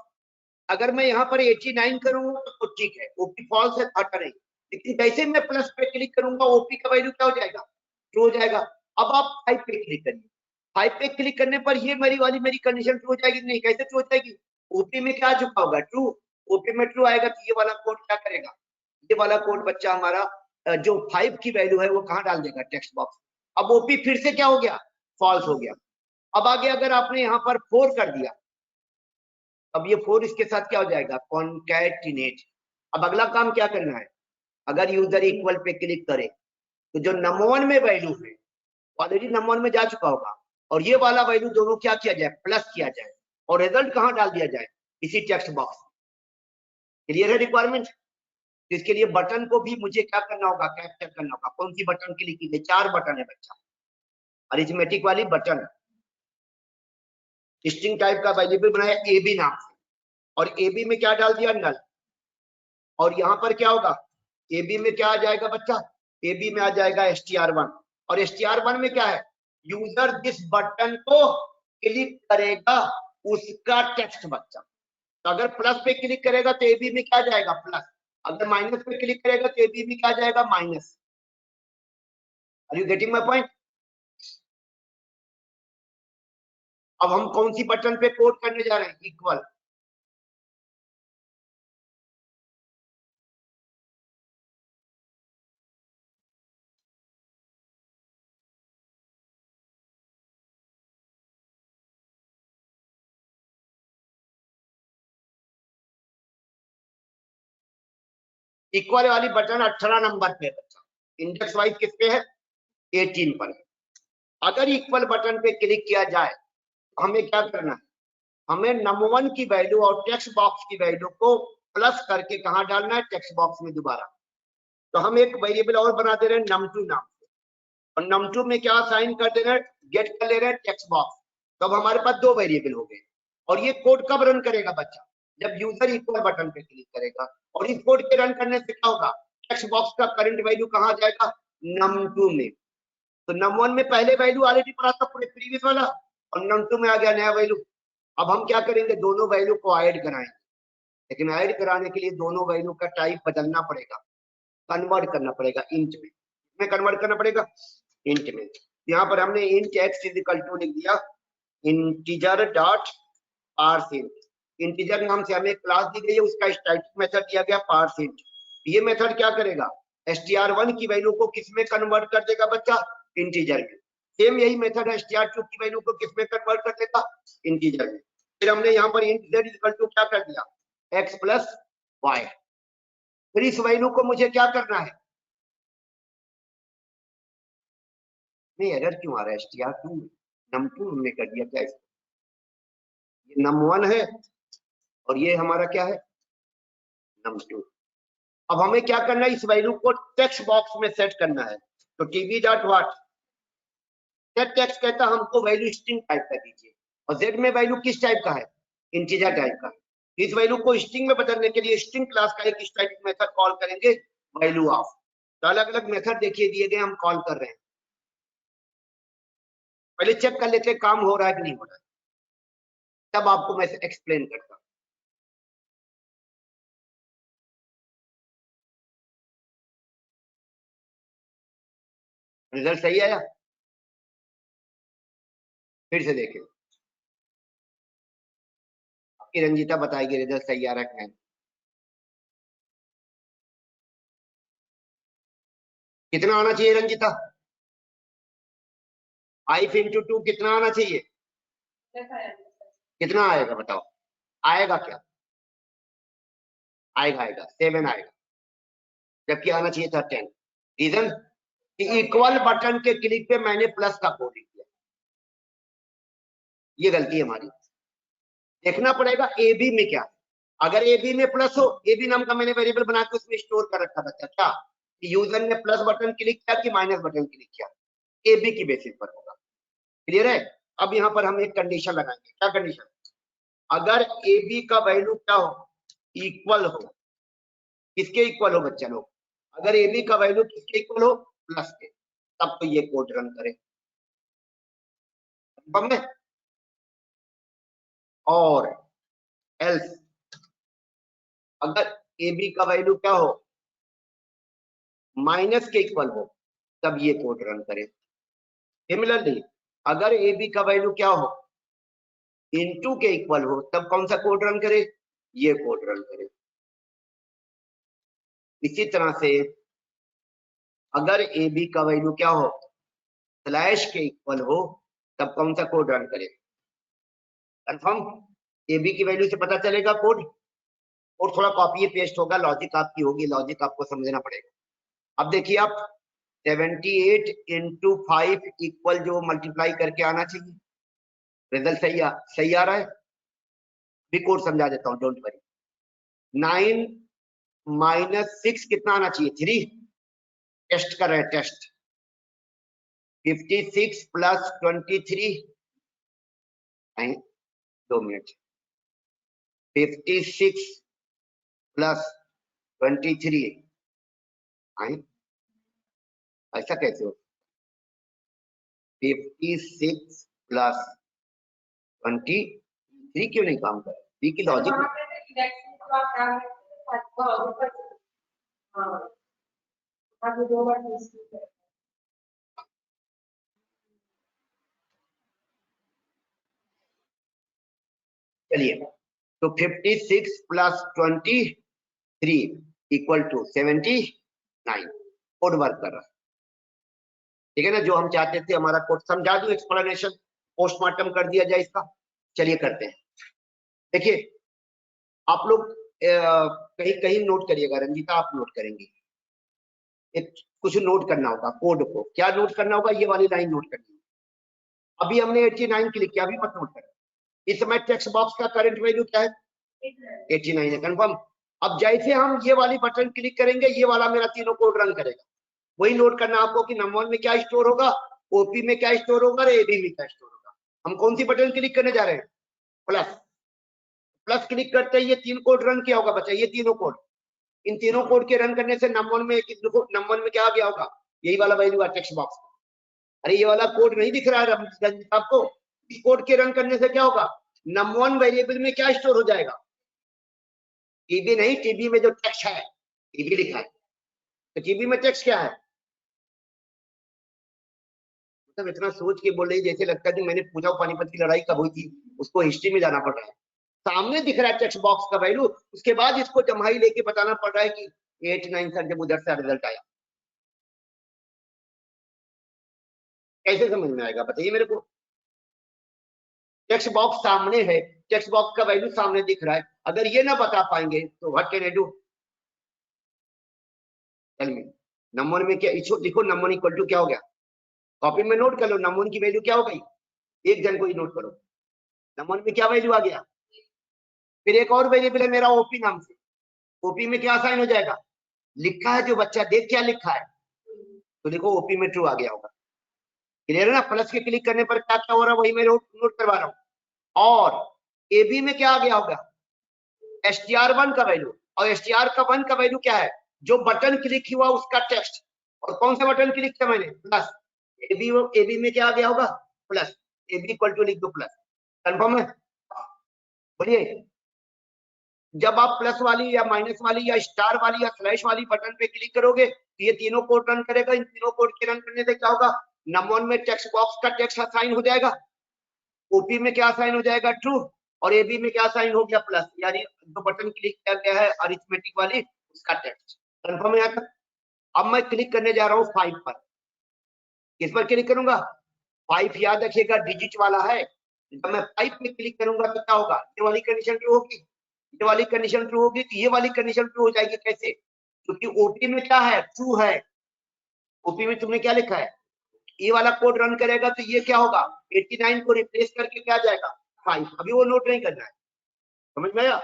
अगर मैं यहाँ पर 89 करूंगा तो ठीक है, ओपी फॉल्स है, हटा नहीं। लेकिन जैसे मैं प्लस पे क्लिक करूंगा ओपी का वैल्यू क्या हो जाएगा, ट्रू हो जाएगा। अब आप 5 पे क्लिक करिए, 5 पे क्लिक करने पर ये मेरी कंडीशन ट्रू हो जाएगी नहीं, कैसे ट्रू हो जाएगी, ओपी में क्या आ चुका होगा, ट्रू। ओपी में ट्रू आएगा तो ये वाला कोड क्या करेगा, ये वाला कोड बच्चा हमारा जो 5 की वैल्यू है वो कहाँ डाल देगा, टेक्स्ट बॉक्स। अब ओपी फिर से क्या हो गया, फॉल्स हो गया। अब आगे अगर आपने यहाँ पर 4 कर दिया, अब ये 4 इसके साथ क्या हो जाएगा, कॉन्कैटिनेट। अब अगला काम क्या करना है, अगर यूजर इक्वल पे क्लिक करे तो जो नंबर 1 में वैल्यू है ऑलरेडी नंबर 1 में जा चुका होगा, और ये वाला वैल्यू दोनों क्या किया जाए, प्लस किया जाए, और रिजल्ट कहाँ डाल दिया जाए, इसी टेक्स्ट बॉक्स। क्लियर है रिक्वायरमेंट? तो इसके लिए बटन को भी मुझे क्या करना होगा, कैप्चर करना होगा। कौन सी बटन क्लिक की, 4 बटन है बच्चा, अरिथमेटिक वाली बटन, स्ट्रिंग टाइप का वेरिएबल बनाया ए बी नाम से, और ए बी में क्या डाल दिया, नल। और यहाँ पर क्या होगा, ए बी में क्या आ जाएगा बच्चा, ए बी में आ जाएगा str1, और str1 में क्या है, यूजर जिस बटन को क्लिक करेगा उसका टेक्स्ट बच्चा। तो अगर प्लस पे क्लिक करेगा तो ए बी में क्या आ जाएगा, प्लस। अगर माइनस पे क्लिक करेगा तो ए बी में क्या आ जाएगा, minus. Are you getting my point? अब हम कौन सी बटन पे कोड करने जा रहे हैं, इक्वल। इक्वल वाली बटन 18 नंबर पे बच्चा, इंडेक्स वाइज किस पे है, 18 पर है। अगर इक्वल बटन पे क्लिक किया जाए तो हमें क्या करना है, हमें नंबर 1 की वैल्यू और टेक्स्ट बॉक्स की वैल्यू को प्लस करके कहां डालना है, टेक्स्ट बॉक्स में दोबारा। तो हम एक वेरिएबल और बना दे रहे हैं num2 नाम से, और num2 में क्या साइन कर दे रहे हैं, गेट कर ले रहे हैं टेक्स्ट बॉक्स। तो अब हमारे पास 2 वेरिएबल हो गए। और ये कोड कब रन करेगा बच्चा, जब यूजर इक्वल बटन पे क्लिक करेगा, और इस कोड के रन करने से क्या होगा, टेक्स्ट बॉक्स का करंट वैल्यू कहां जाएगा, num2 में। तो num1 में पहले वैल्यू ऑलरेडी पड़ा था पूरे प्रीवियस वाला, और num2 में आ गया नया वैल्यू। अब हम क्या करेंगे, दोनों वैल्यू को ऐड कराएंगे, लेकिन ऐड कराने के लिए दोनों वैल्यू का टाइप बदलना पड़ेगा, कन्वर्ट करना पड़ेगा इंट में कन्वर्ट करना पड़ेगा, इंट में। यहाँ पर हमने int x is equal to लिख दिया इंटीजर डॉट पारसेंट। इंटीजर नाम से हमें क्लास दी गई है, उसका स्टैटिक मेथड दिया गया पारसेंट। ये मेथड क्या करेगा, str1 की वैल्यू को किस में कन्वर्ट कर देगा बच्चा, इंटीजर में। सेम यही मेथड है, str2 की वैल्यू को किस में कन्वर्ट कर देगा, इंटीजर में। फिर हमने यहाँ पर इंट z इक्वल टू क्या कर दिया, x प्लस वाई। फिर इस वैल्यू को मुझे क्या करना है, नहीं एरर क्यों आ रहा है, str2 num2 हमने कर दिया क्या, ये num1 है और ये हमारा क्या है, num2। अब हमें क्या करना है, इस वैल्यू को टेक्स्ट बॉक्स में सेट करना है। तो TV dot what set text कहता है हमको वैल्यू स्ट्रिंग टाइप का दीजिए, और जेड में वैल्यू किस टाइप का है, इंटीजर टाइप का। इस वैल्यू को स्ट्रिंग में बदलने के लिए स्ट्रिंग क्लास का एक स्टैटिक मेथड कॉल करेंगे, वैल्यू ऑफ। तो अलग अलग मेथड देखिए दिए गए, हम कॉल कर रहे हैं। पहले चेक कर लेते हैं काम हो रहा है कि नहीं हो रहा है, तब आपको मैं एक्सप्लेन करता हूं। रिजल्ट सही आया, फिर से देखें। कि रंजीता बताएगी रिजल्ट सही आ रहा है कि नहीं। कितना आना चाहिए रंजीता? 5 into 2 कितना आना चाहिए? कितना आएगा बताओ? आएगा क्या? आएगा 7 आएगा, जबकि आना चाहिए था 10। रीजन कि इक्वल बटन के क्लिक पे मैंने प्लस का कोड लिख दिया, ये गलती है हमारी। देखना पड़ेगा ए बी में क्या। अगर ए बी में प्लस हो, ए बी नाम का मैंने वेरिएबल बना के उसमें स्टोर कर रखा था क्या कि यूजर ने प्लस बटन क्लिक किया कि माइनस बटन क्लिक किया, ए बी की बेसिस पर होगा। क्लियर है? अब यहाँ पर हम एक कंडीशन लगाएंगे। क्या कंडीशन? अगर ए बी का वैल्यू क्या हो? इक्वल हो। किसके इक्वल हो बच्चा लोग? अगर ए बी का वैल्यू किसके इक्वल हो? प्लस के, तब तो ये कोड रन करे। और एल्स अगर ए बी का वैल्यू क्या हो? माइनस के इक्वल हो, तब ये कोड रन करे। सिमिलरली अगर ए बी का वैल्यू क्या हो? इनटू के इक्वल हो, तब कौन सा कोड रन करे? ये कोड रन करे। इसी तरह से अगर ए बी का वैल्यू क्या हो? स्लैश के इक्वल हो, तब कौन सा कोड रन करे? कंफर्म? ए बी की वैल्यू से पता चलेगा कोड, और थोड़ा कॉपी पेस्ट होगा, लॉजिक आपकी होगी, लॉजिक आपको समझना पड़ेगा। अब देखिए आप 78 into 5 इक्वल जो मल्टीप्लाई करके आना चाहिए, रिजल्ट सही आ रहा है। भी कोड समझा देता हूँ, डोंट वरी। 9 - 6 कितना आना चाहिए? 3। टेस्ट कर रहे हैं, टेस्ट। 56 + 23 नहीं, 2 मिनट। 56 + 23 नहीं, ऐसा कैसे हो? 56 + 23 क्यों नहीं काम कर? बी की लॉजिक चलिए, तो 56 + 23 = 79 कोड वर्क कर रहा है। ठीक है ना? जो हम चाहते थे हमारा कोड समझा दूं, एक्सप्लेनेशन पोस्टमार्टम कर दिया जाए इसका। चलिए करते हैं। देखिए आप लोग कहीं कहीं नोट करिएगा, रंजीता आप नोट करेंगी। एक कुछ नोट करना होगा कोड को। क्या नोट करना होगा? ये वाली लाइन नोट करनी होगी। अभी हमने 89 क्लिक किया, अभी मत नोट करें। इस समय टेक्स्ट बॉक्स का करंट वैल्यू क्या है? 89 है। कंफर्म? अब जैसे हम ये वाली बटन क्लिक करेंगे, ये वाला मेरा तीनों कोड रन करेगा। वही नोट करना आपको कि नंबर 1 में क्या स्टोर होगा, ओपी में क्या स्टोर होगा, और एबी में क्या स्टोर होगा। हम कौन सी बटन क्लिक करने जा रहे हैं? प्लस। प्लस क्लिक करते ही ये 3 कोड रन किया होगा बच्चा, ये तीनों कोड। इन तीनों कोड के रन करने से नंबर 1 में नंबर 1 में क्या आ गया होगा? यही वाला वैल्यू है टेक्स्ट बॉक्स। अरे ये वाला कोड नहीं दिख रहा है आपको? इस कोड के रन करने से क्या होगा? नंबर 1 वेरिएबल में क्या स्टोर हो जाएगा? टीबी नहीं, टीबी में जो टेक्स्ट है, टीबी लिखा है, तो टीबी में टेक्स्ट क्या है? मतलब इतना सोच के बोल रही जैसे लगता है कि मैंने पूछा पानीपत की लड़ाई कब हुई थी, उसको हिस्ट्री में जाना पड़ रहा है। सामने दिख रहा है टेक्स्ट बॉक्स का वैल्यू, उसके बाद इसको जम्हाई लेके बताना पड़ रहा है कि 89 सर जब उधर से रिजल्ट आया। कैसे समझ में आएगा बताइए मेरे को? टेक्स्ट बॉक्स सामने है, टेक्स्ट बॉक्स का वैल्यू सामने दिख रहा है, अगर ये ना बता पाएंगे तो what can I do? Number में क्या लिखो? नंबर इक्वल टू क्या हो गया? कॉपी में नोट कर लो, नंबर की वैल्यू क्या हो गई? एक जन को ही नोट करो। नंबर में क्या वैल्यू आ गया? फिर एक और वेरिएबल है मेरा ओपी नाम से, ओपी में क्या साइन हो जाएगा? लिखा है जो बच्चा देख, क्या लिखा है? तो देखो ओपी में ट्रू आ गया होगा। क्लियर है ना? प्लस के क्लिक करने पर क्या क्या हो रहा है वही मैं नोट करवा रहा हूं। और एबी में क्या आ गया होगा? str1 का वैल्यू। और str1 का वैल्यू क्या है? जो बटन क्लिक हुआ उसका टेक्स्ट। और कौन सा बटन क्लिक किया मैंने? प्लस। एबी में क्या आ गया होगा? प्लस। एबी इक्वल टू लिख दो प्लस। कंफर्म है? बोलिए। जब आप प्लस वाली या माइनस वाली या स्टार वाली या स्लैश वाली बटन पे क्लिक करोगे तो ये तीनों कोड रन करेगा। इन तीनों कोड के रन करने से क्या होगा? नंबर 1 में टेक्स्ट बॉक्स का टेक्स्ट असाइन हो जाएगा, ओपी में क्या असाइन हो जाएगा? ट्रू, और ए बी में क्या साइन हो गया प्लस, यानी जो बटन क्लिक किया गया है अरिथमेटिक वाली उसका टेक्स्ट कंफर्म है। अब मैं क्लिक करने जा रहा हूँ 5 पर। किस पर क्लिक करूंगा? 5 याद रखिएगा डिजिट वाला है। जब मैं 5 पे क्लिक करूंगा तो क्या होगा? ये वाली कंडीशन ट्रू होगी, ये वाली कंडीशन ट्रू होगी, तो ये वाली कंडीशन ट्रू हो जाएगी। कैसे? क्योंकि ओपी में क्या है? ट्रू है। ओपी में तुमने क्या लिखा है? ये वाला कोड रन करेगा तो ये क्या होगा? 89 को रिप्लेस करके क्या जाएगा? 5। अभी वो नोट नहीं करना है, समझ में आया?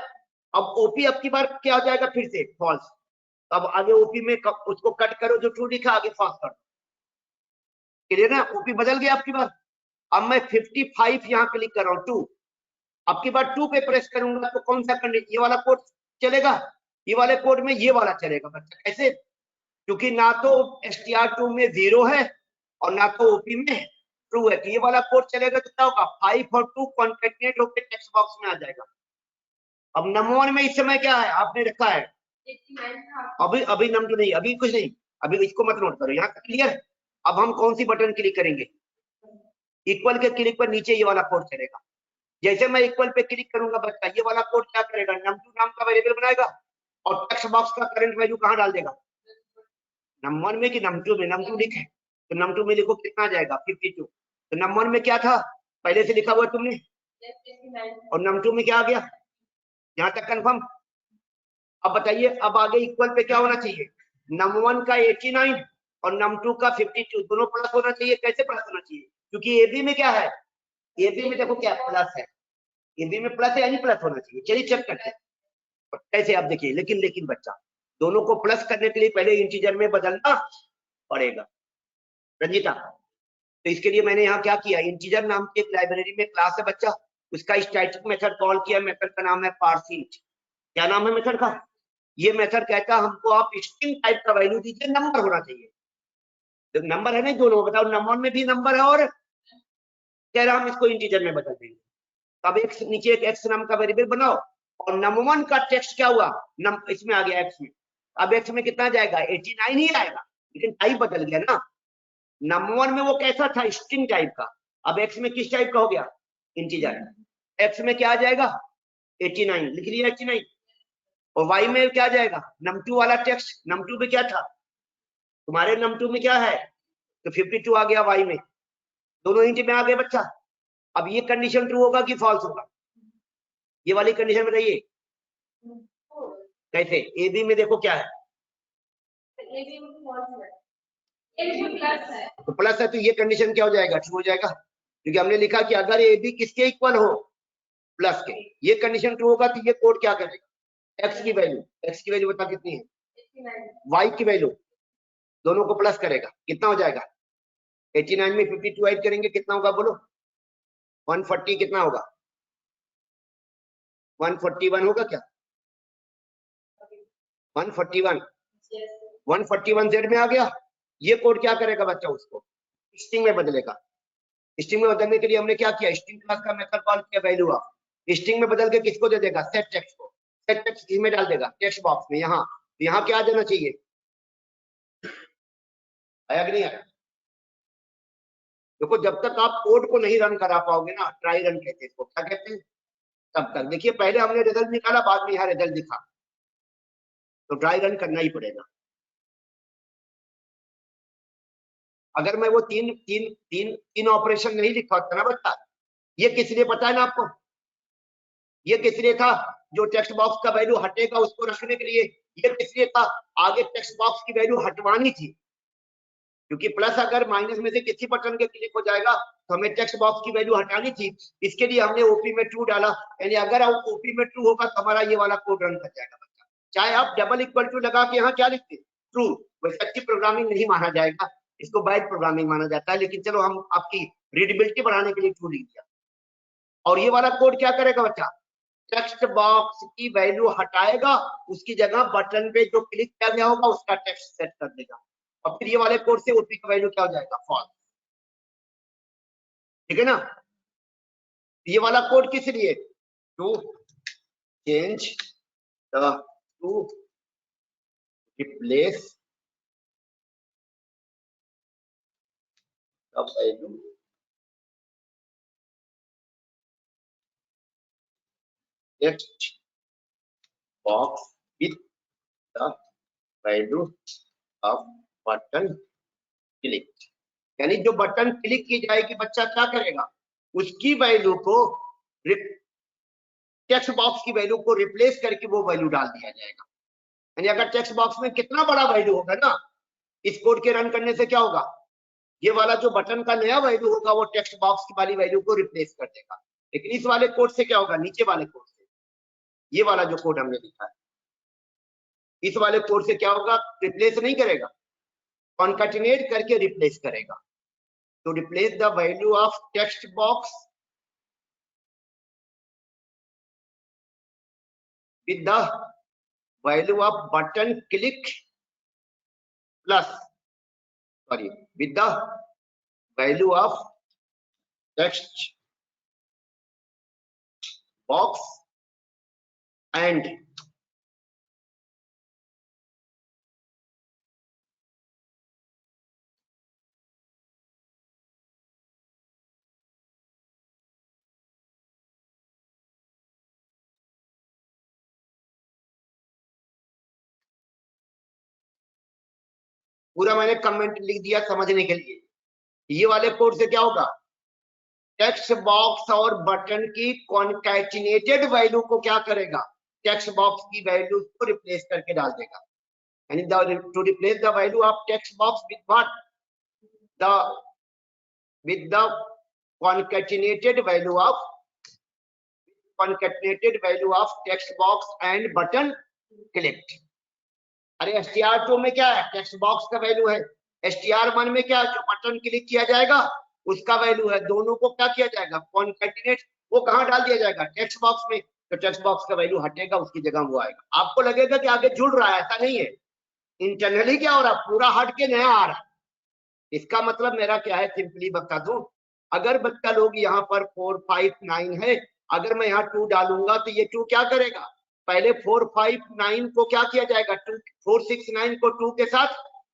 अब ओपी अब की बार क्या हो जाएगा? फिर से फॉल्स। अब आगे ओपी में उसको कट करो, जो ट्रू लिखा आगे फॉल्स कर दो। क्लियर ना? ओपी बदल गया आपकी बार। अब मैं 55 यहाँ क्लिक कर रहा हूँ 2। अब की बार 2 पे प्रेस करूंगा तो कौन सा कंडीशन? ये वाला कोड चलेगा, ये वाले कोड में ये वाला चलेगा बच्चा। कैसे? क्योंकि ना तो str2 में 0 है और ना तो ओपी में ट्रू है, तो ये वाला कोड चलेगा तो क्या होगा? 5 और 2 कॉन्केटनेट होकर टेक्स्ट बॉक्स में आ जाएगा। अब नंबर 1 में इस समय क्या है आपने रखा है? 89 था। अभी नंबर नहीं, अभी कुछ नहीं, अभी इसको मत नोट करो, यहाँ क्लियर। अब हम कौन सी बटन क्लिक करेंगे? इक्वल के क्लिक पर नीचे ये वाला कोड चलेगा। जैसे मैं इक्वल पे क्लिक करूंगा बच्चा, ये वाला कोड क्या करेगा? num2 नाम का वेरिएबल बनाएगा और टेक्स्ट बॉक्स का करंट वैल्यू कहां डाल देगा? num1 में कि num2 में? num2 लिखे तो num2 में लिखो, कितना आ जाएगा? 52। तो num1 में क्या था पहले से लिखा हुआ तुमने, 89 और num2 में क्या आ गया? यहाँ तक कंफर्म? अब बताइए, अब आगे इक्वल पे क्या होना चाहिए? num1 का 89 और num2 का 52 दोनों प्लस होना चाहिए। कैसे प्लस होना चाहिए? क्योंकि एबी में क्या है? एबी में देखो क्या प्लस है, एबी में प्लस है यानी प्लस होना चाहिए। चलिए चेक करते हैं कैसे। आप देखिए, लेकिन बच्चा दोनों को प्लस करने के लिए पहले इंटीजर में बदलना पड़ेगा रंजीता। तो इसके लिए मैंने यहाँ क्या किया, इंटीजर नाम की एक लाइब्रेरी में क्लास है बच्चा, उसका स्टैटिक मेथड कॉल किया। मेथड का नाम है पार्सिंट। क्या नाम है मेथड का? ये मेथड कहता है हमको आप स्ट्रिंग टाइप का वैल्यू दीजिए, नंबर होना चाहिए। तो नंबर है नहीं दोनों, बताओ नंबर में भी नंबर है और कह रहा हम इसको इंटीजर में बदल देंगे। अब एक नीचे एक एक्स नाम का वेरिएबल बनाओ और num1 का टेक्स्ट क्या हुआ? इसमें आ गया एक्स में। अब एक्स में कितना जाएगा? 89 ही आएगा, लेकिन टाइप बदल गया ना। num1 में वो कैसा था? स्ट्रिंग टाइप का। अब एक्स में किस टाइप का हो गया? इंटीजर। एक्स में क्या आ जाएगा? 89 लिख लिया 89। और वाई में क्या जाएगा? num2 वाला टेक्स्ट। num2 में क्या था तुम्हारे? num2 में क्या है? तो 52 आ गया वाई में, दोनों इंट में आ गए बच्चा। अब ये कंडीशन ट्रू होगा कि फॉल्स होगा? ये वाली कंडीशन बताइए कैसे? ए बी में देखो क्या है, एबी में फॉल्स है, एबी में प्लस है। तो प्लस है तो ये कंडीशन क्या हो जाएगा? ट्रू हो जाएगा, क्योंकि हमने लिखा कि अगर ए बी किसके इक्वल हो? प्लस के। ये कंडीशन ट्रू होगा तो ये कोड क्या करेगा? एक्स की वैल्यू बता कितनी है? 89 वाई की वैल्यू दोनों को प्लस करेगा। कितना हो जाएगा? 89 में 52 ऐड करेंगे कितना होगा बोलो? 140 कितना होगा? 141 होगा क्या? 141 141 जेड में आ गया। ये कोड क्या करेगा बच्चा? उसको स्ट्रिंग में बदलेगा। स्ट्रिंग में बदलने के लिए हमने क्या किया? स्ट्रिंग क्लास का मेथड कॉल किया वैल्यू ऑफ। स्ट्रिंग में बदल के किसको दे देगा? सेट टेक्स्ट को। सेट टेक्स्ट इसमें डाल देगा टेक्स्ट बॉक्स में। यहाँ क्या आ जाना चाहिए? आया कि नहीं आया? देखो जब तक आप कोड को नहीं रन करा पाओगे ना, ट्राई रन कहते हैं इसको, क्या कहते हैं, तब तक। देखिए पहले हमने रिजल्ट निकाला, बाद में यहाँ रिजल्ट दिखा, तो ट्राई रन करना ही पड़ेगा। अगर मैं वो तीन तीन तीन तीन ऑपरेशन नहीं लिखा होता ना बच्चा, ये किस लिए पता है ना आपको? ये किस लिए था? जो टेक्स्ट बॉक्स का वैल्यू हटेगा उसको रखने के लिए। ये किस लिए था? आगे टेक्स्ट बॉक्स की वैल्यू हटवानी थी, क्योंकि प्लस अगर माइनस में से किसी बटन के क्लिक हो जाएगा तो हमें टेक्स्ट बॉक्स की वैल्यू हटानी थी। इसके लिए हमने ओपी में ट्रू डाला, यानी अगर ओपी में ट्रू होगा तो हमारा ये वाला कोड रन कर जाएगा बच्चा। चाहे आप डबल इक्वल टू लगा के यहाँ क्या लिखते? ट्रू। वैसे अच्छी प्रोग्रामिंग नहीं माना जाएगा, इसको बैड प्रोग्रामिंग माना जाता है, लेकिन चलो हम आपकी रीडेबिलिटी बढ़ाने के लिए ट्रू लिख दिया। और ये वाला कोड क्या करेगा बच्चा? टेक्स्ट बॉक्स की वैल्यू हटाएगा, उसकी जगह बटन पे जो क्लिक किया गया होगा उसका टेक्स्ट सेट कर देगा, और फिर ये वाले कोड से ओपी का वैल्यू क्या हो जाएगा? फॉल्स। ठीक है ना? ये वाला कोड किस लिए? To change the to replace the value text box with the value of button click, यानी जो बटन क्लिक की जाएगी बच्चा क्या करेगा, उसकी वैल्यू को टेक्स्ट बॉक्स की वैल्यू को रिप्लेस करके वो वैल्यू डाल दिया जाएगा। यानी अगर टेक्स्ट बॉक्स में कितना बड़ा वैल्यू होगा ना, इस कोड के रन करने से क्या होगा, ये वाला जो बटन का नया वैल्यू होगा वो टेक्स्ट बॉक्स वाली वैल्यू को रिप्लेस कर देगा। लेकिन इस वाले कोड से क्या होगा, नीचे वाले कोड से, ये वाला जो कोड हमने लिखा है, इस वाले कोड से क्या होगा, रिप्लेस नहीं करेगा, कॉन्कैटिनेट करके रिप्लेस करेगा। तो replace the value of text box with the value of button click plus with the value of text box and पूरा मैंने कमेंट लिख दिया समझने के लिए। ये वाले कोड से क्या होगा, टेक्स्ट बॉक्स और बटन की कॉन्कैटिनेटेड वैल्यू को क्या करेगा, टेक्स्ट बॉक्स की वैल्यू को रिप्लेस करके डाल देगा। यानी to replace the value of text box with what, with the concatenated value of text box and button clicked। अरे str2 में क्या है, टेक्स्ट बॉक्स का वैल्यू है, str1 में क्या है, जो बटन क्लिक किया जाएगा उसका वैल्यू है। दोनों को क्या किया जाएगा, कॉन्कैटिनेट, वो कहां डाल दिया जाएगा, टेक्स्ट बॉक्स में। तो टेक्स्ट बॉक्स का वैल्यू हटेगा, उसकी जगह वो आएगा। आपको लगेगा कि आगे जुड़ रहा है, ऐसा नहीं है, इंटरनली क्या हो रहा है, पूरा हट के नया आ रहा है। इसका मतलब मेरा क्या है, सिंपली बता दूं, अगर बच्चा लोग यहाँ पर 4 5 9 है, अगर मैं यहाँ 2 डालूंगा तो ये 2 क्या करेगा, पहले 4 5 9 को क्या किया जाएगा, 2 4 6 9 को 2 के साथ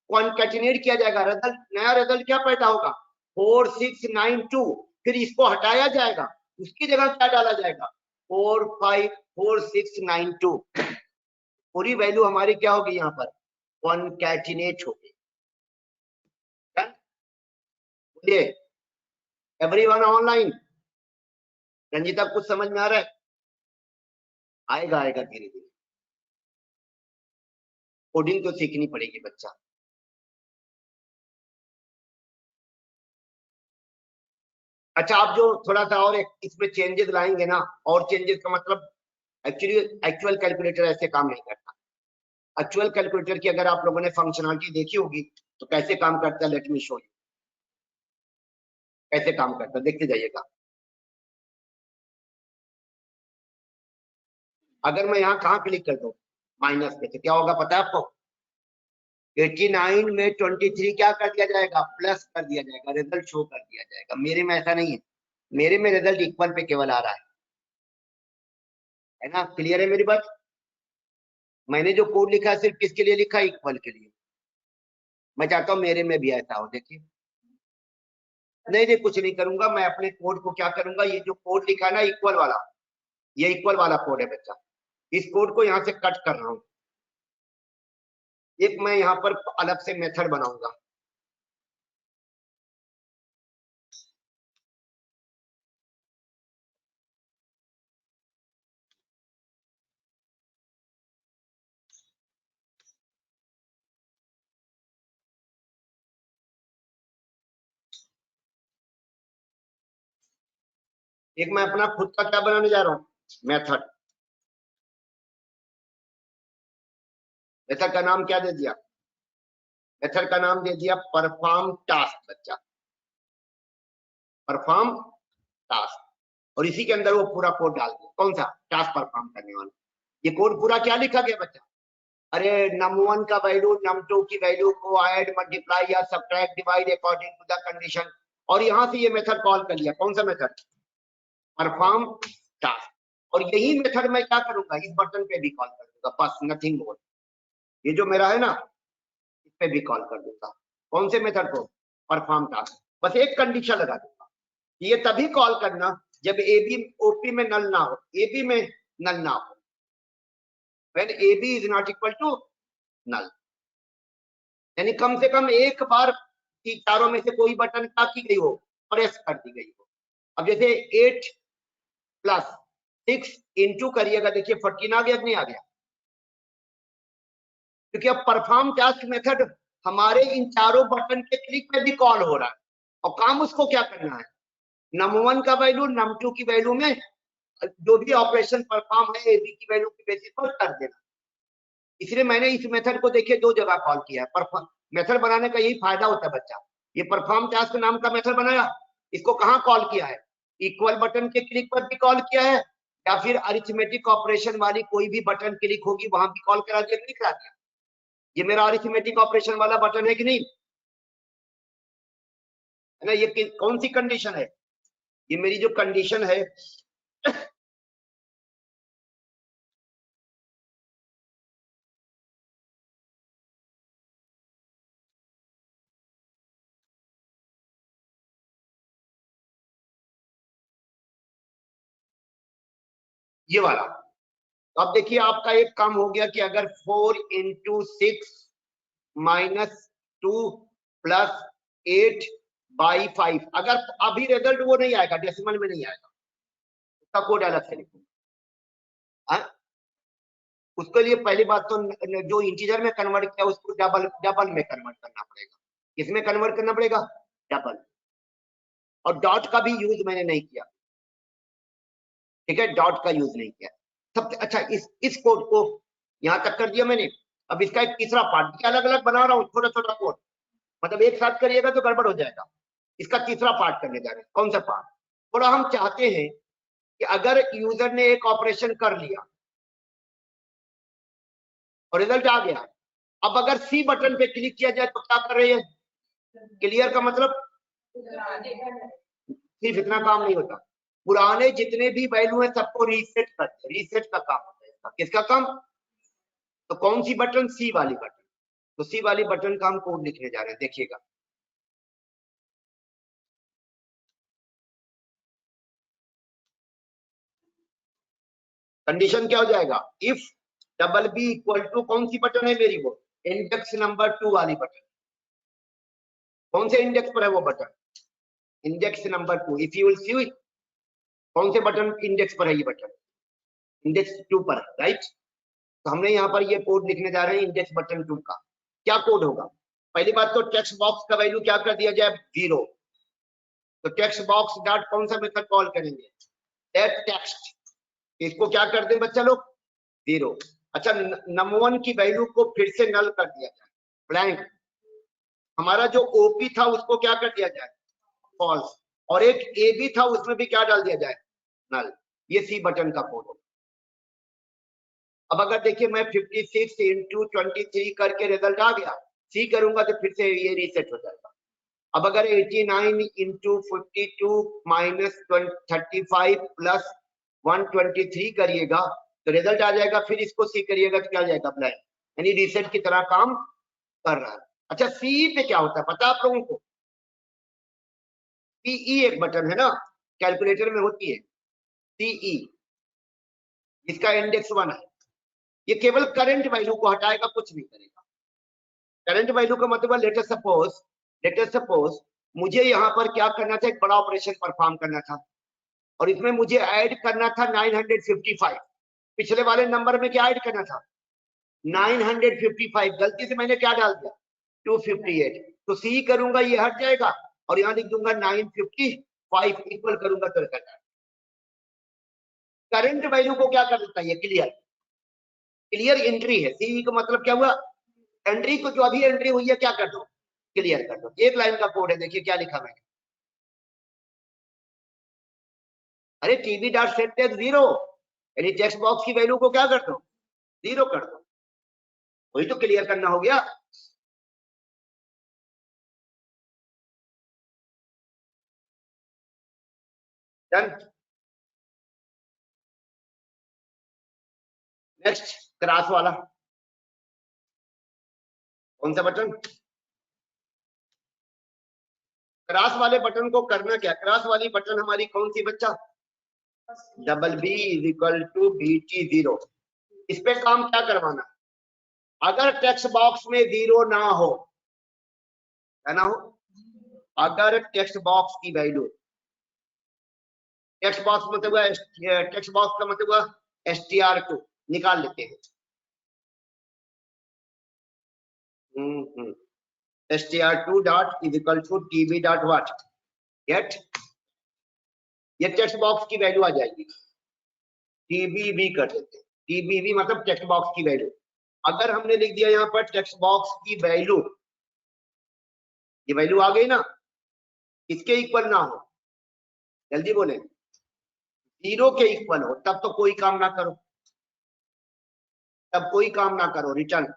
कॉन्कैटिनेट किया जाएगा, रिजल्ट नया रिजल्ट क्या पैदा होगा, 4 6 9 2। फिर इसको हटाया जाएगा, उसकी जगह क्या डाला जाएगा, 4 5 4 6 9 2। पूरी वैल्यू हमारी क्या होगी, यहाँ पर कॉन्कैटिनेट होगी। एवरीवन ऑनलाइन, रंजीता कुछ समझ में आ रहा है, आएगा धीरे धीरे, कोडिंग तो सीखनी पड़ेगी बच्चा। अच्छा, आप जो थोड़ा सा और इसमें चेंजेस लाएंगे ना, और चेंजेस का मतलब एक्चुअली एक्चुअल कैलकुलेटर ऐसे काम नहीं करता। एक्चुअल कैलकुलेटर की अगर आप लोगों ने फंक्शनलिटी देखी होगी तो कैसे काम करता है, लेट मी शो यू कैसे काम करता है, देखते जाइएगा। अगर मैं यहाँ कहाँ क्लिक कर दूं, माइनस पे, तो क्या होगा पता है आपको, 89 में 23 क्या कर दिया जाएगा, प्लस कर दिया जाएगा, रिजल्ट शो कर दिया जाएगा। मेरे में ऐसा नहीं है, मेरे में रिजल्ट इक्वल पे केवल आ रहा है ना, क्लियर है मेरी बात। मैंने जो कोड लिखा है सिर्फ किसके लिए लिखा है, इक्वल के लिए। मैं चाहता हूं मेरे में भी ऐसा हो, देखिए। नहीं, कुछ नहीं करूंगा, मैं अपने कोड को क्या करूंगा, ये जो कोड लिखा है ना इक्वल वाला, ये इक्वल वाला कोड है बच्चा, इस कोड को यहाँ से कट कर रहा हूं। एक मैं यहाँ पर अलग से मेथड बनाऊंगा, एक मैं अपना खुद का क्या बनाने जा रहा हूँ, मेथड। मेथड का नाम क्या दे दिया, मेथड का नाम दे दिया परफॉर्म टास्क बच्चा, परफॉर्म टास्क। और इसी के अंदर वो पूरा कोड डाल दिया, कौन सा, टास्क परफॉर्म करने वाला। ये कोड पूरा क्या लिखा गया बच्चा, अरे num1 का वैल्यू num2 की वैल्यू को ऐड मल्टीप्लाई या subtract divide according to the condition, और यहां से ये मेथड कॉल कर लिया, कौन सा मेथड, परफॉर्म टास्क। और यही मेथड मैं क्या करूंगा, इस बटन पे भी कॉल कर दूंगा, बस नथिंग मोर। ये जो मेरा है ना, इस पे भी कॉल कर दूंगा, कौन से मेथड को, परफॉर्म टास्क। बस एक कंडीशन लगा दूंगा, ये तभी कॉल करना जब एबी ओपी में नल ना हो। एबी में नल ना हो, when A B is not equal to null, यानी कम से कम एक बार चारों में से कोई बटन क्या की गई हो, प्रेस कर दी गई हो। अब जैसे 8 + 6 इंटू करिएगा, देखिए 14 आ गया कि नहीं आ गया, क्योंकि अब परफॉर्म टास्क मेथड हमारे इन चारों बटन के क्लिक पे भी कॉल हो रहा है, और काम उसको क्या करना है, num1 का वैल्यू num2 की वैल्यू में जो भी ऑपरेशन परफॉर्म है एबी की वैल्यू की बेसिस पर कर देना। इसलिए मैंने इस मेथड को देखिए 2 जगह कॉल किया है। मेथड बनाने का यही फायदा होता है बच्चा, ये परफॉर्म टास्क नाम का मेथड बनाया, इसको कहाँ कॉल किया है, इक्वल बटन के क्लिक पर भी कॉल किया है, या फिर अरिथमेटिक ऑपरेशन वाली कोई भी बटन क्लिक होगी वहां भी कॉल करा दिया, क्लिक करा दिया। ये मेरा अरिथमेटिक ऑपरेशन वाला बटन है कि नहीं, है ना, ये कौन सी कंडीशन है, ये मेरी जो कंडीशन है ये वाला। तो अब देखिए आपका एक काम हो गया कि अगर 4 × 6 - 2 + 8/5, अगर अभी रिजल्ट वो नहीं आएगा, डेसिमल में नहीं आएगा, उसका कोड अलग से लिखूंगा। उसके लिए पहली बात तो जो इंटीजर में कन्वर्ट किया उसको डबल में कन्वर्ट करना पड़ेगा। किसमें कन्वर्ट करना पड़ेगा, डबल। और डॉट का भी यूज मैंने नहीं किया, ठीक है, डॉट का यूज नहीं किया। सबसे अच्छा इस कोड को यहां तक कर दिया मैंने। अब इसका एक तीसरा पार्ट अलग अलग बना रहा हूँ, छोटा छोटा कोड, मतलब एक साथ करिएगा तो गड़बड़ हो जाएगा। इसका तीसरा पार्ट करने जा रहे हैं। कौन सा पार्ट, थोड़ा हम चाहते हैं कि अगर यूजर ने एक ऑपरेशन कर लिया और रिजल्ट आ गया, अब अगर सी बटन पे क्लिक किया जाए तो क्या कर रहे हैं, क्लियर का मतलब सिर्फ इतना काम नहीं होता, पुराने जितने भी वैल्यू है सबको रीसेट करते हैं, रीसेट का काम होता है इसका। किसका काम, तो कौन सी बटन, सी वाली बटन। तो सी वाली बटन का हम कोड लिखने जा रहे हैं, देखिएगा। कंडीशन क्या हो जाएगा, इफ BB = कौन सी बटन है मेरी, वो इंडेक्स नंबर 2 वाली बटन। कौन से इंडेक्स पर है वो button, index number 2। If you will see, कौन से बटन इंडेक्स पर है ये बटन, इंडेक्स 2 पर है, राइट। तो हमने यहाँ पर ये कोड लिखने जा रहे हैं इंडेक्स बटन 2 का। क्या कोड होगा, पहली बात तो टेक्स्ट बॉक्स का वैल्यू क्या कर दिया जाए, 0। तो टेक्स्ट बॉक्स डॉट कौन सा मेथड कॉल करेंगे, दैट टेक्स्ट, इसको क्या कर दें बच्चा लोग, 0। अच्छा, num1 की वैल्यू को फिर से नल कर दिया जाए, ब्लैंक। हमारा जो ओपी था उसको क्या कर दिया जाए, फॉल्स। और एक ए बी था उसमें भी क्या डाल दिया जाए, नल। ये सी बटन का कोड है। अब अगर देखिए मैं 56 × 23 करके रिजल्ट आ गया, सी करूंगा तो फिर से ये रीसेट हो जाएगा। अब अगर 89 × 52 - 35 + 123 करिएगा तो रिजल्ट आ जाएगा, फिर इसको सी करिएगा तो क्या आ जाएगा, ब्लैंक, यानी रीसेट की तरह काम कर रहा है। अच्छा, सी पे क्या होता है पता आप लोगों को, सीई एक बटन है ना, कैलकुलेटर में होती है सीई, इसका इंडेक्स 1 है। ये केवल करंट वैल्यू को हटाएगा, कुछ नहीं करेगा। करंट वैल्यू का मतलब लेट अस सपोज मुझे यहाँ पर क्या करना था, एक बड़ा ऑपरेशन परफॉर्म करना था, और इसमें मुझे ऐड करना था 955। पिछले वाले नंबर में क्या ऐड करना था, 955। गलती से मैंने क्या डाल दिया, 258। तो सी करूंगा ये हट जाएगा, और यहां लिख दूंगा 955 इक्वल करूंगा तो कर जाएगा। करंट वैल्यू को क्या कर देता है, ये क्लियर एंट्री है। सी का मतलब क्या हुआ, एंट्री को, जो अभी एंट्री हुई है क्या कर दो, क्लियर कर दो। एक लाइन का कोड है, देखिए क्या लिखा मैंने, अरे टीबी डॉट सेट टेक्स्ट 0, यानी टेक्स्ट बॉक्स की वैल्यू को क्या कर दो, 0 कर दो। वही तो क्लियर करना हो गया। डन। नेक्स्ट, क्रॉस वाला, कौन सा बटन, क्रॉस वाले बटन को करना क्या, क्रॉस वाली बटन हमारी कौन सी बच्चा, double B is equal to BT 0। इस पे काम क्या करवाना, अगर टेक्स्ट बॉक्स में 0 ना हो, है ना हो, अगर टेक्स्ट बॉक्स की वैल्यू, टेक्स्ट बॉक्स मतलब टेक्स्ट बॉक्स का मतलब हुआ STR2 निकाल लेते हैं। STR2 dot is equal to TB dot what, get, ये टेक्स्ट बॉक्स की वैल्यू आ जाएगी, TBV कर देते हैं। TBV मतलब टेक्स्ट बॉक्स की वैल्यू। अगर हमने लिख दिया यहाँ पर टेक्स्ट बॉक्स की वैल्यू, ये वैल्यू आ गई ना, इसके इक्वल ना हो, जल्दी बोले, 0 के इक्वल हो, तब तो कोई काम ना करो, तब कोई काम ना करो, रिटर्न।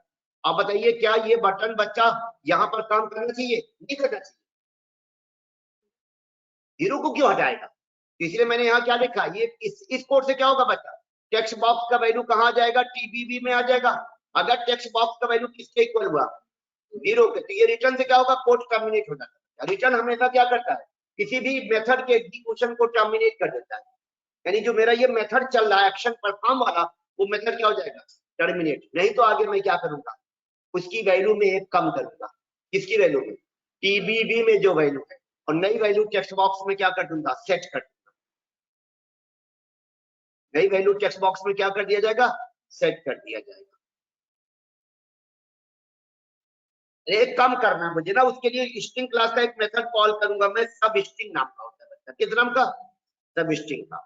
अब बताइए क्या ये बटन बच्चा यहाँ पर काम करना चाहिए, नहीं करना चाहिए, 0 को क्यों हटाएगा, इसलिए मैंने यहाँ क्या लिखा, ये इस कोड से क्या होगा बच्चा, टेक्स्ट बॉक्स का वैल्यू कहाँ आ जाएगा, TBV में आ जाएगा। अगर टेक्स्ट बॉक्स का वैल्यू किसके इक्वल हुआ, 0 के, तो ये रिटर्न से क्या होगा, कोड टर्मिनेट हो जाता है। रिटर्न हमेशा क्या करता है, किसी भी मेथड के एग्जीक्यूशन को टर्मिनेट कर देता है, यानी जो मेरा ये मेथड चल रहा है एक्शन परफॉर्म वाला, वो मेथड क्या हो जाएगा, टर्मिनेट। नहीं तो आगे मैं क्या करूंगा, उसकी वैल्यू में एक कम करूंगा, किसकी वैल्यू में, TBV में जो वैल्यू है, और नई वैल्यू टेक्स्ट बॉक्स में क्या कर दूंगा, सेट कर दूंगा, नई वैल्यू टेक्स्ट बॉक्स में क्या कर दिया जाएगा, सेट कर दिया जाएगा। एक काम करना है मुझे ना, उसके लिए स्ट्रिंग क्लास का एक मेथड कॉल करूंगा मैं, सब स्ट्रिंग नाम का होता है, किस नाम का, सब स्ट्रिंग का,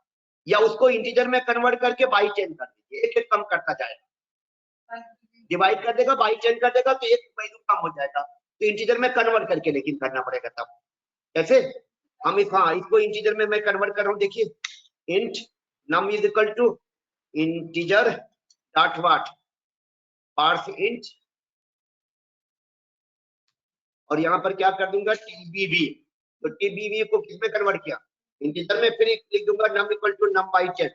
या उसको इंटीजर में कन्वर्ट करके बाई चेन कर दीजिए, एक एक कम करता जाएगा, डिवाइड कर देगा, बाई चेन कर देगा, तो एक वैल्यू कम हो जाएगा, तो इंटीजर में कन्वर्ट करके लेकिन करना पड़ेगा तब। कैसे, हम इसको इंटीजर में मैं कन्वर्ट कर रहा हूँ, देखिए, int num is equal to integer dot what, parse int, और यहाँ पर क्या कर दूंगा, TBV, तो TBV को किस में कन्वर्ट किया, इंटीजर में, फिर लिख दूंगा num equal to num by 10।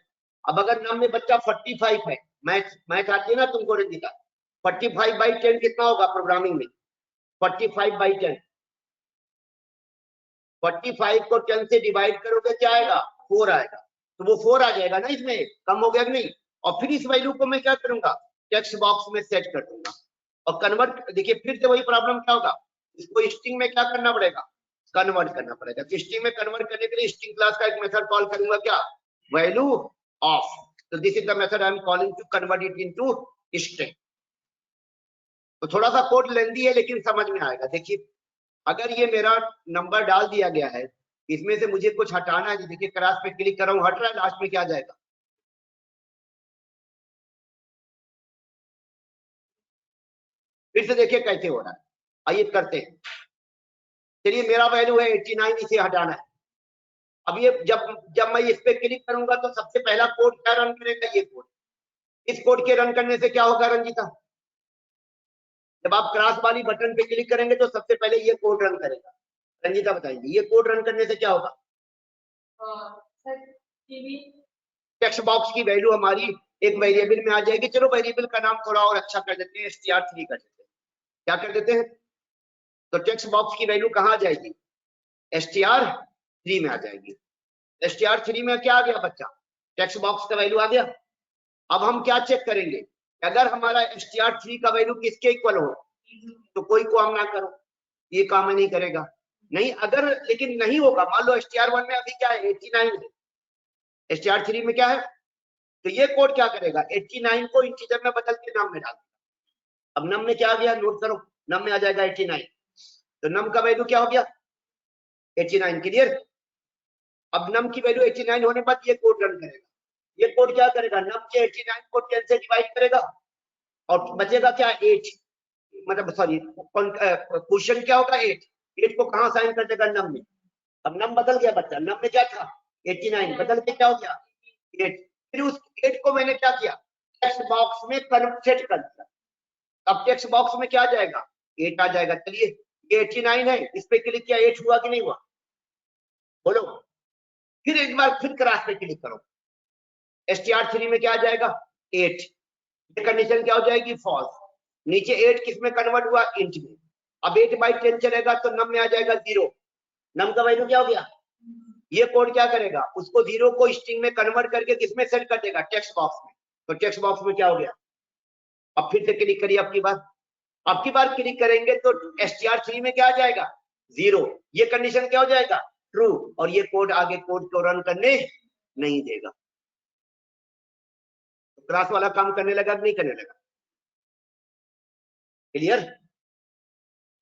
अब अगर नम में बच्चा 45 है, मैथ आती है ना तुमको रंजिता, 45 बाई 10 कितना होगा प्रोग्रामिंग में, 45 बाई 10, 45 को 10 से डिवाइड करोगे क्या आएगा, 4 आएगा, तो वो 4 आ जाएगा ना, इसमें कम हो गया कि नहीं। और फिर इस वैल्यू को मैं क्या करूंगा, टेक्स्ट बॉक्स में सेट कर दूंगा और कन्वर्ट, देखिए फिर से वही प्रॉब्लम क्या होगा, इसको स्ट्रिंग में क्या करना पड़ेगा, कन्वर्ट करना पड़ेगा। तो स्ट्रिंग में कन्वर्ट करने के लिए स्ट्रिंग क्लास का एक मेथड कॉल करूंगा, क्या, वैल्यू ऑफ, तो this is the method I am calling to convert it into string. तो थोड़ा सा कोड लेंदी है लेकिन समझ में आएगा। देखिए अगर ये मेरा नंबर डाल दिया गया है, इसमें से मुझे कुछ हटाना है, देखिए क्रॉस पे क्लिक कर रहा हूं, हट रहा है, लास्ट में क्या आ जाएगा, फिर से देखिए कैसे हो रहा है, आइए करते हैं। चलिए मेरा वैल्यू है 89, इसे हटाना है। अब ये जब मैं इस पे क्लिक करूंगा तो सबसे पहला कोड क्या रन करेगा, ये कोड। इस कोड के रन करने से क्या होगा रंजीता, जब आप क्रॉस वाली बटन पे क्लिक करेंगे तो सबसे पहले ये कोड रन करेगा। रंजीता बताएंगे ये कोड रन करने से क्या होगा, टेक्स्ट बॉक्स की वैल्यू हमारी एक वेरिएबल में आ जाएगी। चलो वेरिएबल का नाम थोड़ा और अच्छा कर देते हैं, STR3 कर देते हैं। क्या कर देते हैं, तो टेक्स्ट बॉक्स की वैल्यू कहाँ आ जाएगी, STR3 में आ जाएगी। STR3 में क्या आ गया बच्चा, टेक्स्ट बॉक्स का वैल्यू आ गया। अब हम क्या चेक करेंगे, अगर हमारा STR3 का वैल्यू किसके इक्वल हो, तो कोई काम ना करो, ये काम नहीं करेगा। नहीं अगर लेकिन नहीं होगा, मान लो STR1 में अभी क्या है 89 है, STR3 में क्या है, तो ये कोड क्या करेगा, 89 को इंटीजर में बदल के नम में डाल देगा। अब नम में क्या आ गया, नोट करो, नम में आ जाएगा 89, तो नम का वैल्यू क्या हो गया 89, क्लियर। अब नम की वैल्यू 89 होने पर ये कोड रन करेगा। ये कोड क्या करेगा, नम के 89 को 10 से डिवाइड करेगा और बचेगा क्या 8, मतलब सॉरी क्वेश्चन क्या होगा 8 को कहां साइन कर देगा, नम में। अब नम बदल गया बच्चा, नम में क्या था 89, बदल के क्या हो गया 8। फिर उस 8 को मैंने क्या किया, टेक्स्ट बॉक्स में कन्वर्ट कर दिया। अब टेक्स्ट बॉक्स में क्या आ जाएगा 8 आ जाएगा। चलिए ये 89 है, इस पे क्लिक किया, 8 हुआ कि नहीं हुआ, बोलो। फिर एक बार फिर क्रॉस पे क्लिक करो, STR3 में क्या आ जाएगा 8, ये कंडीशन क्या हो जाएगी फॉल्स। नीचे 8 किस में कन्वर्ट हुआ, इंट में। अब 8 बाई 10 चलेगा तो नम में आ जाएगा 0, नम का वैल्यू क्या हो गया, ये कोड क्या करेगा, उसको 0 को स्ट्रिंग में कन्वर्ट करके किसमें सेट कर देगा, टेक्स्ट बॉक्स में। तो टेक्स्ट बॉक्स में क्या हो गया, अब फिर से क्लिक करिए, आपकी बार क्लिक करेंगे तो str3 में क्या आ जाएगा, 0। ये कंडीशन क्या हो जाएगा, ट्रू, और ये कोड आगे कोड को रन करने नहीं देगा। तो क्लास वाला काम करने लगा नहीं करने लगा, क्लियर?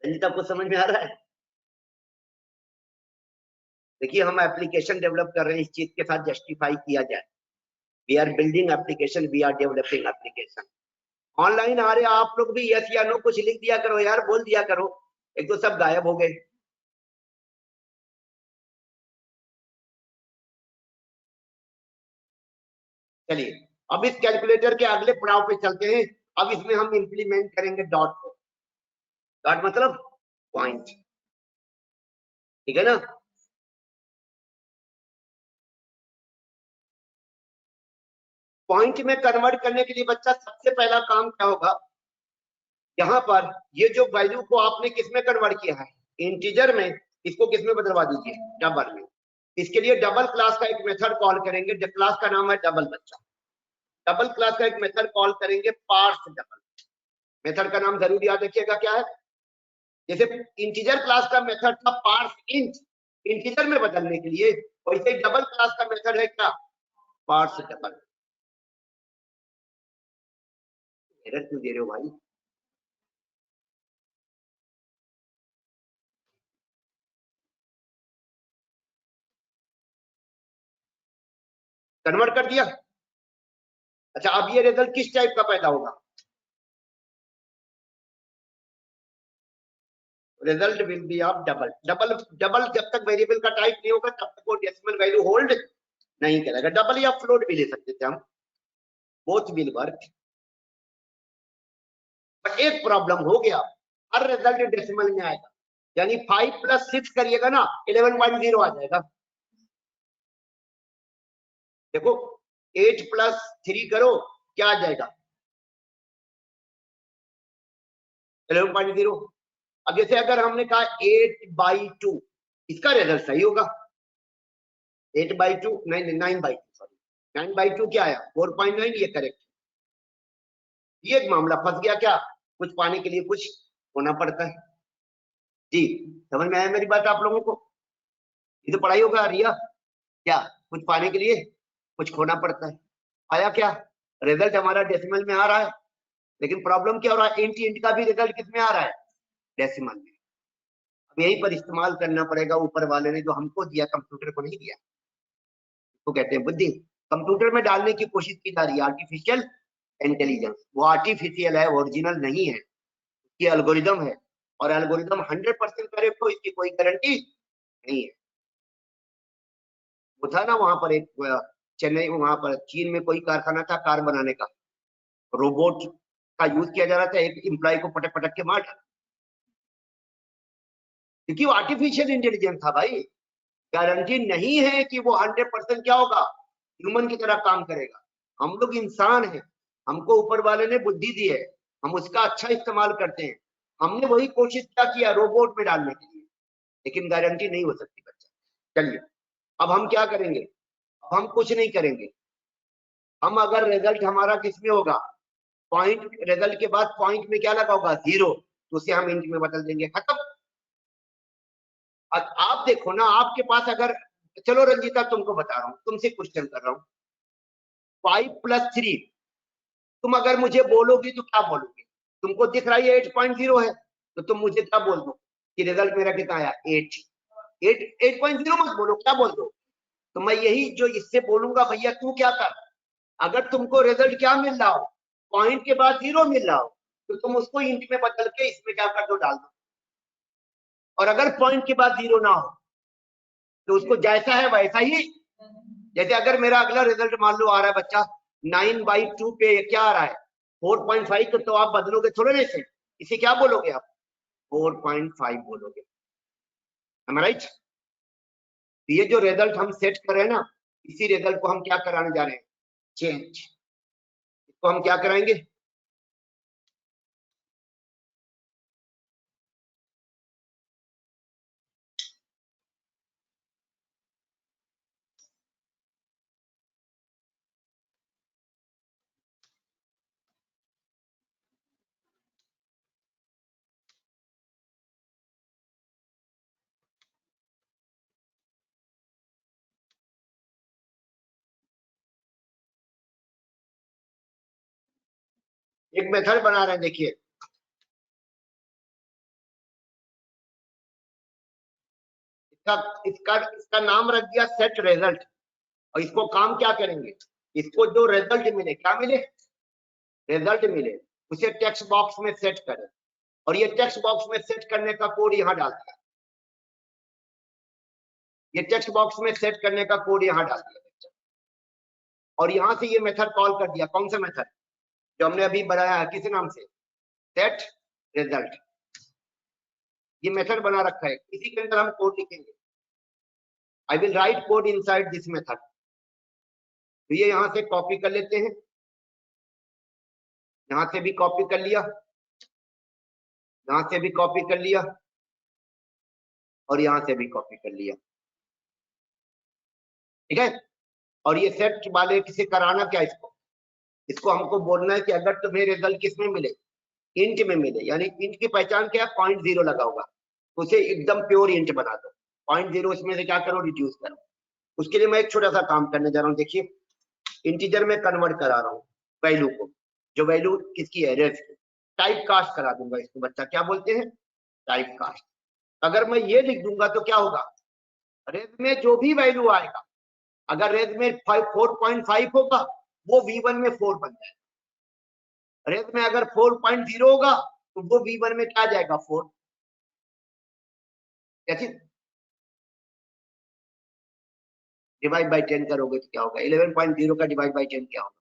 रंजित आपको समझ में आ रहा है? देखिए हम एप्लीकेशन डेवलप कर रहे हैं, इस चीज के साथ जस्टिफाई किया जाए, we are building application, we are developing application. Online आ रहे आप लोग भी यस या नो कुछ लिख दिया करो यार, बोल दिया करो, एक तो सब गायब हो गए। चलिए अब इस कैलकुलेटर के अगले पड़ाव पे चलते हैं। अब इसमें हम इंप्लीमेंट करेंगे डॉट को। डॉट मतलब पॉइंट, ठीक है ना? पॉइंट में कन्वर्ट करने के लिए बच्चा सबसे पहला काम क्या होगा, यहाँ पर ये जो वैल्यू को आपने किसमें कन्वर्ट किया है, इंटीजर में, इसको किसमें बदलवा दीजिए, डबल में। इसके लिए डबल क्लास का एक मेथड कॉल करेंगे, क्लास का नाम है डबल। बच्चा डबल क्लास का एक मेथड कॉल करेंगे, पार्स डबल। मेथड का नाम जरूर याद रखिएगा क्या है, जैसे इंटीजर क्लास का मेथड था पार्स इंट, इंटीजर में बदलने के लिए, वैसे डबल क्लास का मेथड है क्या, पार्स डबल। एरर क्यों दे रहे हो भाई? कन्वर्ट कर दिया। अच्छा अब ये रिजल्ट किस टाइप का पैदा होगा, result will be of double. Double double जब तक वेरिएबल का टाइप नहीं होगा तब तक वो डेसिमल वैल्यू होल्ड नहीं करेगा। डबल या फ्लोट भी ले सकते थे हम, बोथ विल वर्क। बट एक प्रॉब्लम हो गया, हर रिजल्ट डेसिमल में आएगा, यानी 5 + 6 करिएगा ना 11.0 आ जाएगा। देखो 8 + 3 करो क्या आ जाएगा, 11.0। अब जैसे अगर हमने कहा 8/2, इसका रिजल्ट सही होगा, 8/2 नहीं 9/2 सॉरी 9/2 क्या आया 4.9, ये करेक्ट। ये एक मामला फंस गया, क्या कुछ पाने के लिए कुछ होना पड़ता है। जी समझ में आया मेरी बात आप लोगों को? ये तो पढ़ाई होगा रिया, क्या कुछ पाने के लिए कुछ खोना पड़ता है। आया क्या, रिजल्ट हमारा डेसिमल में आ रहा है, लेकिन प्रॉब्लम क्या हो रहा है, इंट इंट का भी रिजल्ट किस में आ रहा है, डेसिमल में। अब यहीं पर इस्तेमाल करना पड़ेगा ऊपर वाले ने जो हमको दिया, कंप्यूटर को नहीं दिया, तो कहते हैं बुद्धि। कंप्यूटर में डालने की कोशिश की जा रही है आर्टिफिशियल इंटेलिजेंस, वो आर्टिफिशियल है, ओरिजिनल नहीं है, ये एल्गोरिदम है, और एल्गोरिदम 100% करेक्ट हो इसकी कोई गारंटी नहीं है। वो था ना वहां पर एक चेन्नई, वहां पर चीन में कोई कारखाना था कार बनाने का, रोबोट का यूज किया जा रहा था, एक एम्प्लॉय को पटक पटक के मार डाला, क्योंकि वो आर्टिफिशियल इंटेलिजेंस था भाई। गारंटी नहीं है कि वो 100% क्या होगा, ह्यूमन की तरह काम करेगा। हम लोग इंसान हैं, हमको ऊपर वाले ने बुद्धि दी है, हम उसका अच्छा इस्तेमाल करते हैं। हमने वही कोशिश क्या किया रोबोट में डालने के लिए, लेकिन गारंटी नहीं हो सकती बच्चा। चलिए अब हम क्या करेंगे, अब हम कुछ नहीं करेंगे। हम अगर रिजल्ट हमारा किसमें होगा, पॉइंट, रिजल्ट के बाद पॉइंट में क्या लगा होगा 0, तो उसे हम इंट में बदल देंगे, खत्म। अब आप देखो ना आपके पास अगर, चलो रंजीता तुमको बता रहा हूँ, तुमसे क्वेश्चन कर रहा हूँ, 5 + 3 तुम अगर मुझे बोलोगी तो क्या बोलोगे, तुमको दिख रहा है 8.0 है, तो तुम मुझे क्या बोल दो कि रिजल्ट मेरा कितना आया 8.0 मत बोलो, क्या बोल दो। तो मैं यही जो इससे बोलूंगा, भैया तू क्या कर, अगर तुमको रिजल्ट क्या मिल रहा हो, पॉइंट के बाद 0 मिल रहा हो, तो तुम उसको इंट में बदल के इसमें क्या कर दो, डाल दो। और अगर पॉइंट के बाद 0 ना हो तो उसको जैसा है वैसा ही, जैसे अगर मेरा अगला रिजल्ट मान लो आ रहा है बच्चा 9/2 पे क्या आ रहा है 4.5, तो आप बदलोगे थोड़े ना से, इसे क्या बोलोगे आप 4.5 बोलोगे, राइट? ये जो रिजल्ट हम सेट कर रहे हैं ना, इसी रिजल्ट को हम क्या कराने जा रहे हैं, चेंज। इसको हम क्या कराएंगे, एक मेथड बना रहे हैं, देखिए इसका नाम रख दिया सेट रिजल्ट। और इसको काम क्या करेंगे, इसको जो रिजल्ट मिले, क्या मिले, रिजल्ट मिले, उसे टेक्स्ट बॉक्स में सेट करें। और ये टेक्स्ट बॉक्स में सेट करने का कोड यहां डाल दिया, ये टेक्स्ट बॉक्स में सेट करने का कोड यहां डाल दिया और यहां से ये मेथड कॉल कर दिया। कौन सा मेथड, जो हमने अभी बनाया है, किस नाम से, सेट रिजल्ट। ये मेथड बना रखा है, इसी के अंदर हम कोड लिखेंगे। I will write code inside this method. तो ये यहां से कॉपी कर लेते हैं, यहां से भी कॉपी कर लिया, यहां से भी कॉपी कर लिया और यहां से भी कॉपी कर लिया, ठीक है। और ये सेट वाले किसे कराना क्या, इसको हमको बोलना है कि अगर तुम्हें रिजल्ट किस में मिले, इंट में मिले, यानी इंट की पहचान क्या है, 0.0 लगा होगा, तो उसे एकदम प्योर इंट बना दो। 0.0 इसमें से क्या करो, रिड्यूस करो। उसके लिए मैं एक छोटा सा काम करने जा रहा हूँ। देखिए इंटीजर में कन्वर्ट करा रहा हूँ वैल्यू को, जो वैल्यू किसकी है, रेज की। टाइप कास्ट करा दूंगा इसको, बच्चा क्या बोलते हैं, टाइप कास्ट। अगर मैं ये लिख दूंगा तो क्या होगा, रेज में जो भी वैल्यू आएगा, अगर रेज में 4.5 होगा वो V1 में 4 बन जाएगा। रेज में अगर 4.0 होगा तो वो V1 में क्या जाएगा, 4। कैसे डिवाइड बाई 10 करोगे तो क्या होगा, 11.0 का डिवाइड बाई 10 क्या होगा,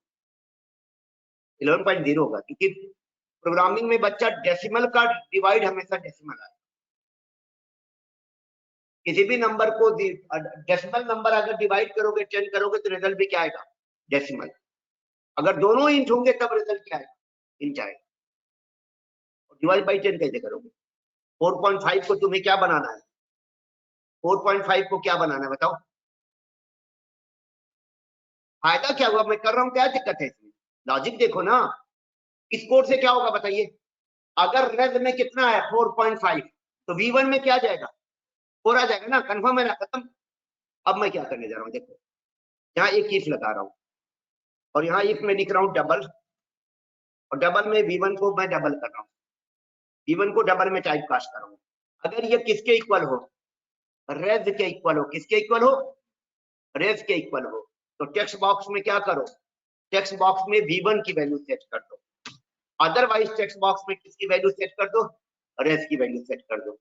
11.0 होगा। क्योंकि प्रोग्रामिंग में बच्चा डेसिमल का डिवाइड हमेशा डेसिमल आएगा। किसी भी नंबर को डेसिमल नंबर अगर डिवाइड करोगे 10 करोगे तो रिजल्ट भी क्या आएगा, डेसिमल। अगर दोनों इंच होंगे तब रिजल्ट क्या आएगा, इंच आएगा। डिवाइड बाई 10 कैसे करोगे, 4.5 को तुम्हें क्या बनाना है, 4.5 को क्या बनाना है बताओ, फायदा क्या हुआ, मैं कर रहा हूं, क्या दिक्कत है इसमें, लॉजिक देखो ना। इस कोड से क्या होगा बताइए, अगर रेज में कितना है 4.5 तो V1 में क्या जाएगा, 4 आ जाएगा ना, कंफर्म है ना, खत्म। अब मैं क्या करने जा रहा हूँ, देखो यहाँ एक इफ लगा रहा हूँ और यहाँ इफ में लिख रहा हूँ डबल, और डबल में V1 को मैं डबल कर रहा हूँ, V1 को डबल में टाइप कास्ट कर रहा हूँ। अगर ये किसके इक्वल हो, रेज के इक्वल हो, किसके इक्वल हो, रेज के इक्वल हो, तो टेक्स्ट बॉक्स में क्या करो, टेक्स्ट बॉक्स में V1 की वैल्यू सेट कर दो। अदरवाइज टेक्स्ट बॉक्स में किसकी वैल्यू सेट कर दो, रेज की वैल्यू सेट कर दो।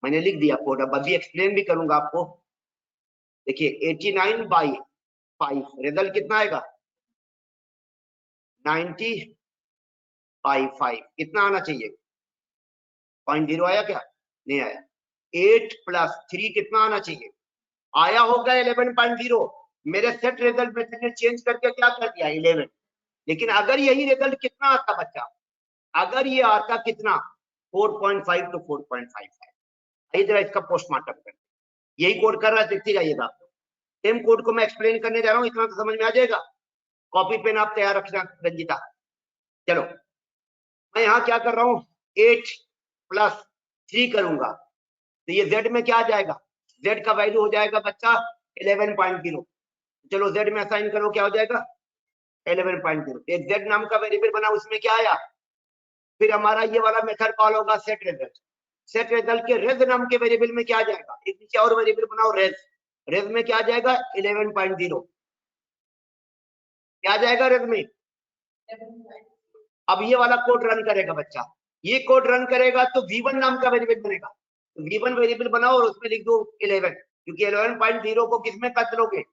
मैंने लिख दिया कोड, अब अभी एक्सप्लेन भी करूंगा आपको। देखिए 89/5 रिजल्ट कितना आएगा, 90/5 कितना आना चाहिए, 0.0 आया क्या, नहीं आया। 8 + 3 कितना आना चाहिए, आया होगा 11.0। मेरे सेट रिजल्ट में तुमने चेंज करके क्या कर दिया, 11। लेकिन अगर यही रिजल्ट कितना आता बच्चा, अगर ये आता कितना, 4.5 तो 4.5 है। जरा इसका पोस्टमार्टम कर, यही कोड कर रहा है, देखते जाइएगा आपको। सेम कोड को मैं एक्सप्लेन करने जा रहा हूँ, इतना तो समझ में आ जाएगा। कॉपी पेन आप तैयार रखना रंजिता। चलो मैं यहाँ क्या कर रहा हूँ, 8 + 3 करूंगा तो ये z में क्या आ जाएगा, z का वैल्यू हो जाएगा बच्चा 11.0। चलो z में असाइन करो, क्या हो जाएगा 11.0। एक z नाम का वेरिएबल बना, उसमें क्या आया, फिर हमारा ये वाला मेथड कॉल होगा सेट रिजल्ट। सेट रिजल्ट के रेज नाम के वेरिएबल में क्या आ जाएगा, एक नीचे और वेरिएबल बनाओ रेज, रेज में क्या आ जाएगा 11.0, क्या आ जाएगा रेज में। अब ये वाला कोड रन करेगा बच्चा, ये कोड रन करेगा तो V1 नाम का वेरिएबल बनेगा, तो V1 वेरिएबल बनाओ और उसमें लिख दो 11, क्योंकि 11.0 को किस में बदलोगे,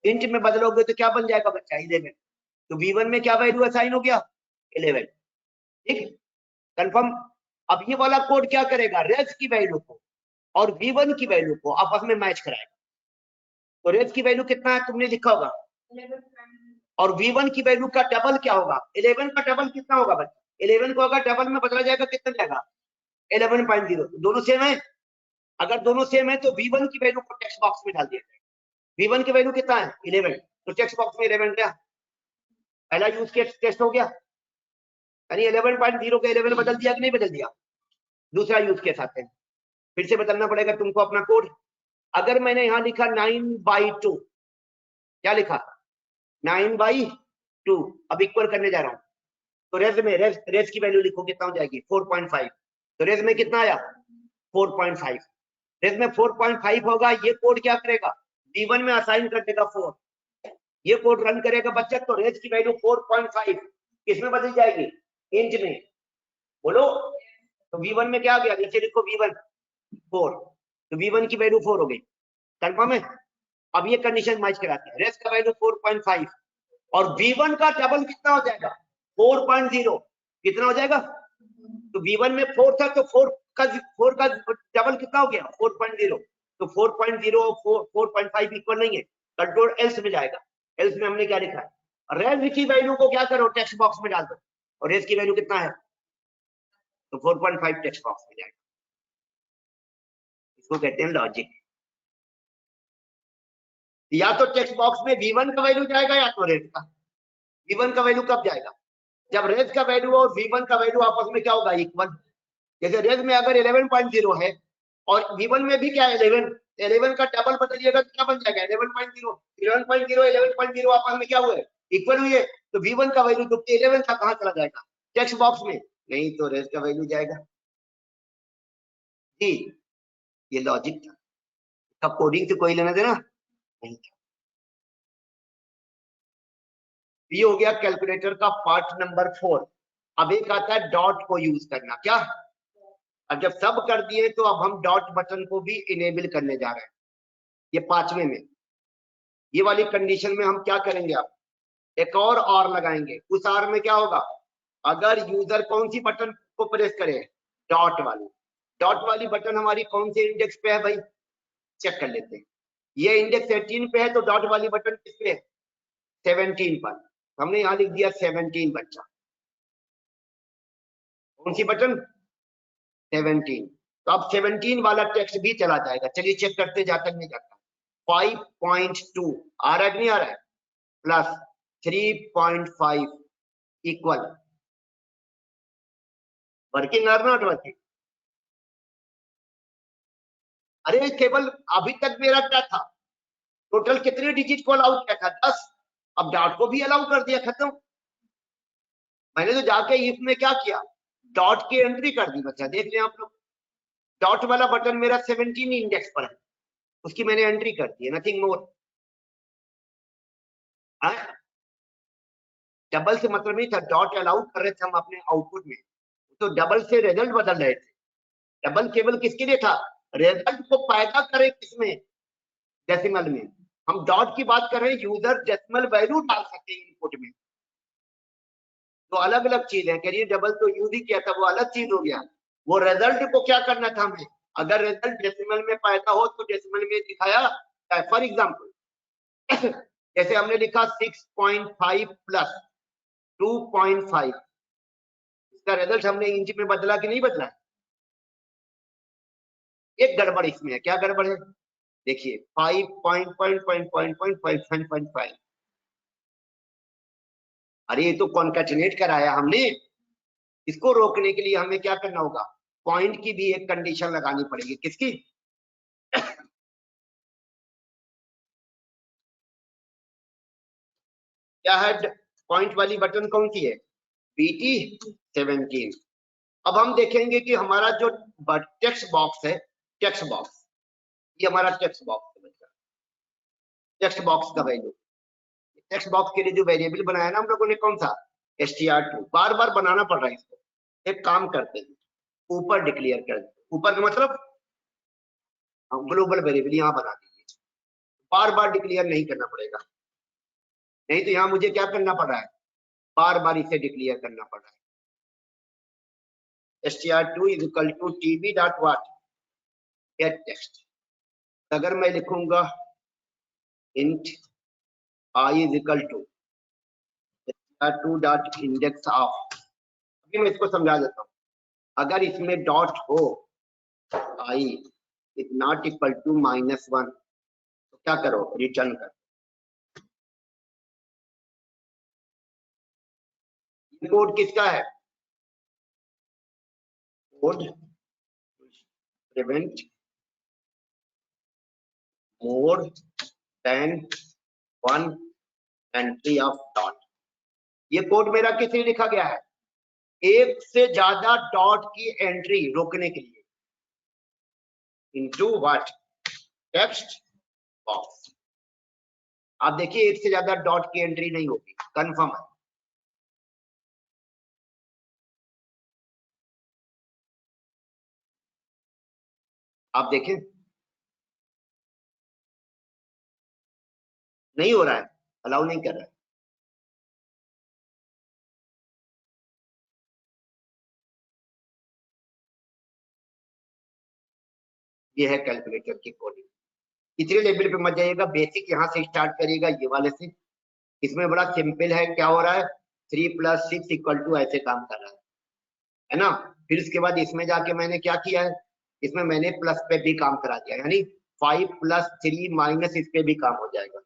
इंट में बदलोगे तो क्या बन जाएगा बच्चा 11। तो V1 में क्या वैल्यू असाइन हो गया 11, ठीक कंफर्म। अब ये वाला कोड क्या करेगा, रेज की वैल्यू को और V1 की वैल्यू को आपस में मैच कराएगा। तो रेज की वैल्यू कितना है तुमने लिखा होगा, और V1 की वैल्यू का डबल क्या होगा, 11 का डबल कितना होगा बच्चा, 11 को अगर डबल में बदला जाएगा कितना जाएगा 11.0। दोनों सेम है, अगर दोनों सेम है तो V1 की वैल्यू को टेक्स्ट बॉक्स में डाल दिया जाएगा। V1 की वैल्यू कितना है 11, तो टेक्स्ट बॉक्स में 11 गया, पहला यूज केस टेस्ट हो गया, यानी 11.0 का 11 बदल दिया कि नहीं बदल दिया। दूसरा यूज केस आते हैं, फिर से बदलना पड़ेगा तुमको अपना कोड। अगर मैंने यहां लिखा 9/2, क्या लिखा 9/2, अब इक्वल करने जा रहा हूं, तो रेज की वैल्यू लिखो कितना हो जाएगी 4.5। तो रेज में कितना आया 4.5। रेज में 4.5 होगा, ये कोड क्या करेगा V1 में असाइन कर देगा 4, ये कोड रन करेगा बच्चा, तो रेज की वैल्यू 4.5 किसमें बदल जाएगी इंच में, बोलो। तो V1 में क्या आ गया, नीचे लिखो V1 4, तो V1 की वैल्यू 4 हो गई, कंफर्म है। अब ये कंडीशन मैच कराते हैं, रेज का वैल्यू 4.5 और V1 का डबल कितना हो जाएगा 4.0, कितना हो जाएगा, तो V1 में 4 था तो 4 का डबल कितना हो गया 4.0, तो 4.0 और 4.5 इक्वल नहीं है, कंट्रोल एल्स में जाएगा। एल्स में हमने क्या लिखा है, रेज की वैल्यू को क्या करो टेक्स्ट बॉक्स में डाल दो, और रेज की वैल्यू कितना है तो 4.5 टेक्स्ट बॉक्स में जाएगा, इसको कहते हैं लॉजिक। या तो टेक्स्ट बॉक्स में V1 का वैल्यू जाएगा या तो रेज का। V1 का वैल्यू कब जाएगा, जब रेज का वैल्यू और V1 का वैल्यू आपस में क्या होगा इक्वल। जैसे रेज में अगर 11.0 है और V1 में भी क्या है 11 का डबल बदलिएगा तो क्या बन जाएगा 11.0, 11.0 आपस में क्या हुए इक्वल हुए, तो V1 का वैल्यू तो 11 था कहां चला जाएगा टेक्स्ट बॉक्स में, नहीं तो रेज का वैल्यू जाएगा जी। ये लॉजिक था, अब कोडिंग से कोई लेना देना नहीं था। ये हो गया कैलकुलेटर का पार्ट नंबर 4। अब एक आता है डॉट को यूज करना, क्या, अब जब सब कर दिए तो अब हम डॉट बटन को भी इनेबल करने जा रहे हैं। ये 5वें में, ये वाली कंडीशन में हम क्या करेंगे, अब एक और लगाएंगे, उस आर में क्या होगा, अगर यूजर कौन सी बटन को प्रेस करे डॉट वाली बटन हमारी कौन से इंडेक्स पे है भाई, चेक कर लेते हैं। ये इंडेक्स 18 पे है तो डॉट वाली बटन किस पे है 17 पर, हमने यहां लिख दिया 17 बच्चा, कौन सी बटन 17, तो अब 17 वाला टेक्स्ट भी चला जाएगा। चलिए चेक करते जाता नहीं जाता, 5.2 आ रहा है नहीं आ रहा है, प्लस 3.5 इक्वल वर्किंग और नॉट वर्किंग। अरे केवल अभी तक मेरा क्या था, टोटल कितने डिजिट को अलाउ किया था 10, अब डॉट को भी अलाउ कर दिया, खत्म। मैंने तो जाके इफ में क्या किया डॉट की एंट्री कर दी बच्चा, देख लें आप लोग, डॉट वाला बटन मेरा 17 इंडेक्स पर है, उसकी मैंने एंट्री कर दी है, नथिंग मोर। डबल से मतलब नहीं था, डॉट अलाउ कर रहे थे हम अपने आउटपुट में, तो डबल से रिजल्ट बदल रहे थे। डबल केवल किसके लिए था, रिजल्ट को पैदा करे किसमें डेसिमल में, हम डॉट की बात कर रहे हैं यूजर डेसिमल वैल्यू डाल सकते हैं इनपुट में, तो अलग अलग चीज है। करिए डबल तो यूज ही किया था, वो अलग चीज हो गया, वो रिजल्ट को क्या करना था हमें, अगर रिजल्ट डेसिमल में पैदा हो तो डेसिमल में दिखाया, फॉर एग्जाम्पल जैसे हमने लिखा 6.5 प्लस 2.5, इसका रिजल्ट हमने इंच में बदला कि नहीं बदला, एक गड़बड़ इसमें है, क्या गड़बड़ है देखिए 5.5, अरे ये तो कॉन्कैटिनेट कराया हमने, इसको रोकने के लिए हमें क्या करना होगा, पॉइंट की भी एक कंडीशन लगानी पड़ेगी, किसकी क्या है, पॉइंट वाली बटन कौन सी है BT 17। अब हम देखेंगे कि हमारा जो टेक्स्ट बॉक्स है, टेक्स्ट बॉक्स, ये हमारा टेक्स्ट बॉक्स है बच्चा, टेक्स्ट बॉक्स का वैल्यू, टेक्स्ट बॉक्स के लिए जो वेरिएबल बनाया ना हम लोगों ने कौन सा str2, बार बार बनाना पड़ रहा है इसको, एक काम करते हैं ऊपर डिक्लेयर कर देते, ऊपर का मतलब हम ग्लोबल वेरिएबल यहाँ बना दीजिए, बार बार डिक्लेयर नहीं करना पड़ेगा, नहीं तो यहाँ मुझे क्या करना पड़ रहा है, बार बार इसे डिक्लेयर करना पड़ रहा है। str2 is equal to tb dot what get text, अगर मैं लिखूंगा int I is equal to str2 dot index of, अभी मैं इसको समझा देता हूँ, अगर इसमें डॉट हो I is not equal to -1 तो क्या करो रिटर्न कर, कोड किसका है, code prevent more than 1 entry of dot, ये कोड मेरा किस लिए लिखा गया है, एक से ज्यादा डॉट की एंट्री रोकने के लिए इनटू व्हाट, टेक्स्ट बॉक्स। आप देखिए एक से ज्यादा डॉट की एंट्री नहीं होगी, कंफर्म है। आप देखें नहीं हो रहा है, अलाउ नहीं कर रहा है। ये है कैलकुलेटर की कोडिंग। तीसरे लेवल पे मत जाइएगा, बेसिक यहाँ से स्टार्ट करिएगा, ये वाले से। इसमें बड़ा सिंपल है, क्या हो रहा है, 3 + 6 = ऐसे काम कर रहा है ना। फिर इसके बाद इसमें जाके मैंने क्या किया है, इसमें मैंने प्लस पे भी काम करा दिया, यानी 5 + 3 - इस पे भी काम हो जाएगा,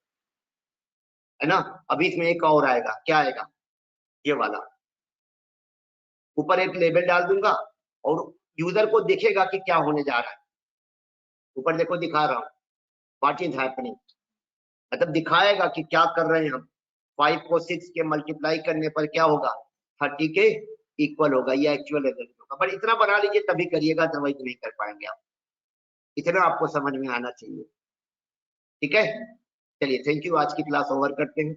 है ना। अभी इसमें एक और आएगा, क्या आएगा, ये वाला। ऊपर एक लेबल डाल दूंगा और यूजर को दिखेगा कि क्या होने जा रहा है। ऊपर देखो दिखा रहा हूँ, व्हाट इज हैपनिंग, मतलब दिखाएगा कि क्या कर रहे हैं हम। 5 को 6 के मल्टीप्लाई करने पर क्या होगा, 30 के इक्वल होगा, ये एक्चुअल रिजल्ट होगा। पर इतना बना लीजिए तभी करिएगा, अदरवाइज नहीं कर पाएंगे आप। इतना आपको समझ में आना चाहिए, ठीक है। चलिए थैंक यू, आज की क्लास ओवर करते हैं।